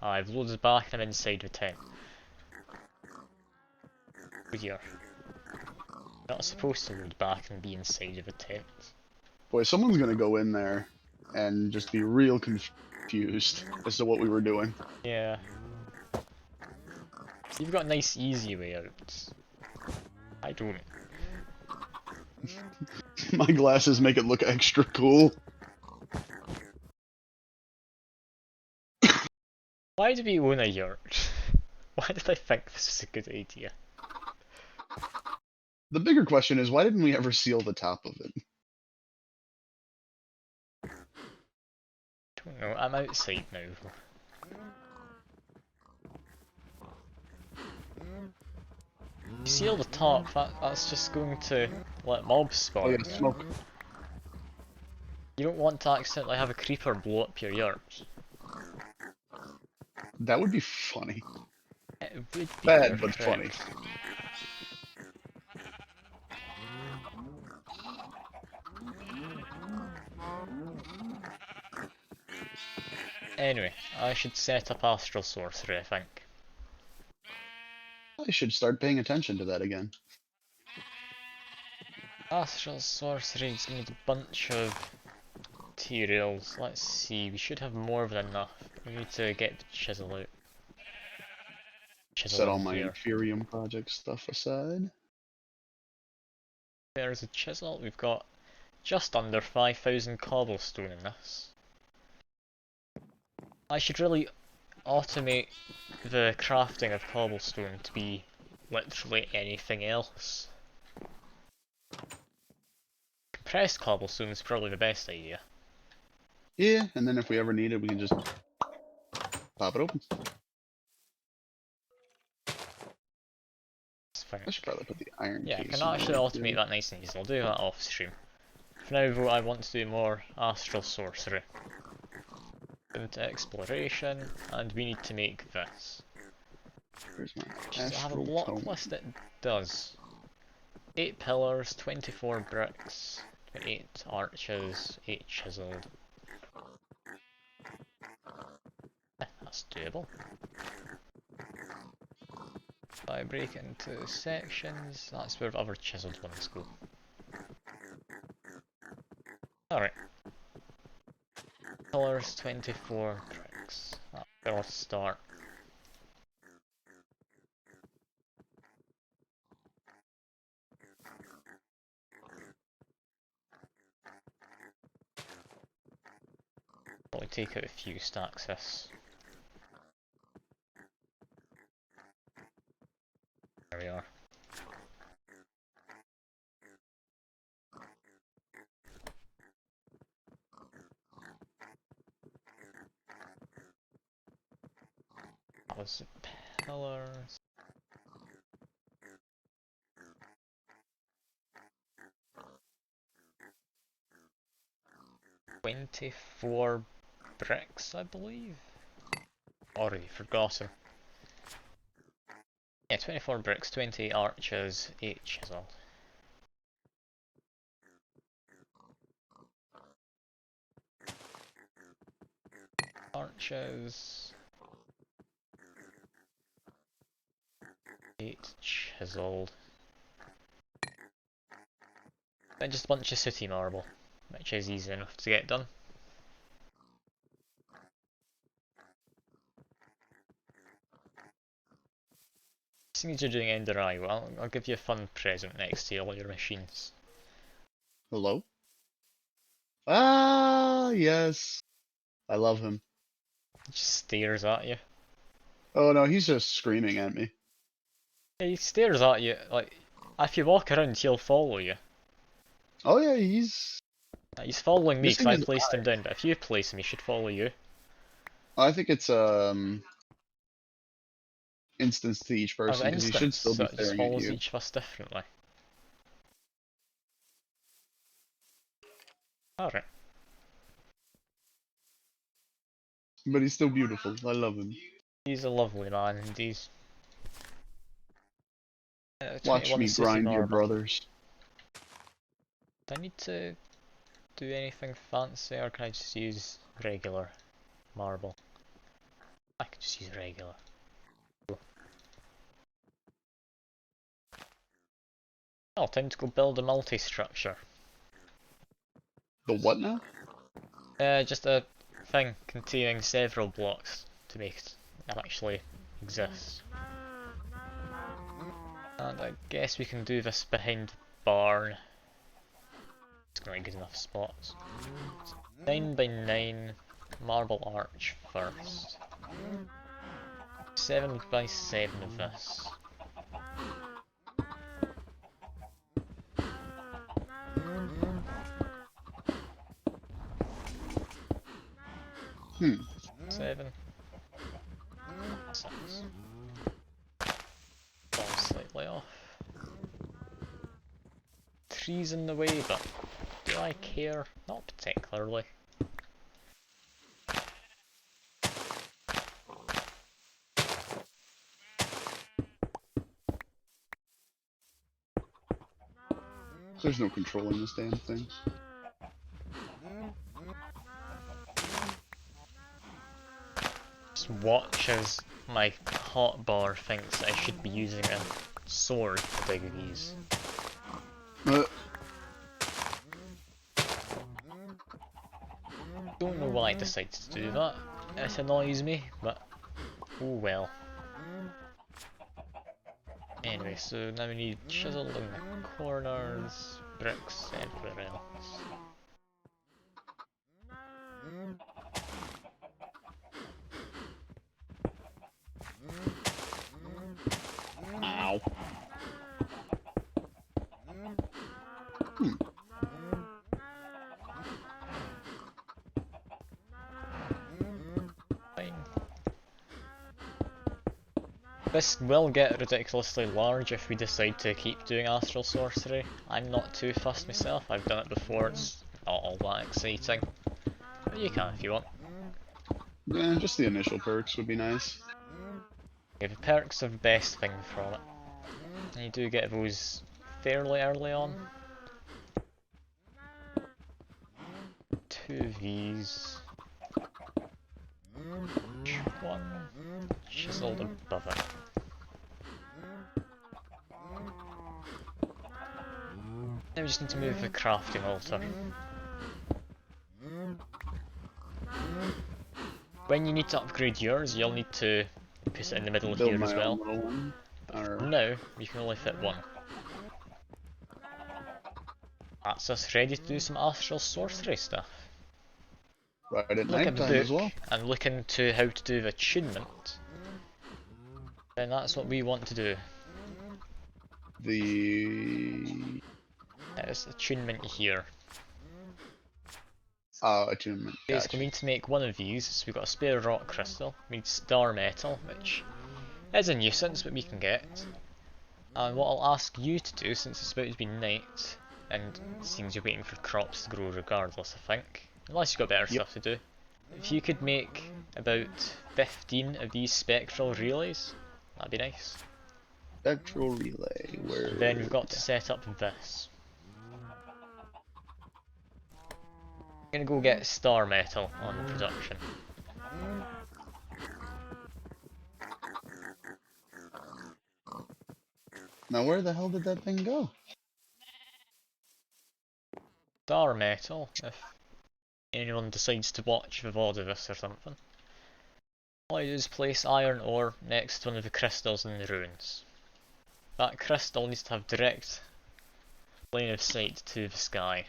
I've loaded back and I'm inside the tent. Over here. Not supposed to load back and be inside of a tent. Boy, someone's gonna go in there and just be real confused as to what we were doing. Yeah. You've got a nice easy way out. I don't. My glasses make it look extra cool. Why do we own a yurt? Why did I think this was a good idea? The bigger question is, why didn't we ever seal the top of it? Don't know, I'm outside now. You seal the top, that's just going to let mobs Oh spawn. yeah, smoke. You don't want to accidentally have a creeper blow up your yurt. That would be funny. It would be, Bad, you're but funny. correct. Anyway, I should set up astral sorcery, I think. I should start paying attention to that again. Astral sorcery is going to need a bunch of materials. Let's see, we should have more than enough. We need to get the chisel out. Chisel Set in all my here. Inferium project stuff aside. There's a chisel, we've got just under 5,000 cobblestone in this. I should really automate the crafting of cobblestone to be literally anything else. Compressed cobblestone is probably the best idea. Yeah, and then if we ever need it, we can just pop it open. I should probably put the iron Yeah, I case can in actually there automate too. that nice and easy. I'll do that off stream. For now though, I want to do more astral sorcery. Into exploration, and we need to make this. Where's my Does it have a astral block tome? list? It does. 8 pillars, 24 bricks, 28 arches, 8 chiseled. That's doable. If I break it into sections, that's where the other chiseled ones go. Alright. Pillars, 24 bricks. That's where I'll start. Probably take out a few stacks this. There we are. That was the pillars. "24 bricks, I believe? Already forgotten. Yeah, 24 bricks, 20 arches, 8 chiseled. Arches, 8 chiseled. Then just a bunch of city marble, which is easy enough to get done. Seeing as you're doing Ender Eye, well, I'll give you a fun present next to all your machines. Hello? Ah, yes. I love him. He just stares at you. Oh no, he's just screaming at me. Yeah, he stares at you, like, if you walk around, he'll follow you. Oh yeah, he's He's following me because missing I his placed him eye. down, but if you place him, he should follow you. I think it's instance to each As person an because he should instance, still so be it just staring at follows you. each of us differently. Alright. But he's still beautiful. I love him. He's a lovely man indeed. Watch 21 me city grind your marble. brothers. Do I need to do anything fancy or can I just use regular marble? I could just use regular. Oh, time to go build a multi-structure. The what now? Just a thing containing several blocks to make it actually exist. And I guess we can do this behind the barn. It's not good enough spots. 9 by 9 marble arch first. 7 by 7 of this. Hmm. 7. 6. Fall slightly off. Trees in the way, but do I care? Not particularly. There's no controlling this damn thing. Just watch as my hotbar thinks I should be using a sword to dig these. Uh, Don't know why I decided to do that. It annoys me, but oh well. Anyway, so now we need chisel in the corners. bricks everywhere else. Ow. Hmm. Fine. This will get ridiculously large if we decide to keep doing astral sorcery. I'm not too fussed myself, I've done it before, it's not all that exciting. But you can if you want. Yeah, just the initial perks would be nice. Yeah, the perks are the best thing from it. And you do get those fairly early on. 2 of these. One chiseled above it. Now we just need to move the crafting altar. When you need to upgrade yours, you'll need to put it in the middle Build here as my own well. little one. But for Or now, you can only fit one. That's us ready to do some astral sorcery stuff. right at Look at the nighttime as book well. and look into how to do the attunement, then that's what we want to do. The It's attunement here. attunement. Basically, Gotcha. we need to make one of these, so we've got a spare rock crystal, we need star metal, which is a nuisance, but we can get. And what I'll ask you to do, since it's about to be night, and it seems you're waiting for crops to grow regardless, I think, unless you've got better Yep. stuff to do. If you could make about 15 of these spectral relays, that'd be nice. Spectral relay. And then we've Where? got to set up this. I'm gonna go get star metal on production. Now where the hell did that thing go? Star metal, if anyone decides to watch the VOD of this or something. All I do is place iron ore next to one of the crystals in the ruins. That crystal needs to have direct line of sight to the sky.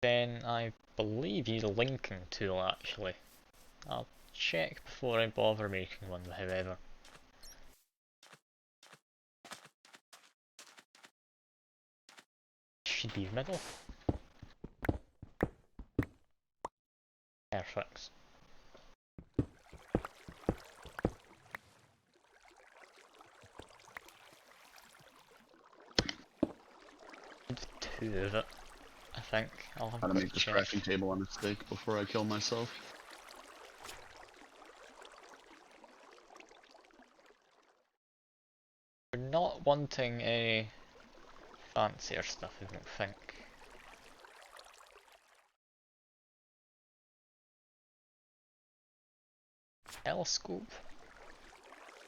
Then I believe you need a linking tool actually. I'll check before I bother making one, however. Should be middle. Perfect. Two of it, I think. I'll have a How to quick make this check. crafting table on a stick before I kill myself. We're not wanting any fancier stuff, I don't think. Telescope?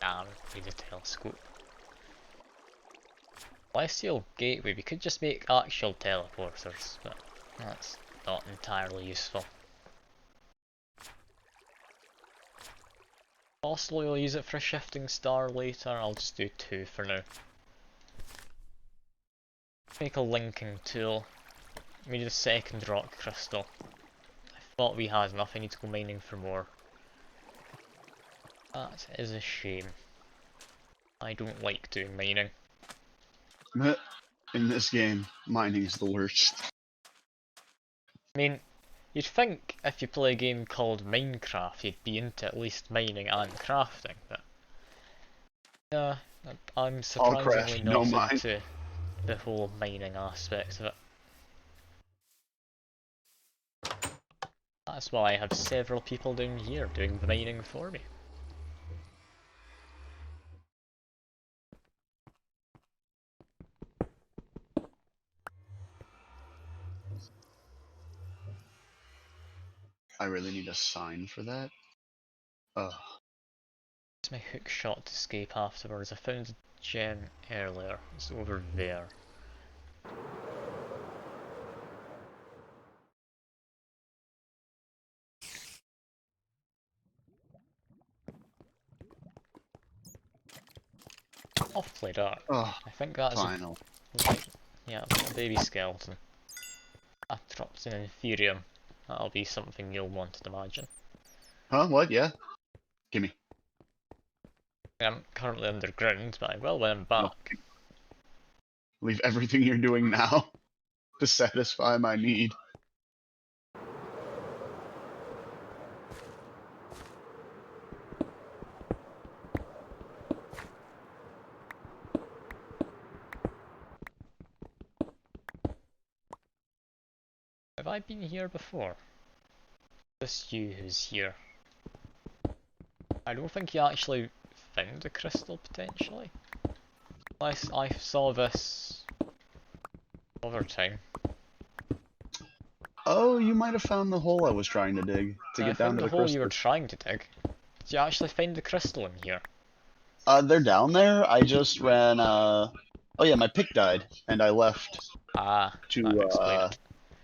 Nah, we need a telescope. Celestial Gateway, we could just make actual teleporters, but that's not entirely useful. Possibly we'll use it for a shifting star later, I'll just do 2 for now. Make a linking tool. We need a second rock crystal. I thought we had enough, I need to go mining for more. That is a shame. I don't like doing mining. In this game, mining's the worst. I mean, you'd think if you play a game called Minecraft, you'd be into at least mining and crafting, but no, I'm All surprisingly craft, no not mine. into the whole mining aspect of it. That's why I have several people down here doing the mining for me. I really need a sign for that. Ugh. It's my hook shot to escape afterwards. I found a gem earlier, it's over there. awfully dark. Oh, I think that is a final. yeah, a little baby skeleton. I dropped an inferium. That'll be something you'll want to imagine. Huh? What? Yeah. Gimme. I'm currently underground, but I will when I'm No. back. Leave everything you're doing now to satisfy my need. Have I been here before? This you who's here. I don't think you actually found a crystal potentially. Unless I saw this over time. Oh, you might have found the hole I was trying to dig to I get down found to the the hole you were crystal. trying to dig. Did you actually find the crystal in here? They're down there. I just ran. Oh yeah, my pick died, and I left Ah, that would to explain it.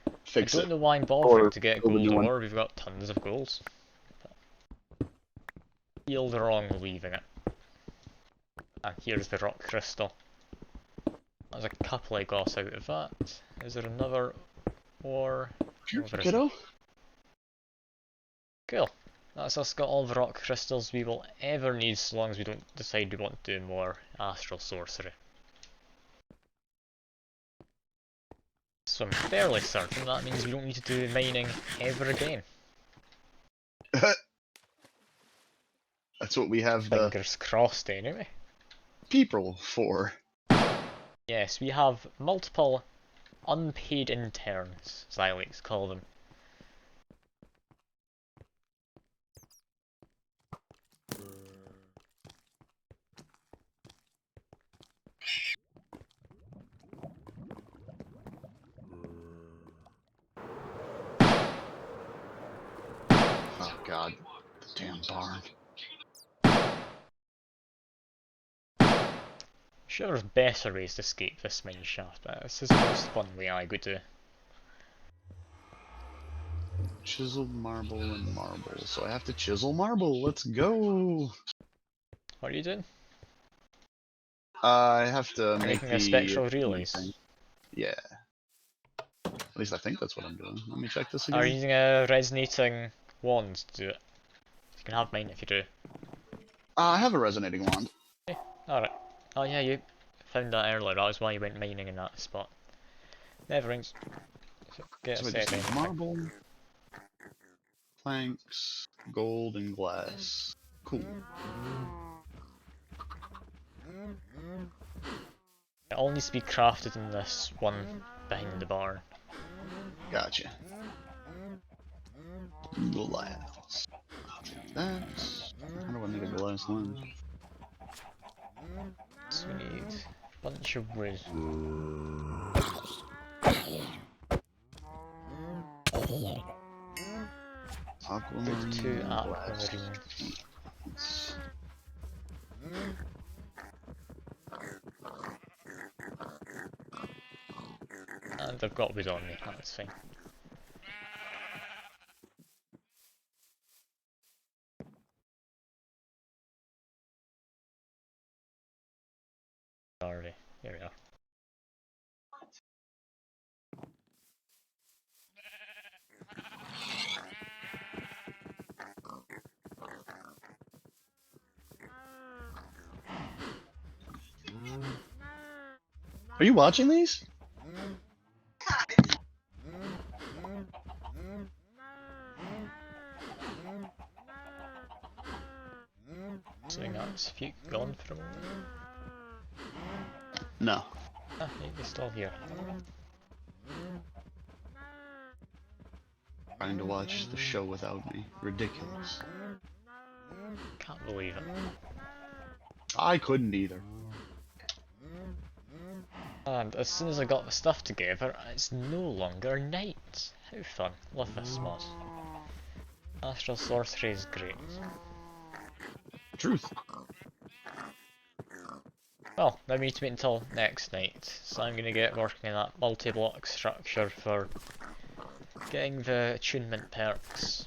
I fix don't it know why I'm bothering or to get build a gold new one. ore, we've got tons of gold. Feel wrong leaving it. And here's the rock crystal. There's a couple I got out of that. Is there another ore? Sure, No, there isn't. kiddo. Cool. That's us got all the rock crystals we will ever need so long as we don't decide we want to do more astral sorcery. So I'm fairly certain that means we don't need to do mining ever again. That's what we have the Fingers crossed anyway. people for. Yes, we have multiple unpaid interns, as I like to call them. Oh god, the damn barn. Sure there's better ways to escape this mine shaft, but this is the most fun way I go to. Chiseled marble and marble. So I have to chisel marble. Let's go. What are you doing? I have to make Making a the spectral achievement relays. thing. Yeah. At least I think that's what I'm doing. Let me check this Are again. you using a resonating wand to do it? You can have mine if you do. I have a resonating wand. Okay, alright. Oh yeah, you found that earlier, that was why you went mining in that spot. Never rings. So get a So I set just of need anything. marble, planks, gold, and glass. Cool. It all needs to be crafted in this one behind the barn. Gotcha. Glass. That. How do I make a glass lens? So we need a bunch of wood. Wood to Aquamarine, glass. aquamarine. And I've got wood on me, that's fine. Alright, here we are. Are you watching these? Assuming that's if you gone for a moment. No. Ah, you're still here. Trying to watch the show without me. Ridiculous. Can't believe it. I couldn't either. And as soon as I got the stuff together, it's no longer night. How fun. Love this mod. Astral sorcery is great. Truth. Well, now we need to wait until next night, so I'm going to get working on that multi-block structure for getting the attunement perks.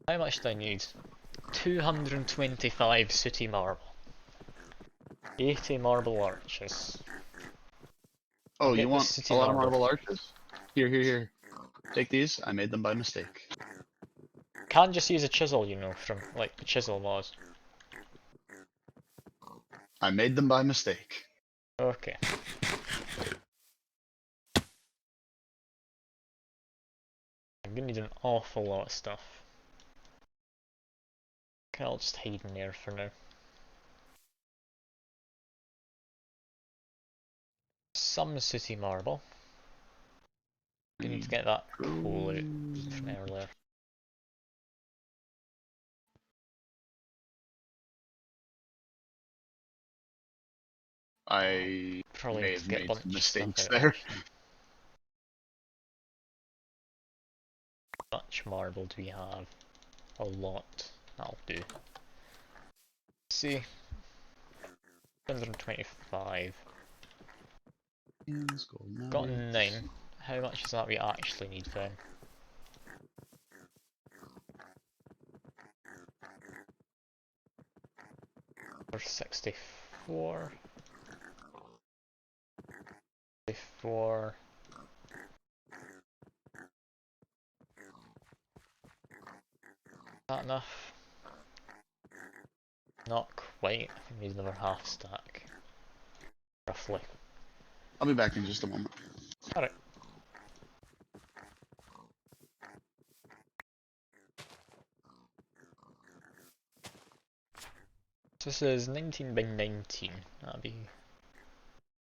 How much do I need? 225 sooty marble. 80 marble arches. I'll Oh, you get the want a sooty lot of marble. marble arches? Here, here, here. Take these. I made them by mistake. Can't just use a chisel, you know, from like the chisel mods. I made them by mistake. Okay. I'm gonna need an awful lot of stuff. Okay, I'll just hide in there for now. Some sooty marble. I need to get that coal out from earlier. I Probably may need to have get a made bunch some of stuff mistakes out there. actually. How much marble do we have? A lot. That'll do. Let's see. 125. Got 9. How much is that we actually need then? For 64. 64. Is that enough? Not quite. I think we need another half stack. Roughly. I'll be back in just a moment. Alright. So this is 19 by 19. That'll be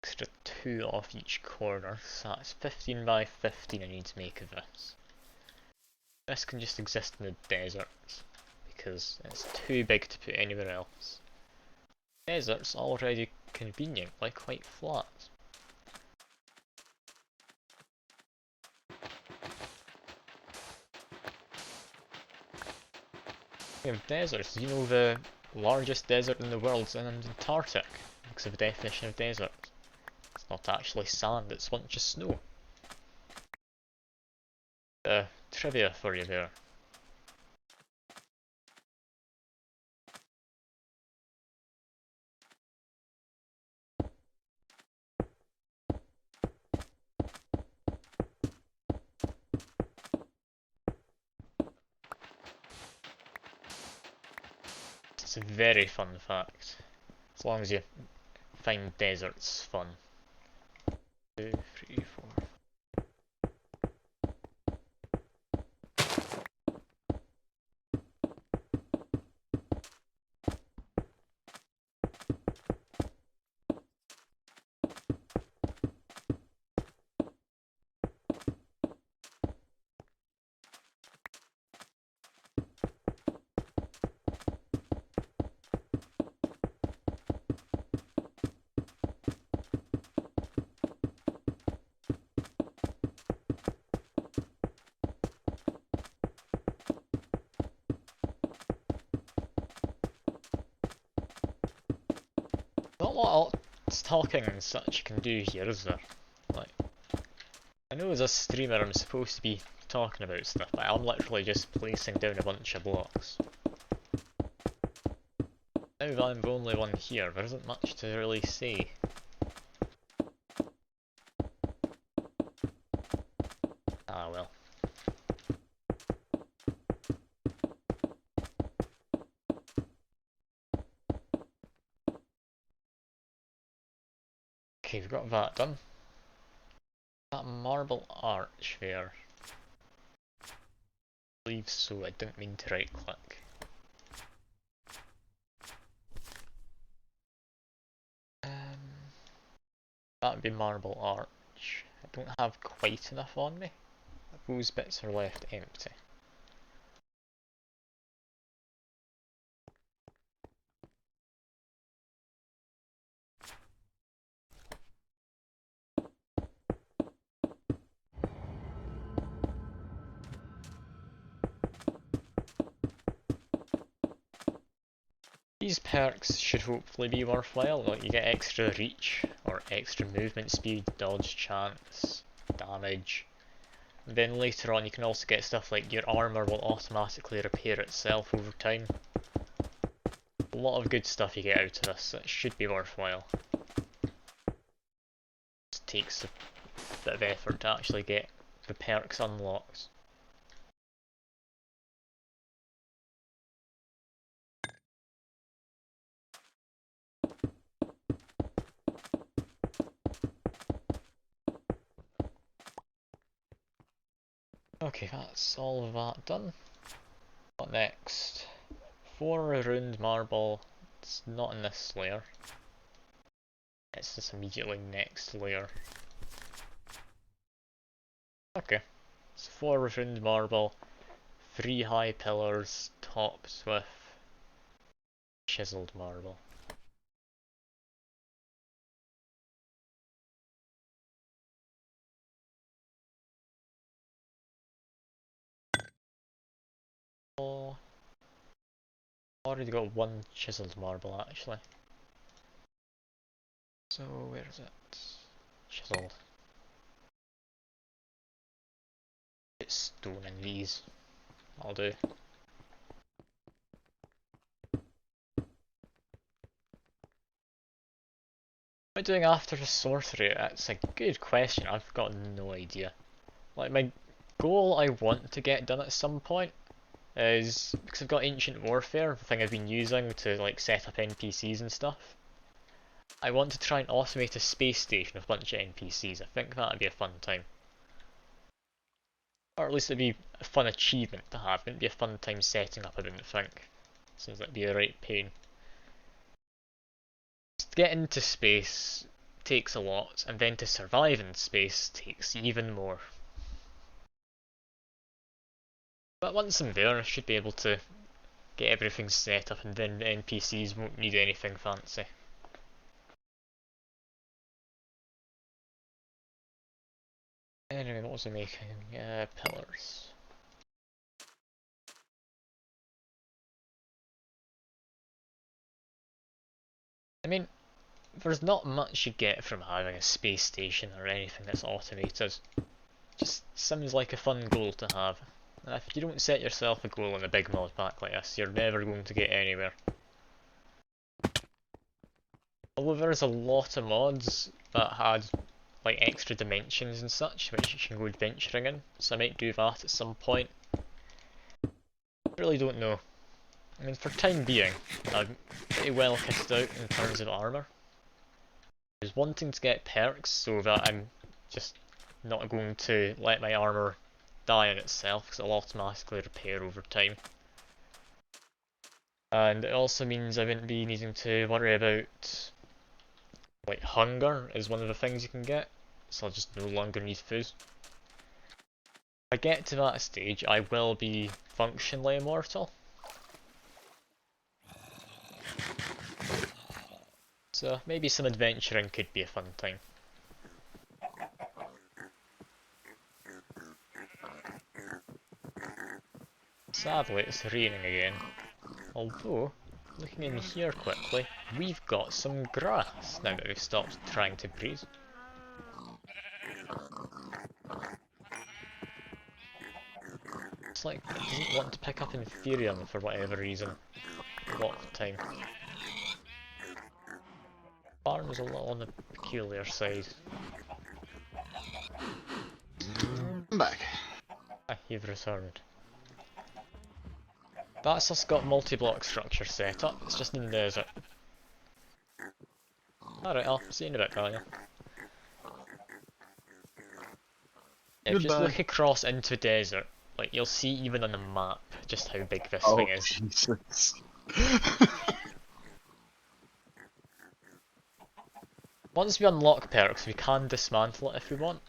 extra 2 off each corner. So that's 15 by 15 I need to make of this. This can just exist in the deserts because it's too big to put anywhere else. Desert's already conveniently quite flat. Speaking of deserts, you know the largest desert in the world is in Antarctic because of the definition of desert. It's not actually sand, it's a bunch of snow. Trivia for you there. It's a very fun fact. As long as you find deserts fun. 2, 3, 4. Not a lot of talking and such you can do here, is there? Like, I know as a streamer I'm supposed to be talking about stuff, but I'm literally just placing down a bunch of blocks. Now that I'm the only one here, there isn't much to really say. Ah well. Okay, we've got that done. That marble arch there. I believe so, I didn't mean to right click. That would be marble arch. I don't have quite enough on me. Those bits are left empty. These perks should hopefully be worthwhile, like you get extra reach, or extra movement speed, dodge chance, damage. And then later on you can also get stuff like your armour will automatically repair itself over time. A lot of good stuff you get out of this, so it should be worthwhile. It takes a bit of effort to actually get the perks unlocked. Okay, that's all of that done. What next? 4 ruined marble. It's not in this layer. It's this immediately next layer. Okay. So 4 ruined marble, 3 high pillars, topped with chiseled marble. Oh, already got 1 chiseled marble actually. So where is it? Chiseled. It's stone in these. I'll do. What am I doing after the sorcery? That's a good question. I've got no idea. Like my goal I want to get done at some point is because I've got ancient warfare, the thing I've been using to like set up NPCs and stuff. I want to try and automate a space station with a bunch of NPCs. I think that'd be a fun time. Or at least it'd be a fun achievement to have. It'd be a fun time setting up, I didn't think. Seems like it'd be a right pain. To get into space takes a lot, and then to survive in space takes even more. But once I'm there, I should be able to get everything set up, and then the NPCs won't need anything fancy. Anyway, what was I making? Pillars. I mean, there's not much you get from having a space station or anything that's automated. Just seems like a fun goal to have. And if you don't set yourself a goal in a big mod pack like this, you're never going to get anywhere. Although there's a lot of mods that had like extra dimensions and such, which you can go adventuring in, so I might do that at some point. I really don't know. I mean, for time being, I'm pretty well kitted out in terms of armour. I was wanting to get perks so that I'm just not going to let my armour die on itself, because it'll automatically repair over time. And it also means I wouldn't be needing to worry about, like, hunger is one of the things you can get, so I'll just no longer need food. If I get to that stage, I will be functionally immortal. So maybe some adventuring could be a fun time. Sadly, it's raining again. Although, looking in here quickly, we've got some grass now that we've stopped trying to breed. It's like it doesn't want to pick up Inferium for whatever reason. A lot of the time. Farm is a little on the peculiar side. I'm back. Ah, you've returned. That's us got multi-block structure set up, it's just in the desert. Alright, I'll see you in a bit, Daniel. If you just Goodbye. look across into desert, like you'll see even on the map just how big this Oh, thing is. Jesus. Once we unlock perks, we can dismantle it if we want.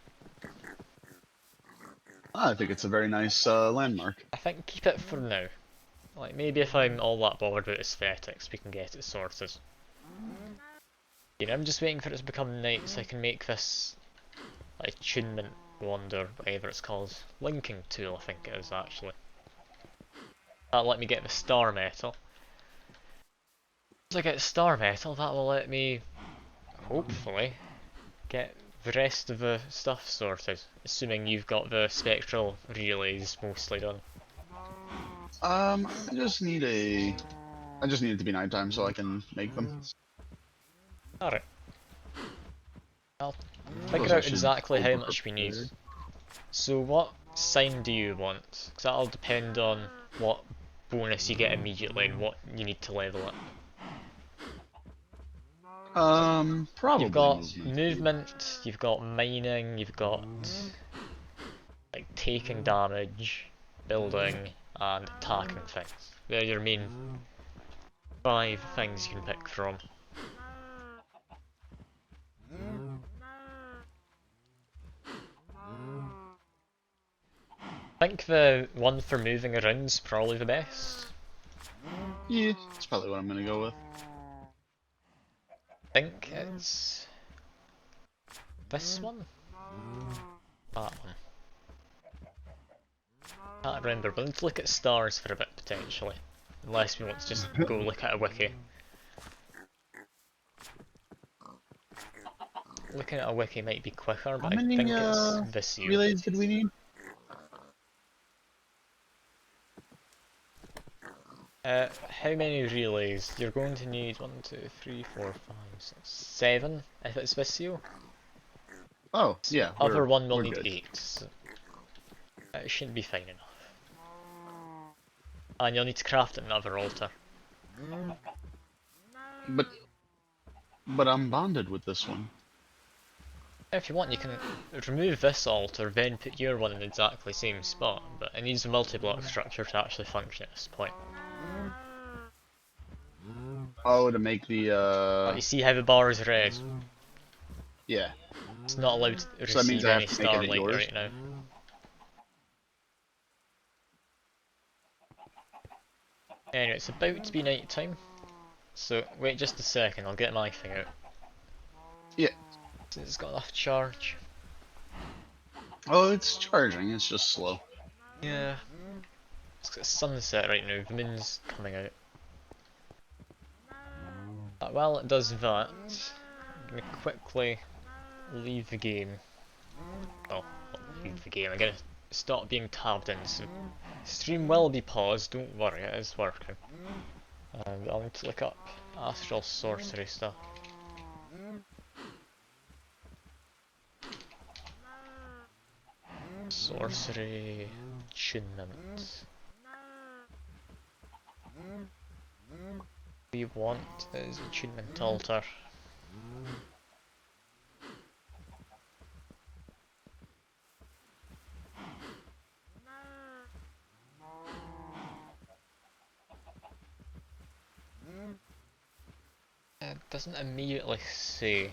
I think it's a very nice landmark. I think keep it for now. Like maybe if I'm all that bothered about aesthetics, we can get it sorted. You know, I'm just waiting for it to become night so I can make this like attunement wand or whatever it's called. Linking tool, I think it is actually. That'll let me get the star metal. Once I get star metal, that will let me, hopefully, get the rest of the stuff sorted. Assuming you've got the spectral relays mostly done. I just need a I just need it to be nighttime so I can make them. Alright. I'll Suppose figure I out should exactly how over much we need. prepare. So what sign do you want? Because that'll depend on what bonus you get immediately and what you need to level it. You've Probably got movement speed. movement, you've got mining, you've got like taking damage, building, and attacking things. They're your main 5 things you can pick from. I think the one for moving around is probably the best. Yeah, that's probably what I'm gonna go with. I think it's this one? That one. Can't remember, but let's look at stars for a bit potentially. Unless we want to just go look at a wiki. Looking at a wiki might be quicker, How but I many think it's Visio. relays did we need? How many relays? You're going to need 1, 2, 3, 4, 5, 6, 7 if it's Visio. Oh, The yeah, other we're one will we're need good. 8, so it shouldn't be fine enough. And you'll need to craft another altar. But I'm bonded with this one. If you want, you can remove this altar, then put your one in the exactly same spot, but it needs a multi-block structure to actually function at this point. Oh, to make But the you see how the bar is red? yeah. It's not allowed to So that means receive I have any to make it at starlight yours. right now. Anyway, it's about to be night time, so wait just a second, I'll get my thing out. Yeah. Since it's got enough charge. Oh, it's charging. It's just slow. Yeah. It's got sunset right now, the moon's coming out. While it does that, I'm gonna quickly leave the game. Well, not leave the game, I'm gonna stop being tabbed in, so stream will be paused, don't worry, it is working. I'll need to look up astral sorcery stuff. Sorcery attunement. We want is attunement altar. It doesn't immediately say.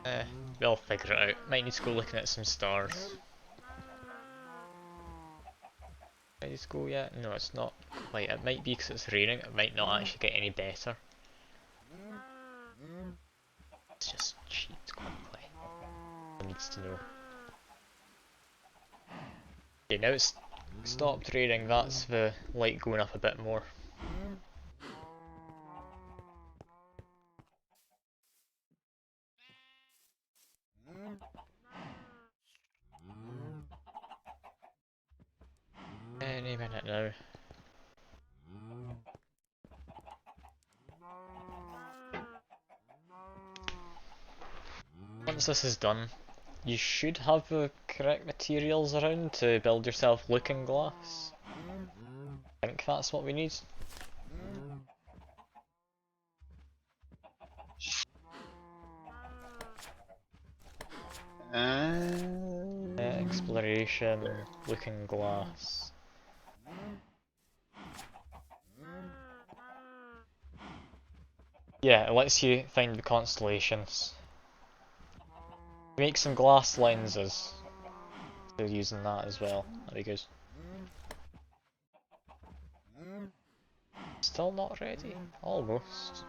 Eh, we'll figure it out. Might need to go looking at some stars. Might need to go yet? No, it's not quite. It might be because it's raining. It might not actually get any better. Let's just cheat quickly. Who needs to know? Okay, now it's stopped raining. That's the light going up a bit more. Any minute now. Once this is done, you should have the correct materials around to build yourself looking glass. I think that's what we need. Exploration, There. looking glass. Yeah, it lets you find the constellations. Make some glass lenses. So using that as well. That'd be good. Still not ready? Almost.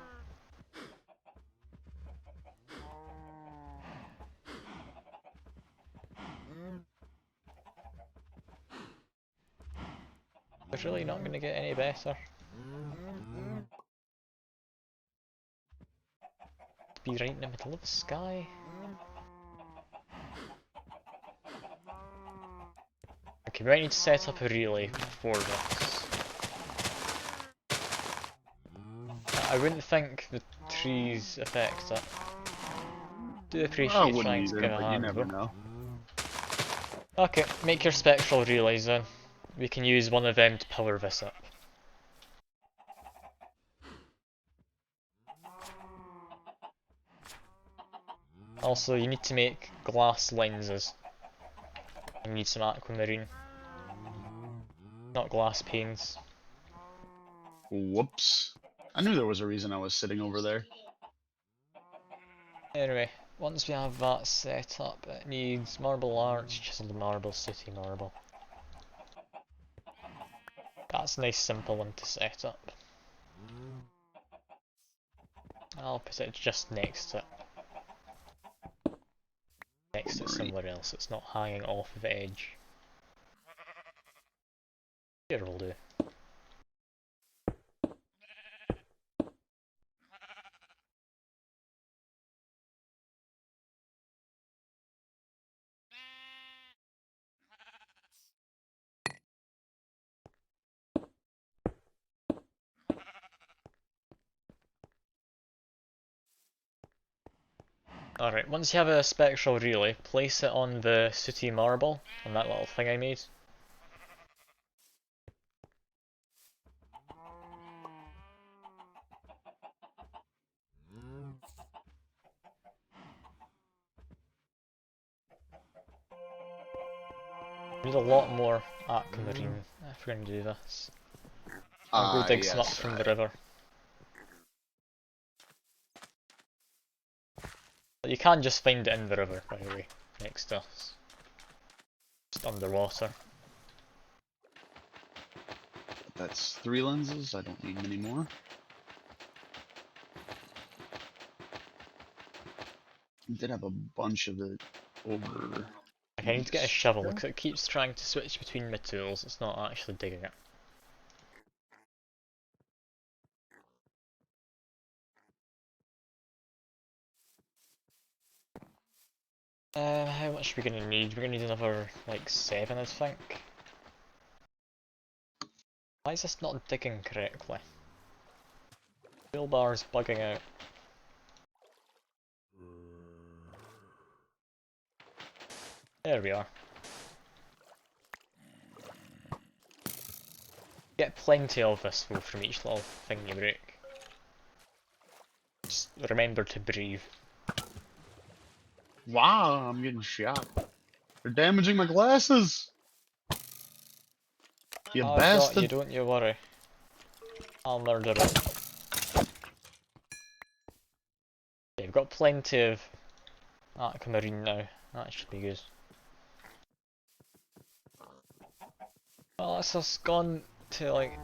It's really not going to get any better. To be right in the middle of the sky. Okay, we might need to set up a relay for this. I wouldn't think the trees affect it. Do I appreciate wouldn't trying to either, give a but you hand never though. know. Okay, make your spectral relays then. We can use one of them to power this up. Also, you need to make glass lenses. You need some aquamarine. Not glass panes. Whoops. I knew there was a reason I was sitting over there. Anyway, once we have that set up, it needs marble arch, chiseled marble, sooty marble. That's a nice simple one to set up. I'll put it just next to it. Next to it Aquamarine. somewhere else, it's not hanging off the edge. Here will do. Alright, once you have a spectral relay, place it on the sooty marble, on that little thing I made. We need a lot more aquamarine if we're going to do this. I'll go dig some up Yes, from the river. But you can just find it in the river, by the way, next to us. Just underwater. that's 3 lenses. I don't need many more. I did have a bunch of it over. Like, I need to get a shovel because it keeps trying to switch between my tools, it's not actually digging it. How much are we gonna need? We're gonna need another, like, 7 I think. Why is this not digging correctly? Wheelbar's bugging out. There we are. Get plenty of this though from each little thing you break. Just remember to breathe. Wow, I'm getting shot. They're damaging my glasses! You I've got you, bastard! don't you worry. I'll murder it. Yeah, we've got plenty of aquamarine now. That should be good. Well, that's us gone to like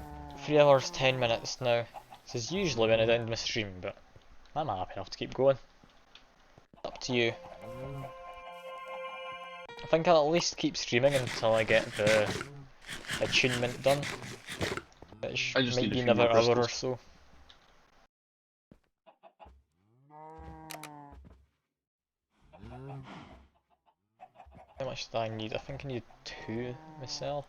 3 hours 10 minutes now. This is usually when I end my stream, but I'm happy enough to keep going. Up to you. I think I'll at least keep streaming until I get the attunement done, which I just might need a be few more another hour or crystals. so. How much do I need? I think I need 2 myself.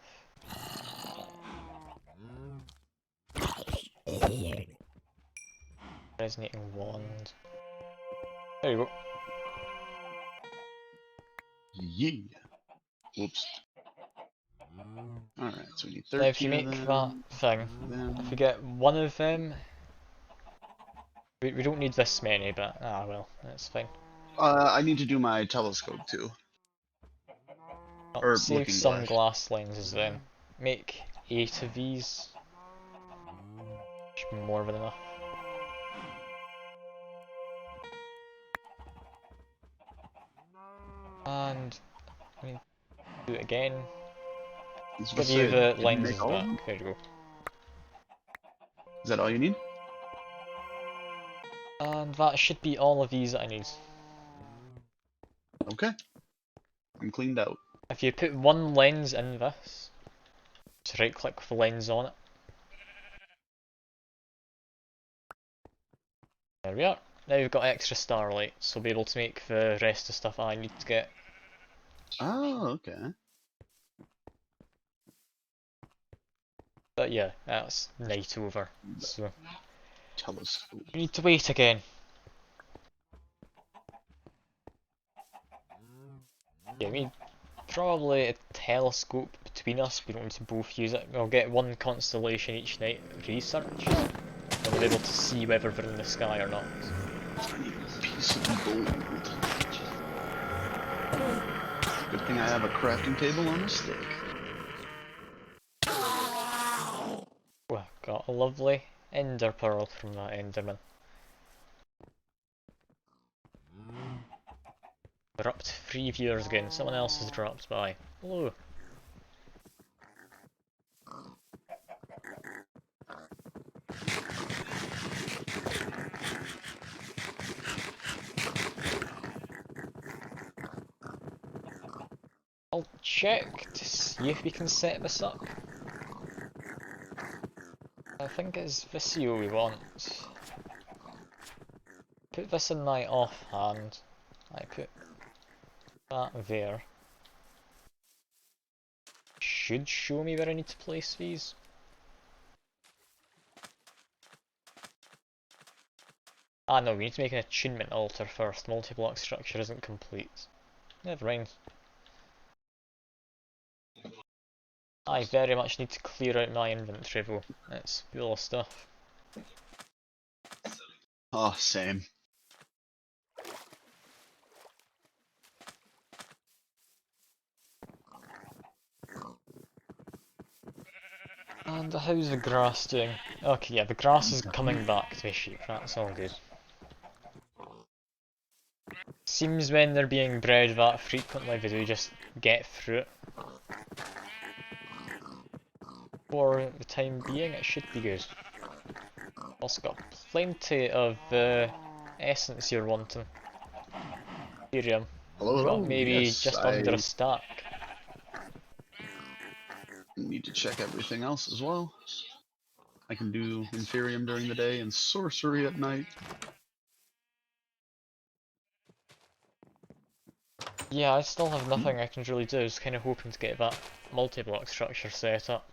Resonating wand. There you go. Yeah. Whoops. Alright, so we need Now if you 13 of make that them. thing, if we get one of them, we don't need this many, but ah well, that's fine. I need to do my telescope too. I'll Or save looking some glass. glass lenses then. Make 8 of these. Should be more than enough. And I mean, do it again. I was gonna Give you say, the did you make lenses all of them? back. There you go. Is that all you need? And that should be all of these that I need. Okay. I'm cleaned out. If you put one lens in this, just right click with the lens on it. There we are. Now we've got extra starlight, so we'll be able to make the rest of the stuff I need to get. Oh, okay. But yeah, that's night over. So Telescope. we need to wait again. Yeah, we need probably a telescope between us. We don't need to both use it. We'll get one constellation each night research. And we'll be able to see whether they're in the sky or not. I need a piece of gold. Good thing I have a crafting table on a stick. Well, got a lovely ender pearl from that enderman. We're up to 3 viewers again. Someone else has dropped by. Hello. I'll check to see if we can set this up. I think it's Visio we want. Put this in my offhand. I put that there. Should show me where I need to place these. Ah no, we need to make an attunement altar first. Multi-block structure isn't complete. Never mind. I very much need to clear out my inventory though. It's full of stuff. Oh, same. And how's the grass doing? Okay, yeah, the grass is coming back to sheep. That's all good. Seems when they're being bred that frequently, they do just get through it. For the time being, it should be good. Also got plenty of essence you're wanting. Ethereum. Hello, Got hello. maybe Yes, just under a I stack. need to check everything else as well. I can do Inferium during the day and sorcery at night. Yeah, I still have nothing I can really do. Just kind of hoping to get that multi-block structure set up.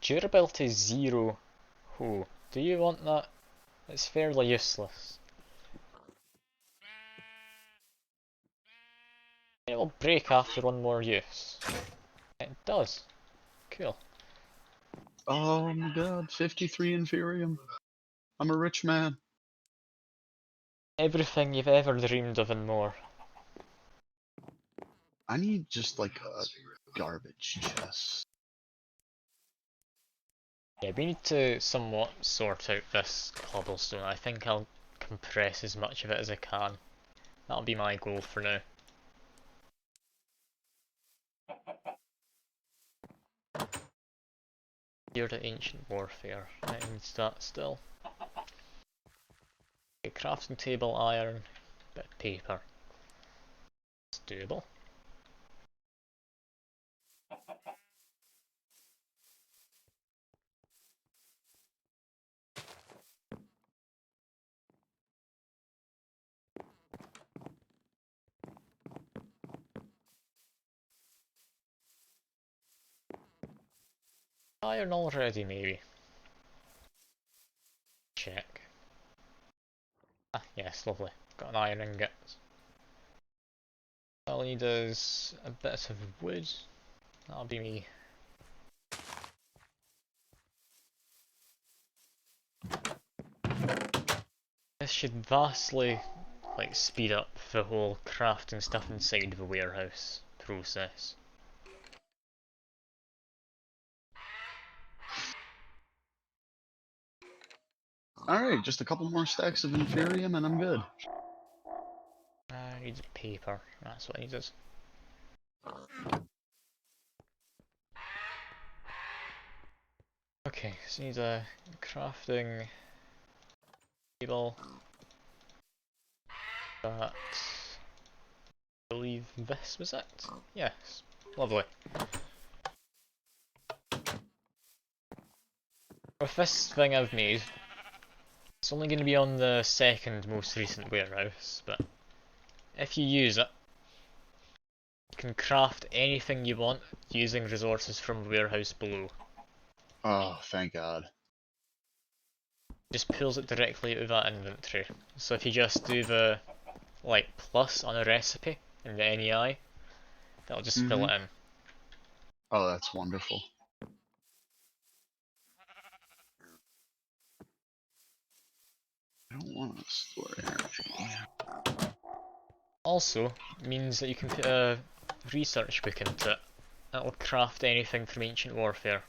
Durability 0. Oh, do you want that? It's fairly useless. It will break after one more use. It does. Cool. Oh my god, 53 Inferium. I'm a rich man. Everything you've ever dreamed of and more. I need just like a garbage chest. Yeah, we need to somewhat sort out this cobblestone. I think I'll compress as much of it as I can. That'll be my goal for now. Here to Ancient Warfare. I need that still. Okay, crafting table, iron, bit of paper. It's doable. Iron already, maybe. Check. Ah, yes, lovely. Got an iron ingot. All I need is a bit of wood. That'll be me. This should vastly, like, speed up the whole crafting stuff inside the warehouse process. Alright, just a couple more stacks of Inferium and I'm good. I need paper. That's what I needed. Okay, so I need a crafting table. That, I believe this was it? Yes, lovely. With this thing I've made, it's only going to be on the second most recent warehouse, but if you use it, can craft anything you want using resources from the warehouse below. Oh, thank God. Just pulls it directly out of that inventory. So if you just do the like plus on a recipe in the NEI, that'll just fill Mm-hmm. it in. Oh, that's wonderful. I don't want to store energy. Also means that you can put a research book into it. That'll craft anything from ancient warfare.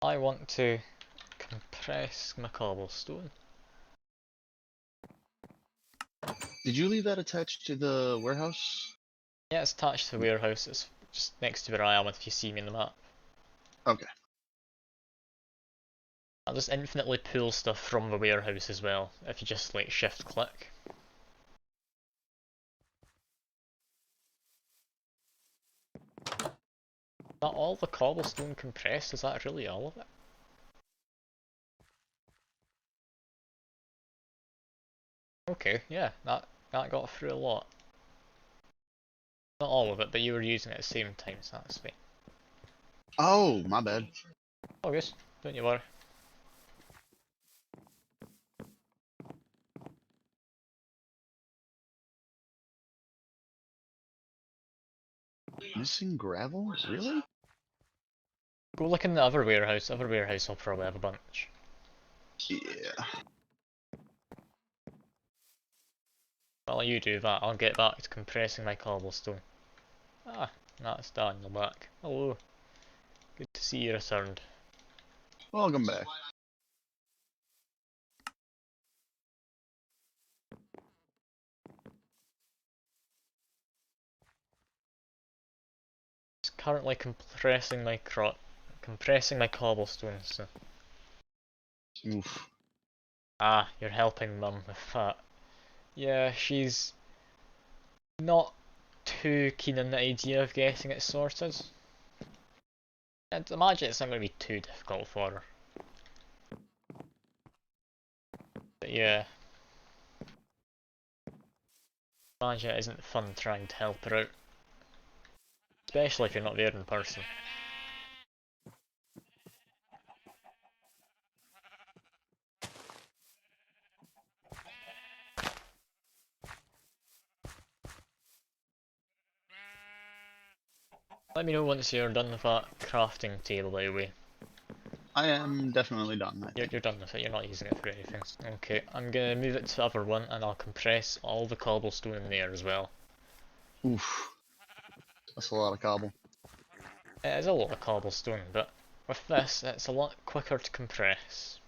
I want to compress my cobblestone. Did you leave that attached to the warehouse? Yeah, it's attached to the warehouse. It's just next to where I am if you see me in the map. Okay. I'll just infinitely pull stuff from the warehouse as well, if you just like shift click. Is that all the cobblestone compressed? Is that really all of it? Okay, yeah, that got through a lot. Not all of it, but you were using it at the same time, so that's fine. Oh, my bad. Oh, yes, don't you worry. Missing gravel? Really? Go look in the other warehouse. The other warehouse will probably have a bunch. Yeah. While you do that, I'll get back to compressing my cobblestone. Ah, that's done. You're back. Hello. Good to see you returned. Welcome back. Just currently compressing my cobblestone. So. Oof. Ah, you're helping Mum with that. Yeah, she's not too keen on the idea of getting it sorted. I'd imagine it's not going to be too difficult for her. But yeah, imagine it isn't fun trying to help her out. Especially if you're not there in person. Let me know once you're done with that crafting table, by the way. I am definitely done, I think. You're done with it, you're not using it for anything. Okay, I'm gonna move it to the other one and I'll compress all the cobblestone in there as well. Oof. That's a lot of cobble. It is a lot of cobblestone, but with this, it's a lot quicker to compress.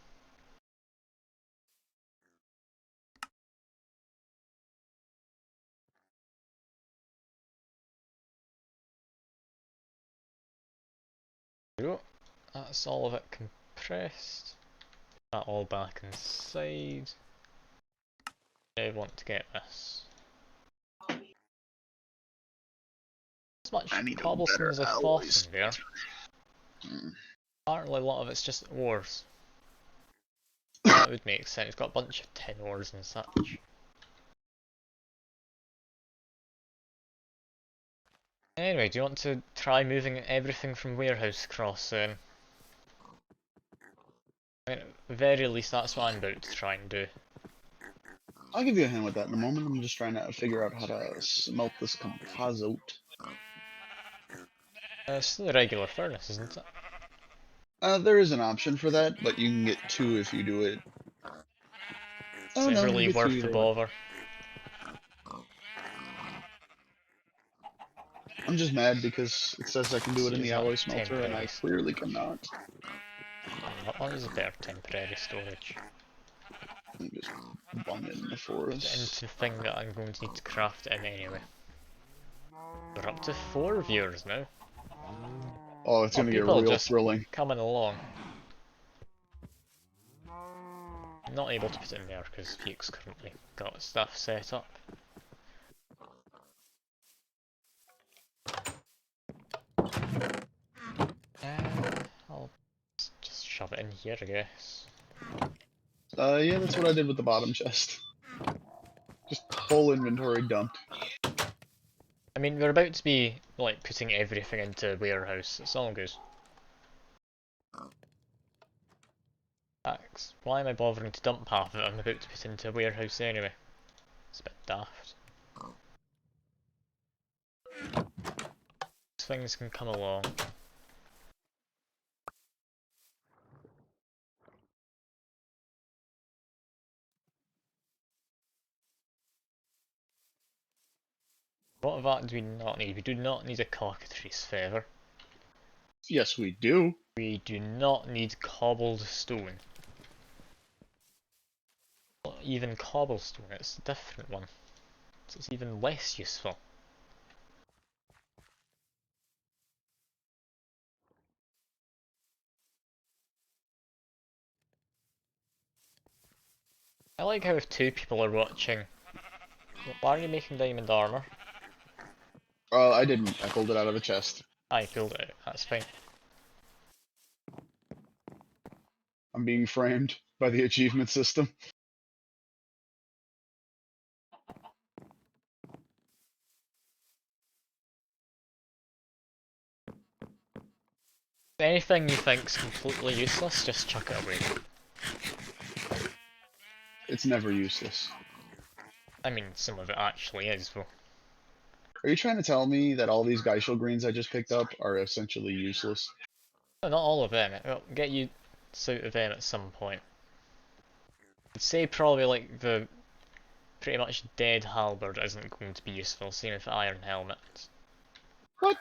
There we go. That's all of it compressed. That all back inside. I want to get this. As much I need a cobblestone better as I alloy thought in there. smelter. Mm. Apparently a lot of it's just ores. That would make sense, it's got a bunch of tin ores and such. Anyway, do you want to try moving everything from warehouse across then? I mean, at the very least that's what I'm about to try and do. I'll give you a hand with that in a moment. I'm just trying to figure out how to smelt this composite. It's still a regular furnace, isn't it? There is an option for that, but you can get two if you do it. Is Oh it no, you really get two worth the either way. bother? I'm just mad because it says I can do Let's it in use the that alloy smelter, and I temporary. clearly cannot. I'll use a better temporary storage. I'm just bum it in the Put it into forest. the thing that I'm going to need to craft it in anyway. We're up to 4 viewers now. Oh, it's Oh, gonna get people are real just thrilling. coming along. I'm not able to put it in there because Fuke's currently got stuff set up. I'll just shove it in here, I guess. Yeah, that's what I did with the bottom chest. Just full inventory dumped. I mean, we're about to be, like, putting everything into a warehouse. It's all good. Axe. Why am I bothering to dump half of it? I'm about to put into a warehouse anyway. It's a bit daft. Things can come along. What of that do we not need? We do not need a cockatrice feather. Yes, we do. We do not need cobbled stone. Not even cobblestone, it's a different one. So it's even less useful. I like how if two people are watching. Why are you making diamond armor? I didn't. I pulled it out of a chest. I pulled it out, that's fine. I'm being framed by the achievement system. Anything you think's completely useless, just chuck it away. It's never useless. I mean, some of it actually is, though. Are you trying to tell me that all these Geishel greens I just picked up are essentially useless? No, not all of them. It'll get you out of them at some point. I'd say probably like the pretty much dead halberd isn't going to be useful, same with iron helmet. What?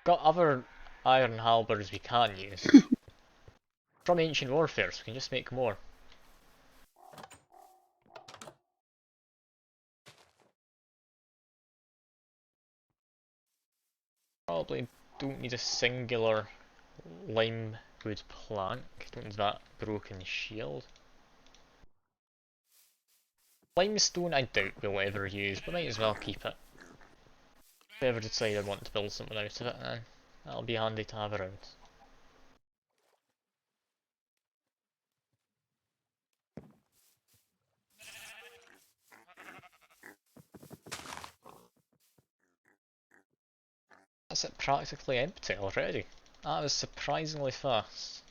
Got other iron halberds we can use. From ancient warfare, so we can just make more. Probably don't need a singular lime wood plank, don't need that broken shield. Limestone I doubt we'll ever use, but might as well keep it. If I ever decide I want to build something out of it, then that'll be handy to have around. That's it practically empty already. That was surprisingly fast.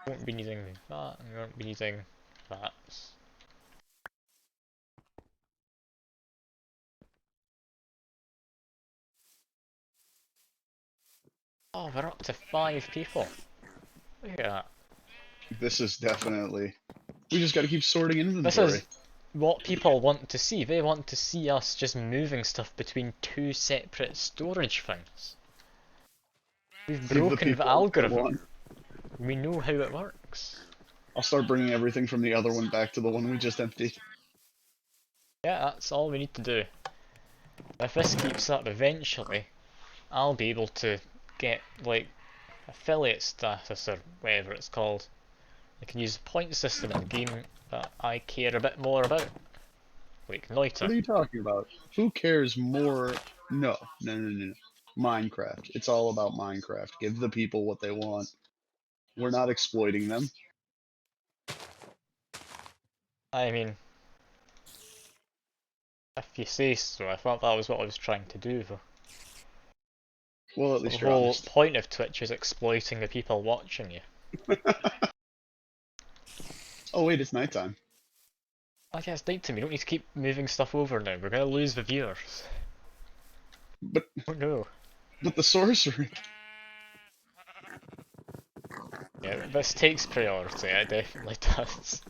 Won't be needing that, and we won't be needing that. Oh, we're up to 5 people. Look at that. This is definitely. We just gotta keep sorting This inventory. is what people want to see. They want to see us just moving stuff between two separate storage things. We've Give the broken the people what they algorithm. want. We know how it works. I'll start bringing everything from the other one back to the one we just emptied. Yeah, that's all we need to do. If this keeps up, eventually, I'll be able to get, like, affiliate status or whatever it's called. I can use the point system in the game that I care a bit more about. Like What Noita. are you talking about? Who cares more? No, no, no, no, no. Minecraft. It's all about Minecraft. Give the people what they want. We're not exploiting them. I mean, if you say so, I thought that was what I was trying to do though. Well, at So the least you're whole honest. point of Twitch is exploiting the people watching you. Oh wait, it's nighttime. I guess night time, we don't need to keep moving stuff over now, we're gonna lose the viewers. But Oh no. the sorcery. Yeah, this takes priority, it definitely does.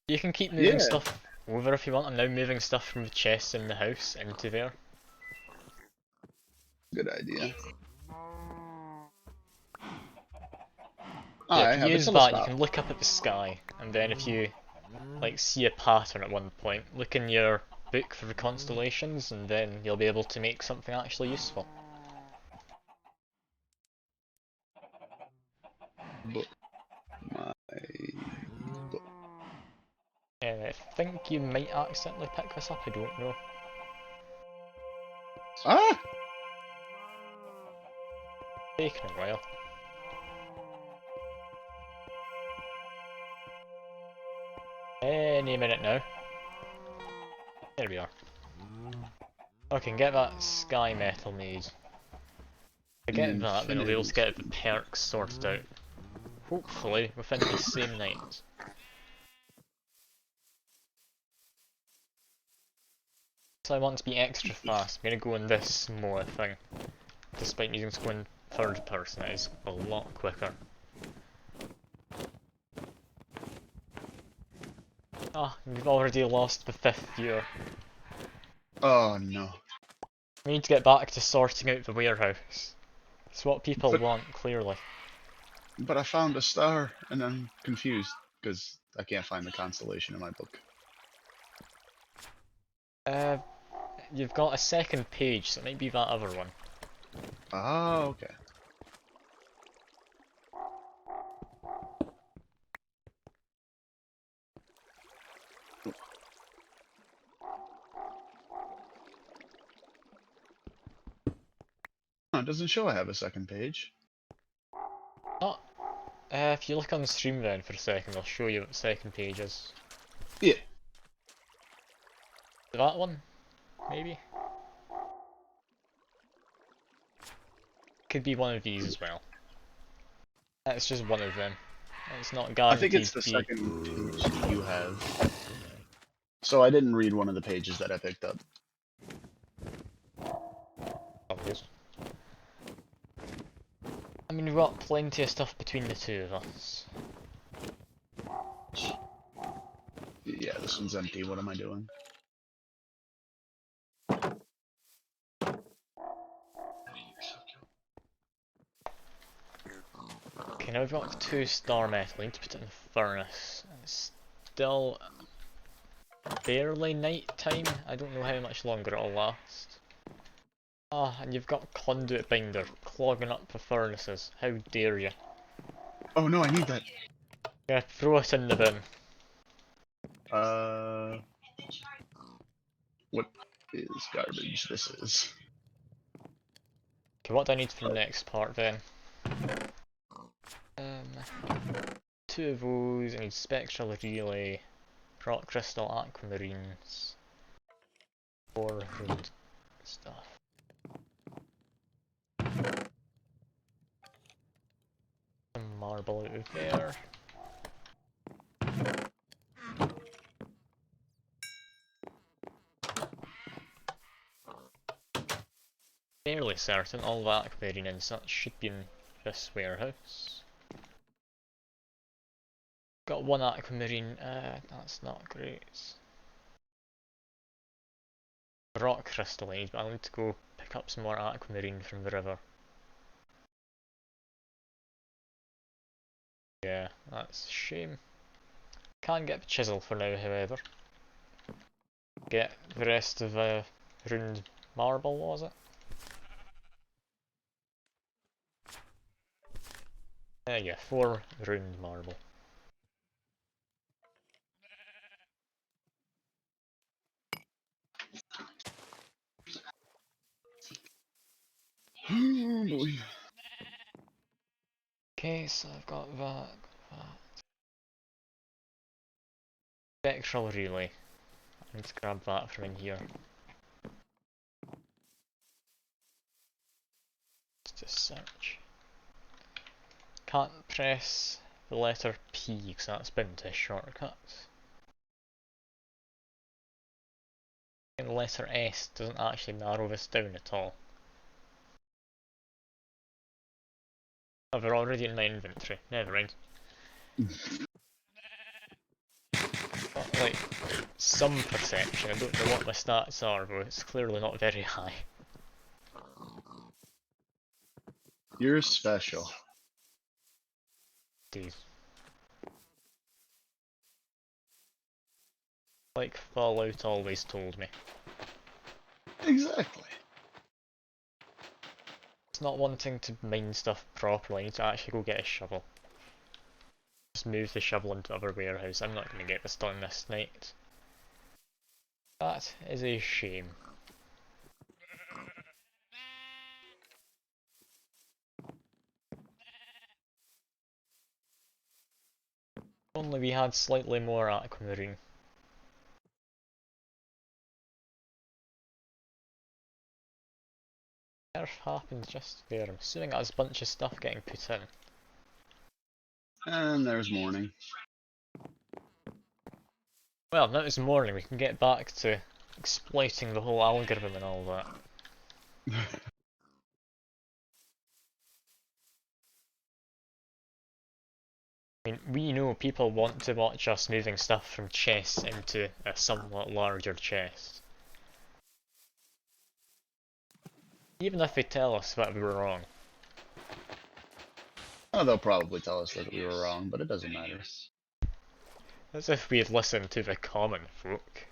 You can keep moving Yeah, stuff over if you want. I'm now moving stuff from the chests in the house into there. good idea. Yeah, I if you have a use that, you telescope. can look up at the sky, and then if you like see a pattern at one point, look in your book for the constellations, and then you'll be able to make something actually useful. Book my book. I think you might accidentally pick this up, I don't know. Ah! Taking a while. Any minute now. There we are. I can get that sky metal made. I The get that, then I'll be able infinity to get the stone. perks sorted out. Hopefully, within the same night. So I want to be extra fast. I'm gonna go on this mode thing. Despite needing to go in third person, it is a lot quicker. Ah, we've already lost the 5th viewer. Oh no. We need to get back to sorting out the warehouse. It's what people But want, clearly. but I found a star and I'm confused because I can't find the constellation in my book. Uh, you've got a second page, so it might be that other one. Ah, okay. Oh, it doesn't show I have a second page. Oh, if you look on the stream then for a second, I'll show you what the second page is. Yeah. That one? Maybe? Could be one of these as well. It's just one of them. It's not I think guaranteed it's to the be. second page that you have. So I didn't read one of the pages that I picked up. Obvious. I mean, we've got plenty of stuff between the two of us. Yeah, this one's empty. What am I doing? Okay, now we've got 2 star metal. I need to put it in the furnace. And it's still barely night time. I don't know how much longer it'll last. Ah, and you've got conduit binder clogging up the furnaces. How dare you? Oh no, I need that. Yeah, throw it in the bin. Uh, what is garbage? This is. Okay, what do I need for the Oh, next part then? 2 of those. I need spectral relay, rock crystal, aquamarines, 4 ruined stuff. Some marble out of there. Fairly certain all the aquamarine and such should be in this warehouse. Got 1 aquamarine, that's not great. Rock crystal I need, but I'll need to go pick up some more aquamarine from the river. Yeah, that's a shame. Can't get the chisel for now, however. Get the rest of ruined marble, was it? Yeah, 4 ruined marble. oh boy. Okay, so I've got that. Spectral relay. I need to grab that from in here. Let's just search. Can't press the letter P because that's been to shortcuts. And the letter S doesn't actually narrow this down at all. Oh, they're already in my inventory. Never mind. Got, like, some perception. I don't know what my stats are, but it's clearly not very high. You're special. Dude. Like Fallout always told me. Exactly. It's not wanting to mine stuff properly, I need to actually go get a shovel. Just move the shovel into the other warehouse. I'm not going to get this done this night. That is a shame. Only we had slightly more aquamarine. Earth happened just there. I'm assuming that was a bunch of stuff getting put in. And there's morning. Well, now it's morning, we can get back to exploiting the whole algorithm and all that. I mean, we know people want to watch us moving stuff from chests into a somewhat larger chest. Even if they tell us that we were wrong. Oh, they'll probably tell us that we were wrong, but it doesn't matter. As if we had listened to the common folk.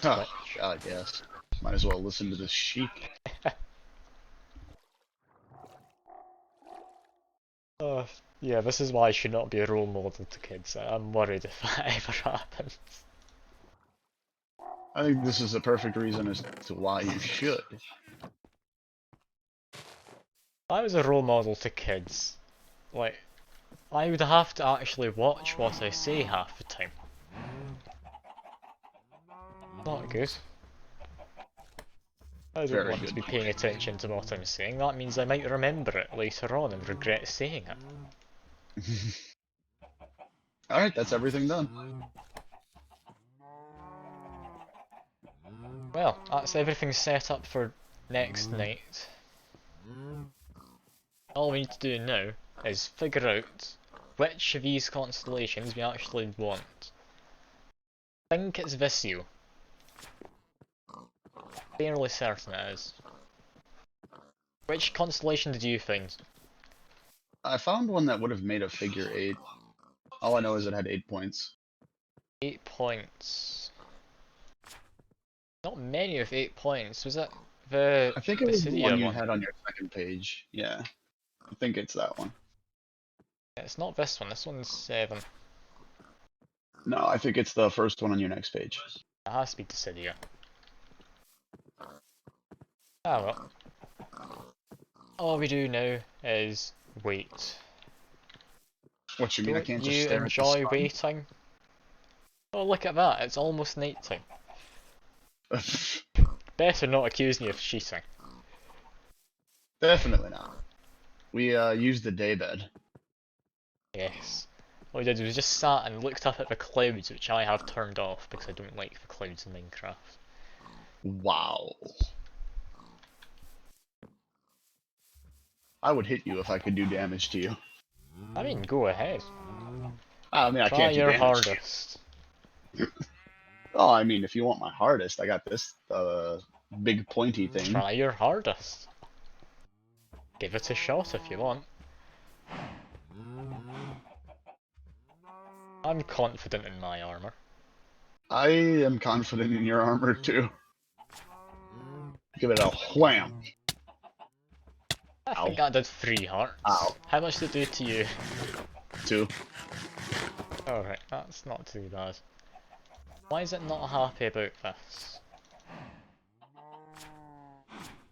Oh, Twitch. God, yes. Might as well listen to the sheep. Oh, yeah, this is why I should not be a role model to kids. I'm worried if that ever happens. I think this is a perfect reason as to why you should. If I was a role model to kids, like, I would have to actually watch what I say half the time. Not good. I don't Very want to good be point. paying attention to what I'm saying. That means I might remember it later on and regret saying it. Alright, that's everything done. Well, that's everything set up for next night. All we need to do now is figure out which of these constellations we actually want. I think it's Visio. Fairly certain it is. Which constellation did you find? I found one that would have made a figure 8. All I know is it had 8 points. 8 points. Not many with 8 points. Was it the I think it was the Basidia one you one? had on your second page. Yeah, I think it's that one. It's not this one. This one's 7. No, I think it's the first one on your next page. It has to be Dissidia. Ah well. All we do now is wait. What you mean? I Don't can't just you stare at the enjoy waiting? Oh, look at that. It's almost night time. sun? Better not accuse me of cheating. Definitely not. We used the daybed. Yes. All we did was just sat and looked up at the clouds, which I have turned off because I don't like the clouds in Minecraft. Wow. I would hit you if I could do damage to you. I mean, go ahead. I mean, I Try can't do your damage to you. hardest. Oh, I mean, if you want my hardest, I got this big pointy thing. Try your hardest. Give it a shot if you want. I'm confident in my armor. I am confident in your armor too. Give it a wham. I Ow. think I did 3 hearts. Ow. How much did it do to you? 2. Alright, that's not too bad. Why is it not happy about this?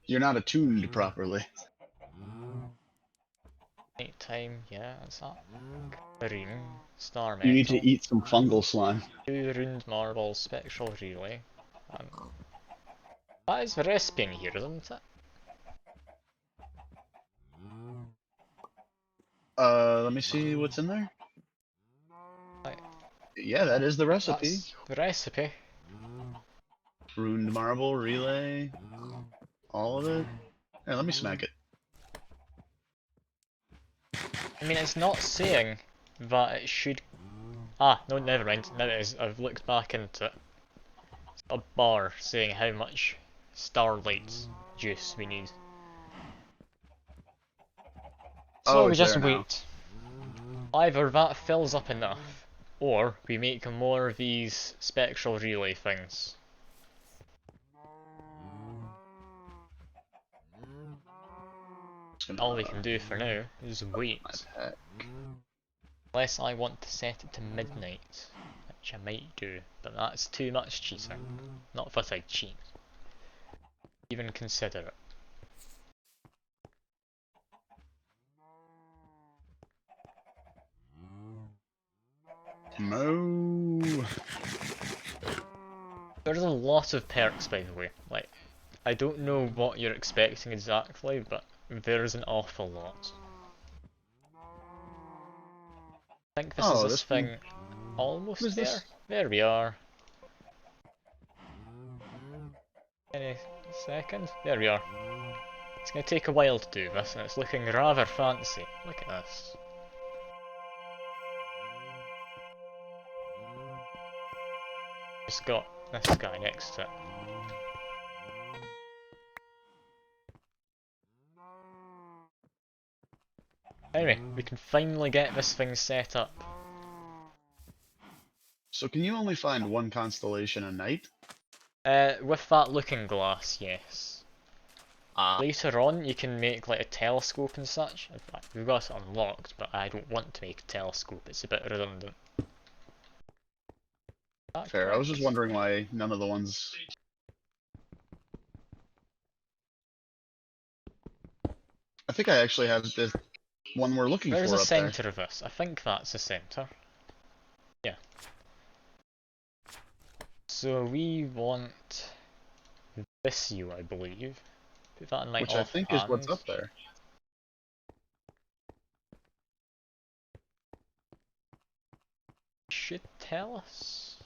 You're not attuned properly. Night time, yeah, that's that. Marine, star You need to metal, eat some fungal slime. 2 ruined marbles, spectral relay. That is the recipe in here, isn't it? Let me see what's in there. Like, Yeah, that is the recipe. that's the recipe. Ruined marble, relay, all of it. Hey, let me smack it. I mean, it's not saying that it should... Ah, no, never mind. Now it is. I've looked back into it. It's a bar saying how much starlight juice we need. So Oh, we it's just there now. wait. Either that fills up enough, or we make more of these spectral relay things. Just gonna, All we can do for now is my wait. pack. Unless I want to set it to midnight, which I might do, but that's too much cheating. Not if I cheat. Even consider it. Moo. There's a lot of perks, by the way. Like, I don't know what you're expecting exactly, but there's an awful lot. I think this is Oh, this this one. thing What almost is there. this? There we are. Any second? There we are. It's going to take a while to do this, and it's looking rather fancy. Look at this. Just got this guy next to it. Anyway, we can finally get this thing set up. So can you only find one constellation a night? With that looking glass, yes. Ah, Later on, you can make like a telescope and such. In fact, we've got it unlocked, but I don't want to make a telescope. It's a bit redundant. Is that fair. I was just correct? wondering why none of the ones. I think I actually have the one we're looking Where's the for up there. centre of this? I think that's the centre. Yeah. So we want this U, I believe. Put that in my Which I think is what's offhand. up there. Should tell us.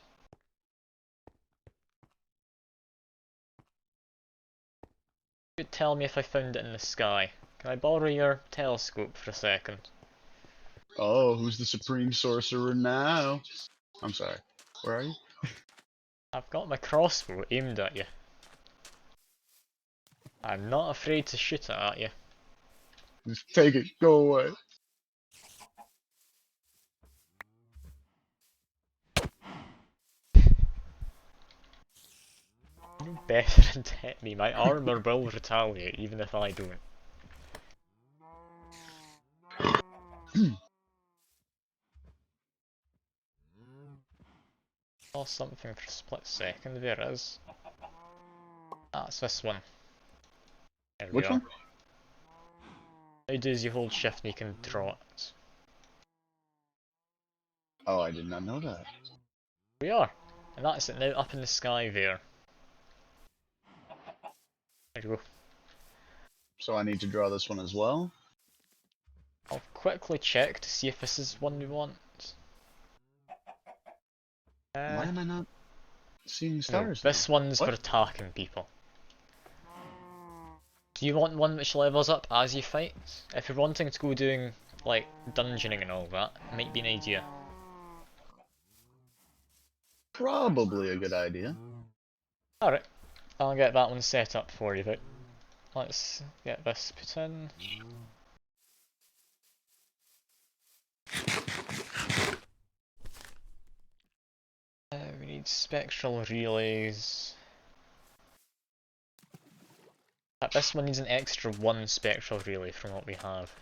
Should tell me if I found it in the sky. Can I borrow your telescope for a second? Oh, who's the supreme sorcerer now? I'm sorry. Where are you? I've got my crossbow aimed at you. I'm not afraid to shoot it at you. Just take it. Go away. You better than hit me. My armor will retaliate even if I don't. Saw something for a split second. There it is. That's this one. There we Which are. one? How do as you hold shift and you can draw it. Oh, I did not know that. We are. And that's it now up in the sky there. There you go. So I need to draw this one as well. I'll quickly check to see if this is one we want. Why am I not seeing No, stars now? this one's for What? attacking people. Do you want one which levels up as you fight? If you're wanting to go doing, like, dungeoning and all that, it might be an idea. Probably a good idea. Alright, I'll get that one set up for you, but let's get this put in. We need spectral relays. This one needs an extra one spectral relay from what we have.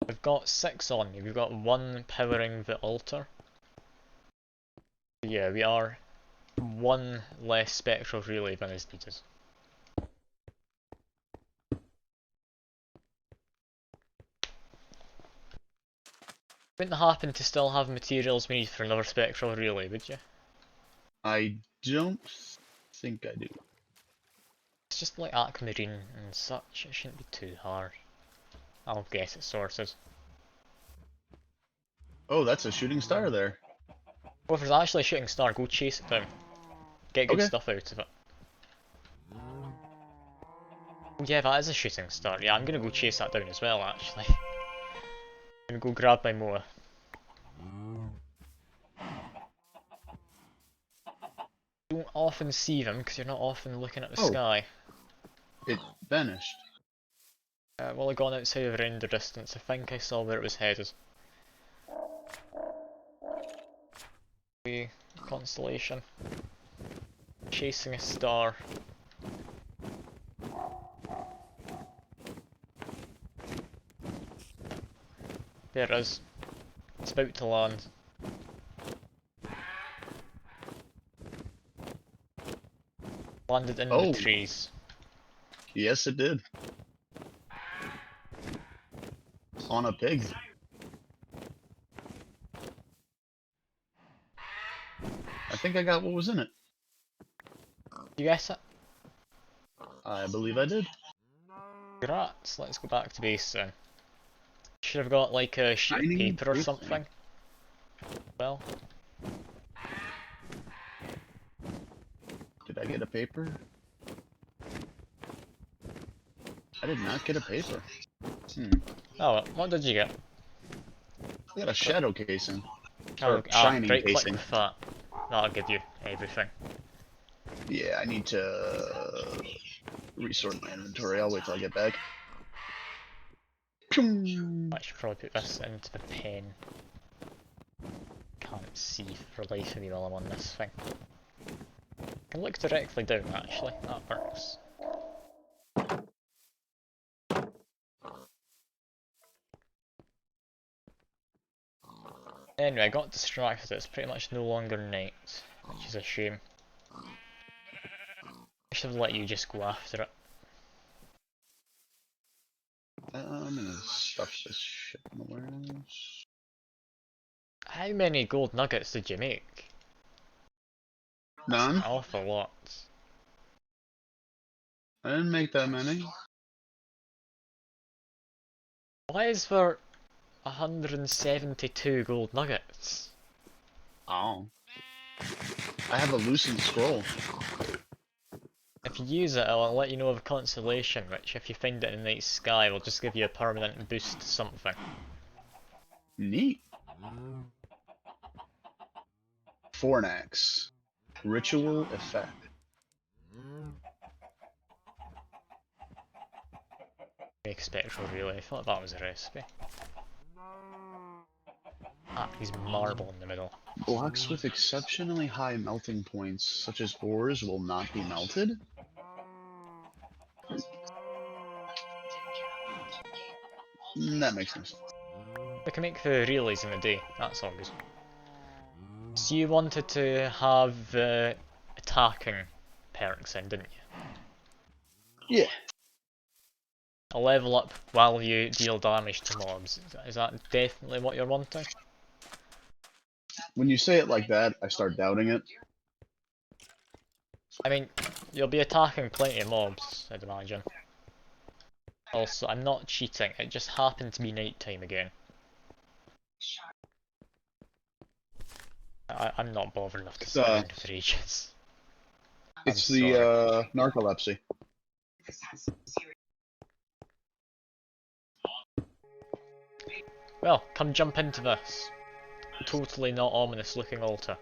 We've got 6 on me, we've got 1 powering the altar. Yeah, we are 1 less spectral relay than is needed. Wouldn't happen to still have materials we need for another spectral relay, would you? I don't think I do. It's just like aquamarine and such, it shouldn't be too hard. I'll get it sorted. Oh, that's a shooting star there. Well, if there's actually a shooting star, go chase it down. Get good Okay. stuff out of it. Oh yeah, that is a shooting star. Yeah, I'm gonna go chase that down as well, actually. I'm gonna go grab my moa. Don't often see them because you're not often looking at the Oh. sky. It vanished. Well, I've gone outside of render distance. I think I saw where it was headed. The constellation. Chasing a star. There it is. It's about to land. Landed in the Oh, trees. yes, it did. On a pig. I think I got what was in it. You guess it? I believe I did. Congrats, let's go back to base then. Should have got like a sheet of Shiny paper or paper. something. Well, Did I get a paper? I did not get a paper. oh well, what did you get? I got a shadow casing. Oh, Or shining right click casing. with that. That'll give you everything. Yeah, I need to resort my inventory. I'll wait till I get back. I should probably put this into the pen. Can't see for the life of me while I'm on this thing. I can look directly down actually, that works. Anyway, I got distracted, it's pretty much no longer night, which is a shame. I should have let you just go after it. I'm gonna stuff this shit in the warehouse. How many gold nuggets did you make? None. An awful lot. I didn't make that many. Why is there 172 gold nuggets? Oh. I have a loosened scroll. If you use it, I'll let you know of a constellation, which if you find it in the night sky will just give you a permanent boost to something. Neat. Fornax. Ritual effect. Make spectral relay, I thought that was a recipe. Ah, he's marble in the middle. Blocks with exceptionally high melting points, such as ores, will not be melted. That makes no sense. We can make the relays in a day, that's all good. So you wanted to have attacking perks in, didn't you? Yeah. A level up while you deal damage to mobs. Is that definitely what you're wanting? When you say it like that, I start doubting it. I mean, you'll be attacking plenty of mobs, I'd imagine. Also, I'm not cheating, it just happened to be night time again. I'm not bothered enough to It's, sit around for ages. I'm it's sorry. the narcolepsy. Well, come jump into this. Totally not ominous looking altar.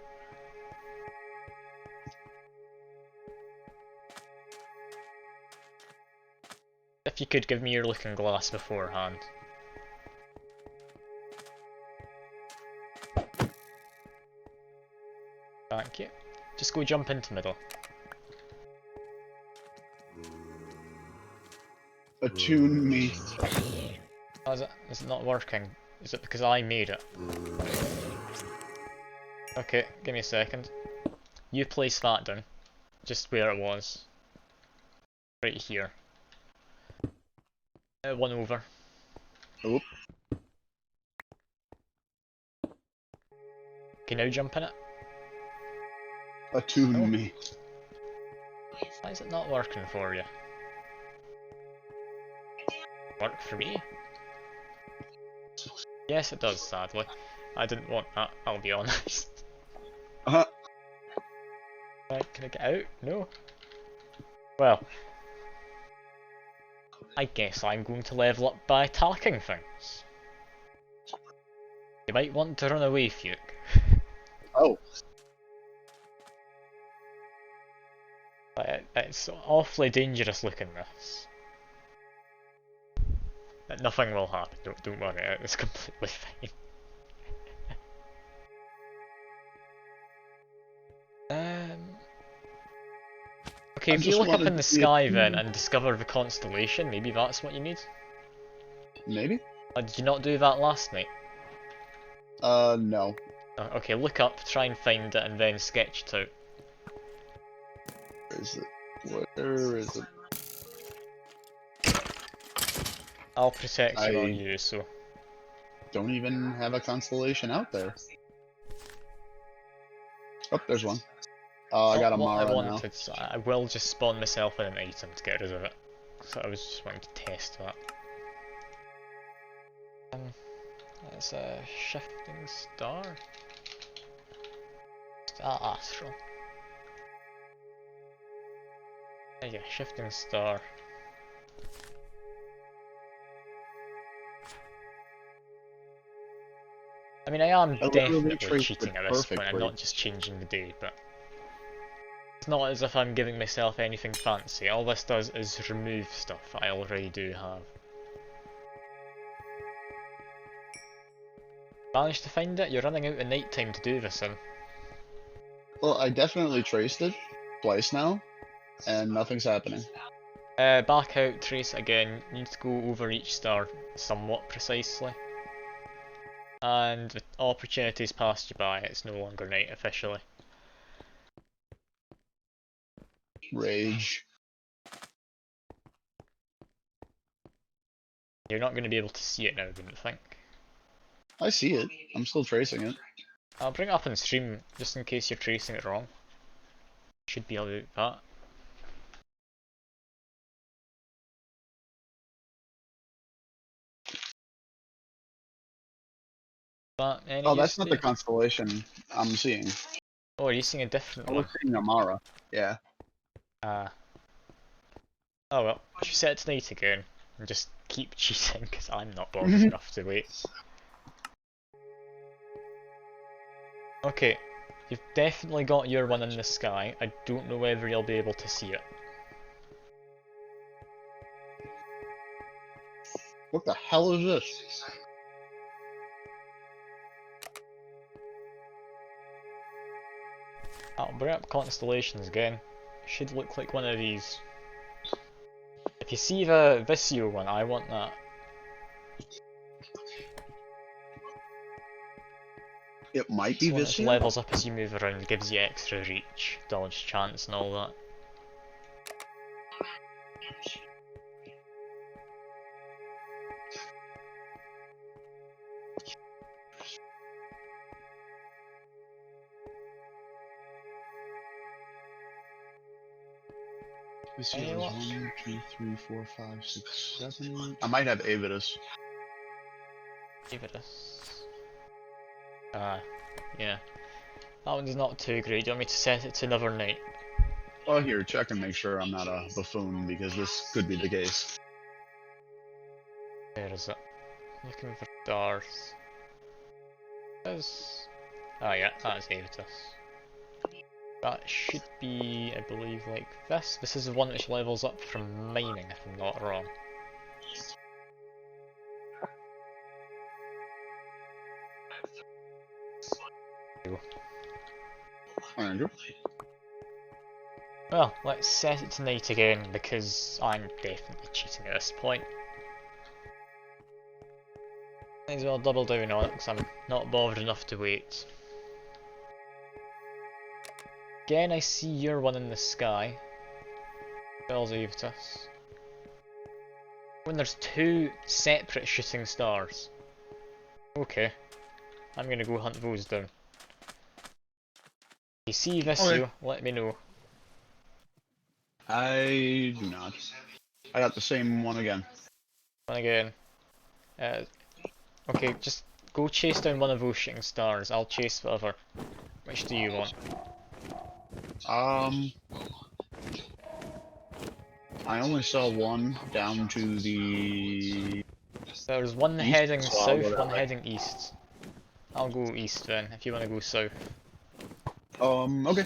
If you could give me your looking glass beforehand. Thank you. Just go jump into middle. Attune me. Oh, is it not working? Is it because I made it? Okay, give me a second. You place that down. Just where it was. Right here. One over. Oh. Okay, now jump in it. Attune Oh. me. Why is it not working for you? Work for me? Yes, it does, sadly. I didn't want that, I'll be honest. Uh-huh. Right, can I get out? No? Well, I guess I'm going to level up by attacking things. You might want to run away, Fuke. Oh. But it's awfully dangerous looking, this. Nothing will happen, don't worry, it's completely fine. Okay, I if you just look up wanted in the to be sky then attuned. and discover the constellation, maybe that's what you need? Maybe? Did you not do that last night? No. Okay, look up, try and find it, and then sketch it out. Where is it? Where is it? I'll protect you on I you, so... don't even have a constellation out there. Oh, there's one. I got Not a what I Mara now. wanted, so I will just spawn myself in an item to get rid of it. So I was just wanting to test that. It's a shifting star. Astral. There you go, shifting star. I mean, I am I literally definitely traced it cheating at this point, I'm perfectly. not just changing the day, but... It's not as if I'm giving myself anything fancy, all this does is remove stuff I already do have. Managed to find it? You're running out of night time to do this in. Well, I definitely traced it twice now, and nothing's happening. Back out, trace it again, you need to go over each star somewhat precisely. And the opportunity's passed you by, it's no longer night officially. Rage. You're not going to be able to see it now, I wouldn't think. I see it. I'm still tracing it. I'll bring it up on stream, just in case you're tracing it wrong. Should be able to do that. But any Oh, use that's to not the you? constellation I'm seeing. Oh, are you seeing a different I one? was seeing a Mara. Yeah. Ah. Oh well, I should set it to night again and just keep cheating because I'm not bothered enough to wait. Okay, you've definitely got your one in the sky. I don't know whether you'll be able to see it. What the hell is this? I'll bring up constellations again. Should look like one of these. If you see the Visio one, I want that. It might It's be the one which Visio? levels up as you move around, gives you extra reach, dodge chance and all that. Visio Any is luck? 1, 2, 3, 4, 5, 6, 7. I might have Avidus. Give it a... Ah, yeah. That one's not too great. Do you want me to set it to another night? Oh, here, check and make sure I'm not a buffoon, because this could be the case. Where is it? Looking for stars. There's... Oh yeah, that's Avitus. That should be, I believe, like this. This is the one which levels up from mining, if I'm not wrong. Andrew? Well, let's set it to night again, because I'm definitely cheating at this point. Might as well double down on it, because I'm not bothered enough to wait. Again, I see your one in the sky. Spells Avitus. When there's two separate shooting stars. Okay, I'm gonna go hunt those down. If you see Okay. Visio, let me know. I do not. I got the same one again. And again, uh, okay, just go chase down one of those shooting stars. I'll chase the other. Which do you want? Um, I only saw one down to the There's one east, heading so I'll go south, one that way. heading east. I'll go east then, if you want to go south. Okay.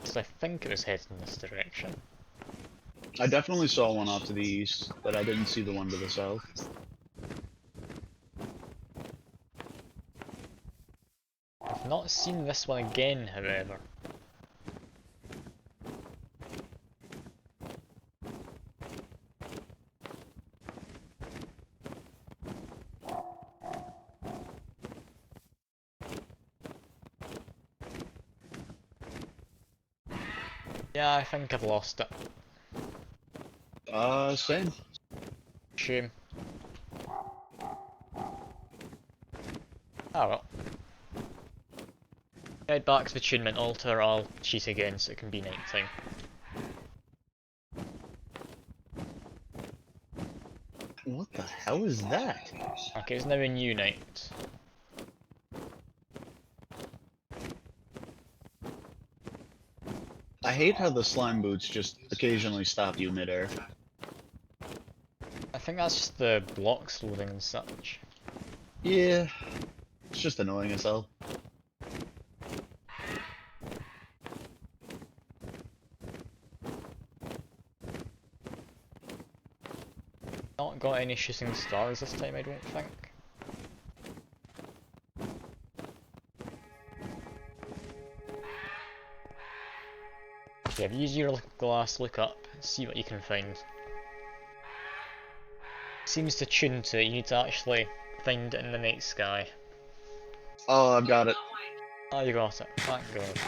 So I think it was heading in this direction. I definitely saw one off to the east, but I didn't see the one to the south. I've not seen this one again, however. Yeah, I think I've lost it. Same. Shame. Oh well. Head back to the attunement altar, I'll cheat again so it can be night time. What the hell is that? Okay, it's now a new night. I hate how the slime boots just occasionally stop you midair. I think that's just the blocks loading and such. Yeah, it's just annoying as hell. Not got any shooting stars this time, I don't think. Yeah, use your glass, look up, see what you can find. Seems to tune to it, you need to actually find it in the night sky. Oh, I've got it. Oh, you got it, thank god.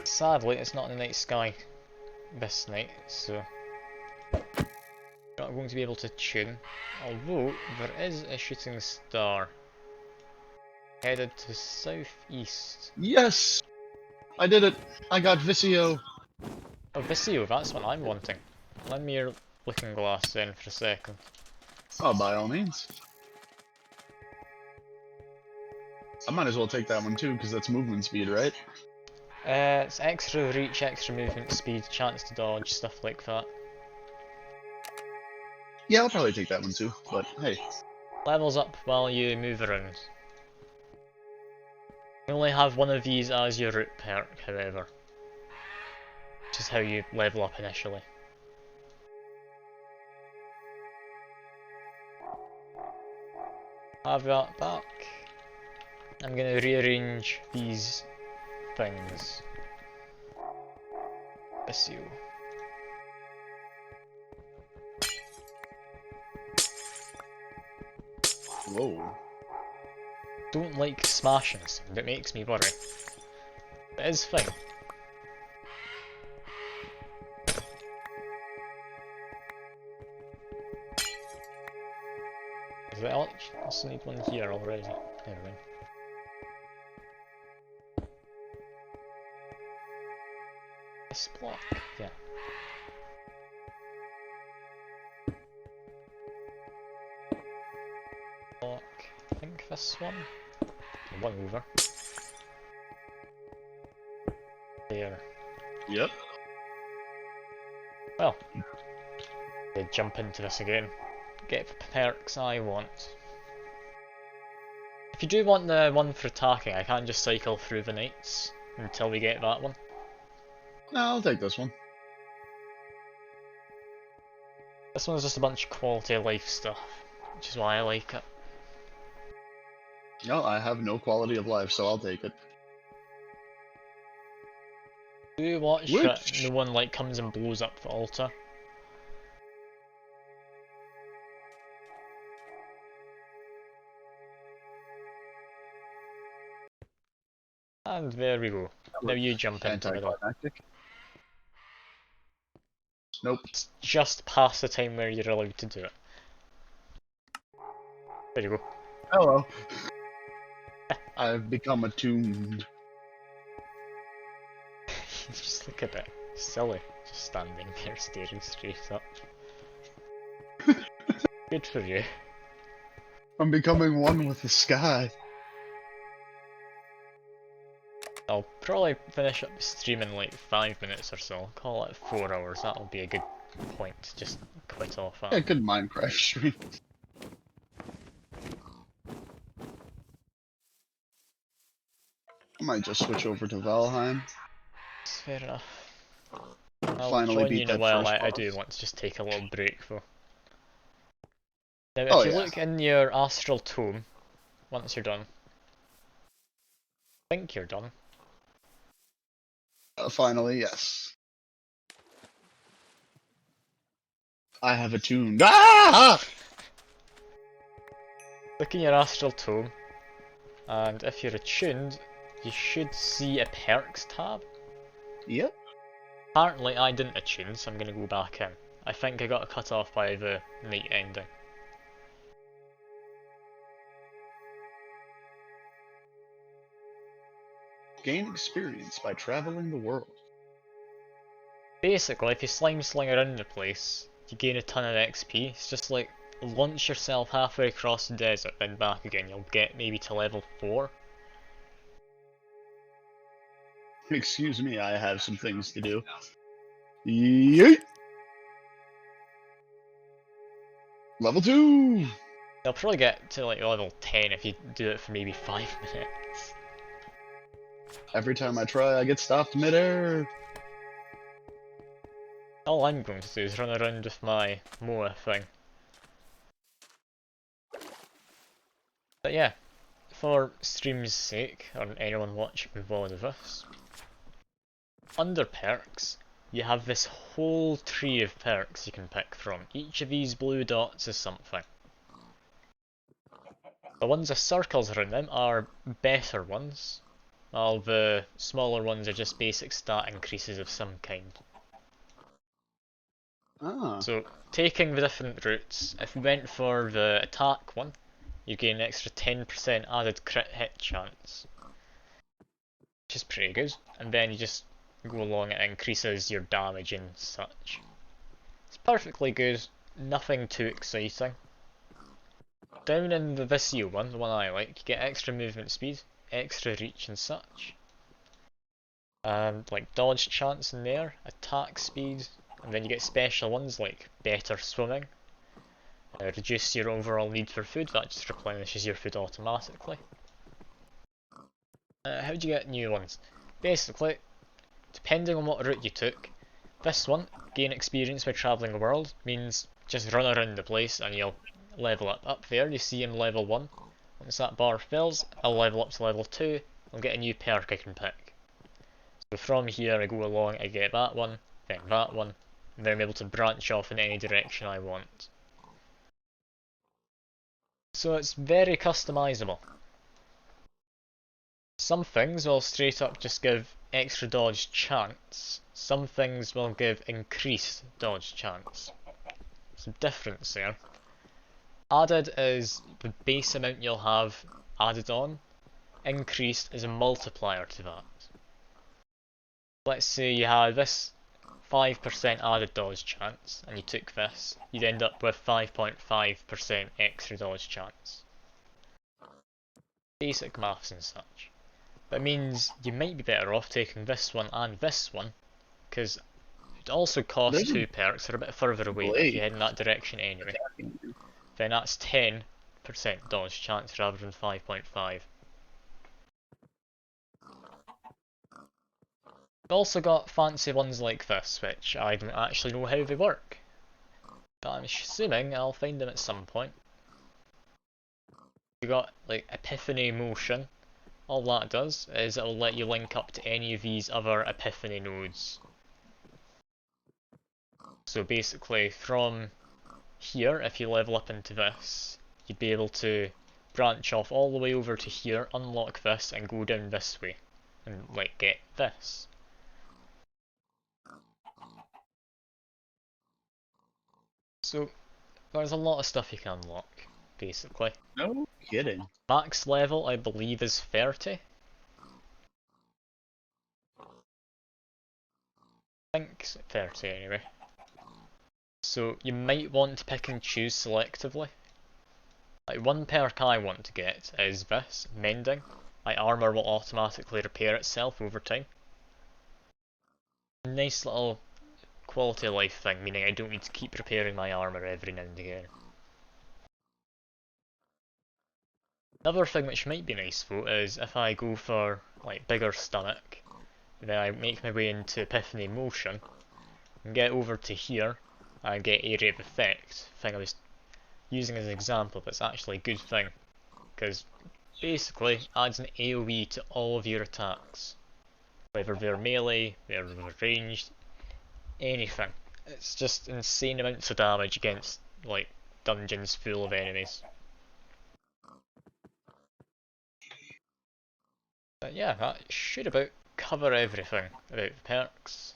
Sadly, it's not in the night sky this night, so you're not going to be able to tune. Although, there is a shooting star headed to southeast. Yes! I did it! I got Visio! Oh, Visio, that's what I'm wanting. Lend me your looking glass then for a second. Oh, by all means. I might as well take that one too, because that's movement speed, right? It's extra reach, extra movement speed, chance to dodge, stuff like that. Yeah, I'll probably take that one too, but hey. Levels up while you move around. You only have one of these as your root perk, however. Which is how you level up initially. Have that back. I'm gonna rearrange these things. Issue. Whoa. Don't like smashing sound, it makes me worry. It is fine. Is it I also need one here already. Never mind. This block, yeah. Block, I think this one. One over. There. Yep. Well, they jump into this again. Get the perks I want. If you do want the one for attacking, I can't just cycle through the nights until we get that one. No, I'll take this one. This one's just a bunch of quality of life stuff, which is why I like it. No, I have no quality of life, so I'll take it. Do watch that Which? no one like comes and blows up the altar. And there we go. Now you jump into the middle. Anticlimactic. Nope. It's just past the time where you're allowed to do it. There you go. Hello. I've become attuned. Just look at it. Silly. Just standing there staring straight up. Good for you. I'm becoming one with the sky. I'll probably finish up the stream in like 5 minutes or so. Call it 4 hours. That'll be a good point to just quit off at. Yeah, good Minecraft stream. I might just switch over to Valheim. Fair enough. I'll Finally join beat you in a that while. first I do boss. want to just take a little break though. Now, if Oh, you yeah. look in your astral tome, once you're done, I think you're done. Finally, yes. I have attuned. Ah! Look in your astral tome, and if you're attuned, you should see a perks tab. Yep. Apparently I didn't attune, so I'm gonna go back in. I think I got cut off by the night ending. Gain experience by traveling the world. Basically, if you slime sling around the place, you gain a ton of XP. It's just like launch yourself halfway across the desert, then back again. You'll get maybe to level 4. Excuse me, I have some things to do. Yeet! Level 2! You'll probably get to like level 10 if you do it for maybe 5 minutes. Every time I try, I get stopped midair. All I'm going to do is run around with my Moa thing. But yeah, for stream's sake, or anyone watching VOD of us, under perks, you have this whole tree of perks you can pick from. Each of these blue dots is something. The ones with circles around them are better ones, while the smaller ones are just basic stat increases of some kind. Ah. So, taking the different routes, if we went for the attack one, you gain an extra 10% added crit hit chance, which is pretty good, and then you just go along, it increases your damage and such. It's perfectly good, nothing too exciting. Down in the Visio one, the one I like, you get extra movement speed, extra reach and such. Like dodge chance in there, attack speed, and then you get special ones like better swimming. Reduce your overall need for food, that just replenishes your food automatically. How do you get new ones? Basically, depending on what route you took, this one, gain experience by travelling the world, means just run around the place and you'll level up. Up there you see in level 1, once that bar fills, I'll level up to level 2, I'll get a new perk I can pick. So from here I go along, I get that one, then that one, and then I'm able to branch off in any direction I want. So it's very customisable. Some things will straight up just give extra dodge chance, some things will give increased dodge chance. Some difference there. Added is the base amount you'll have added on, increased is a multiplier to that. Let's say you had this 5% added dodge chance and you took this, you'd end up with 5.5% extra dodge chance. Basic maths and such. But it means you might be better off taking this one and this one, because it also costs There's a 2 perks, they're a bit further away, but if you blade head in that direction anyway, attacking you. then that's 10% dodge chance rather than 5.5. We've also got fancy ones like this, which I don't actually know how they work, but I'm assuming I'll find them at some point. You got like Epiphany Motion. All that does is it'll let you link up to any of these other Epiphany nodes. So basically from here, if you level up into this, you'd be able to branch off all the way over to here, unlock this, and go down this way, and like get this. So there's a lot of stuff you can unlock, basically. No kidding. Max level, I believe, is 30. I think it's 30 anyway. So you might want to pick and choose selectively. Like one perk I want to get is this, Mending. My armour will automatically repair itself over time. Nice little quality of life thing, meaning I don't need to keep repairing my armour every now and again. Another thing which might be nice though is if I go for like bigger stomach, then I make my way into Epiphany Motion, and get over to here, and get Area of Effect, thing I was using as an example, but it's actually a good thing, because basically adds an AoE to all of your attacks. Whether they're melee, they're ranged, anything. It's just insane amounts of damage against like dungeons full of enemies. But yeah, that should about cover everything about the perks.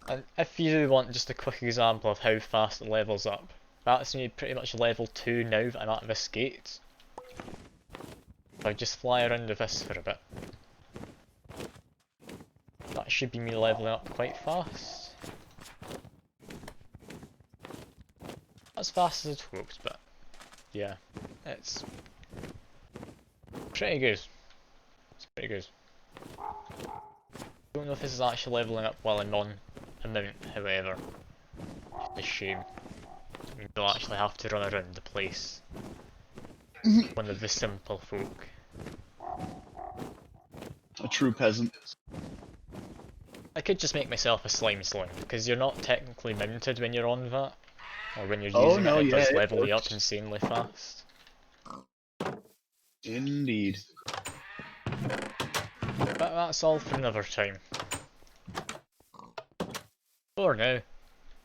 And if you want just a quick example of how fast it levels up, that's me pretty much level 2 now that I'm at this gate. If I just fly around with this for a bit, that should be me leveling up quite fast. Not as fast as I'd hoped, but yeah, it's pretty good. It's pretty good. Don't know if this is actually leveling up while I'm on a mount, however. It's a shame. I mean, you'll actually have to run around the place. One of the simple folk. A true peasant. I could just make myself a slime sling, because you're not technically mounted when you're on that. Or when you're Oh using no, it yeah, does it level you up works. insanely fast. Indeed. But that's all for another time. For now,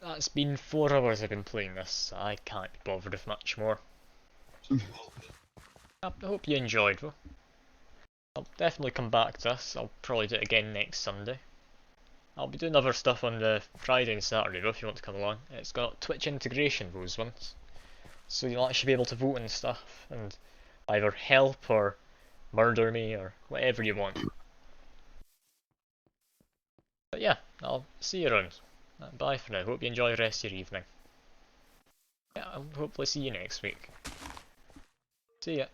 that's been 4 hours I've been playing this, so I can't be bothered with much more. I hope you enjoyed though. I'll definitely come back to this, I'll probably do it again next Sunday. I'll be doing other stuff on the Friday and Saturday though if you want to come along. It's got Twitch integration, those ones. So you'll actually be able to vote and stuff, and either help or murder me or whatever you want. But yeah, I'll see you around. Bye for now, hope you enjoy the rest of your evening. Yeah, I'll hopefully see you next week. See ya.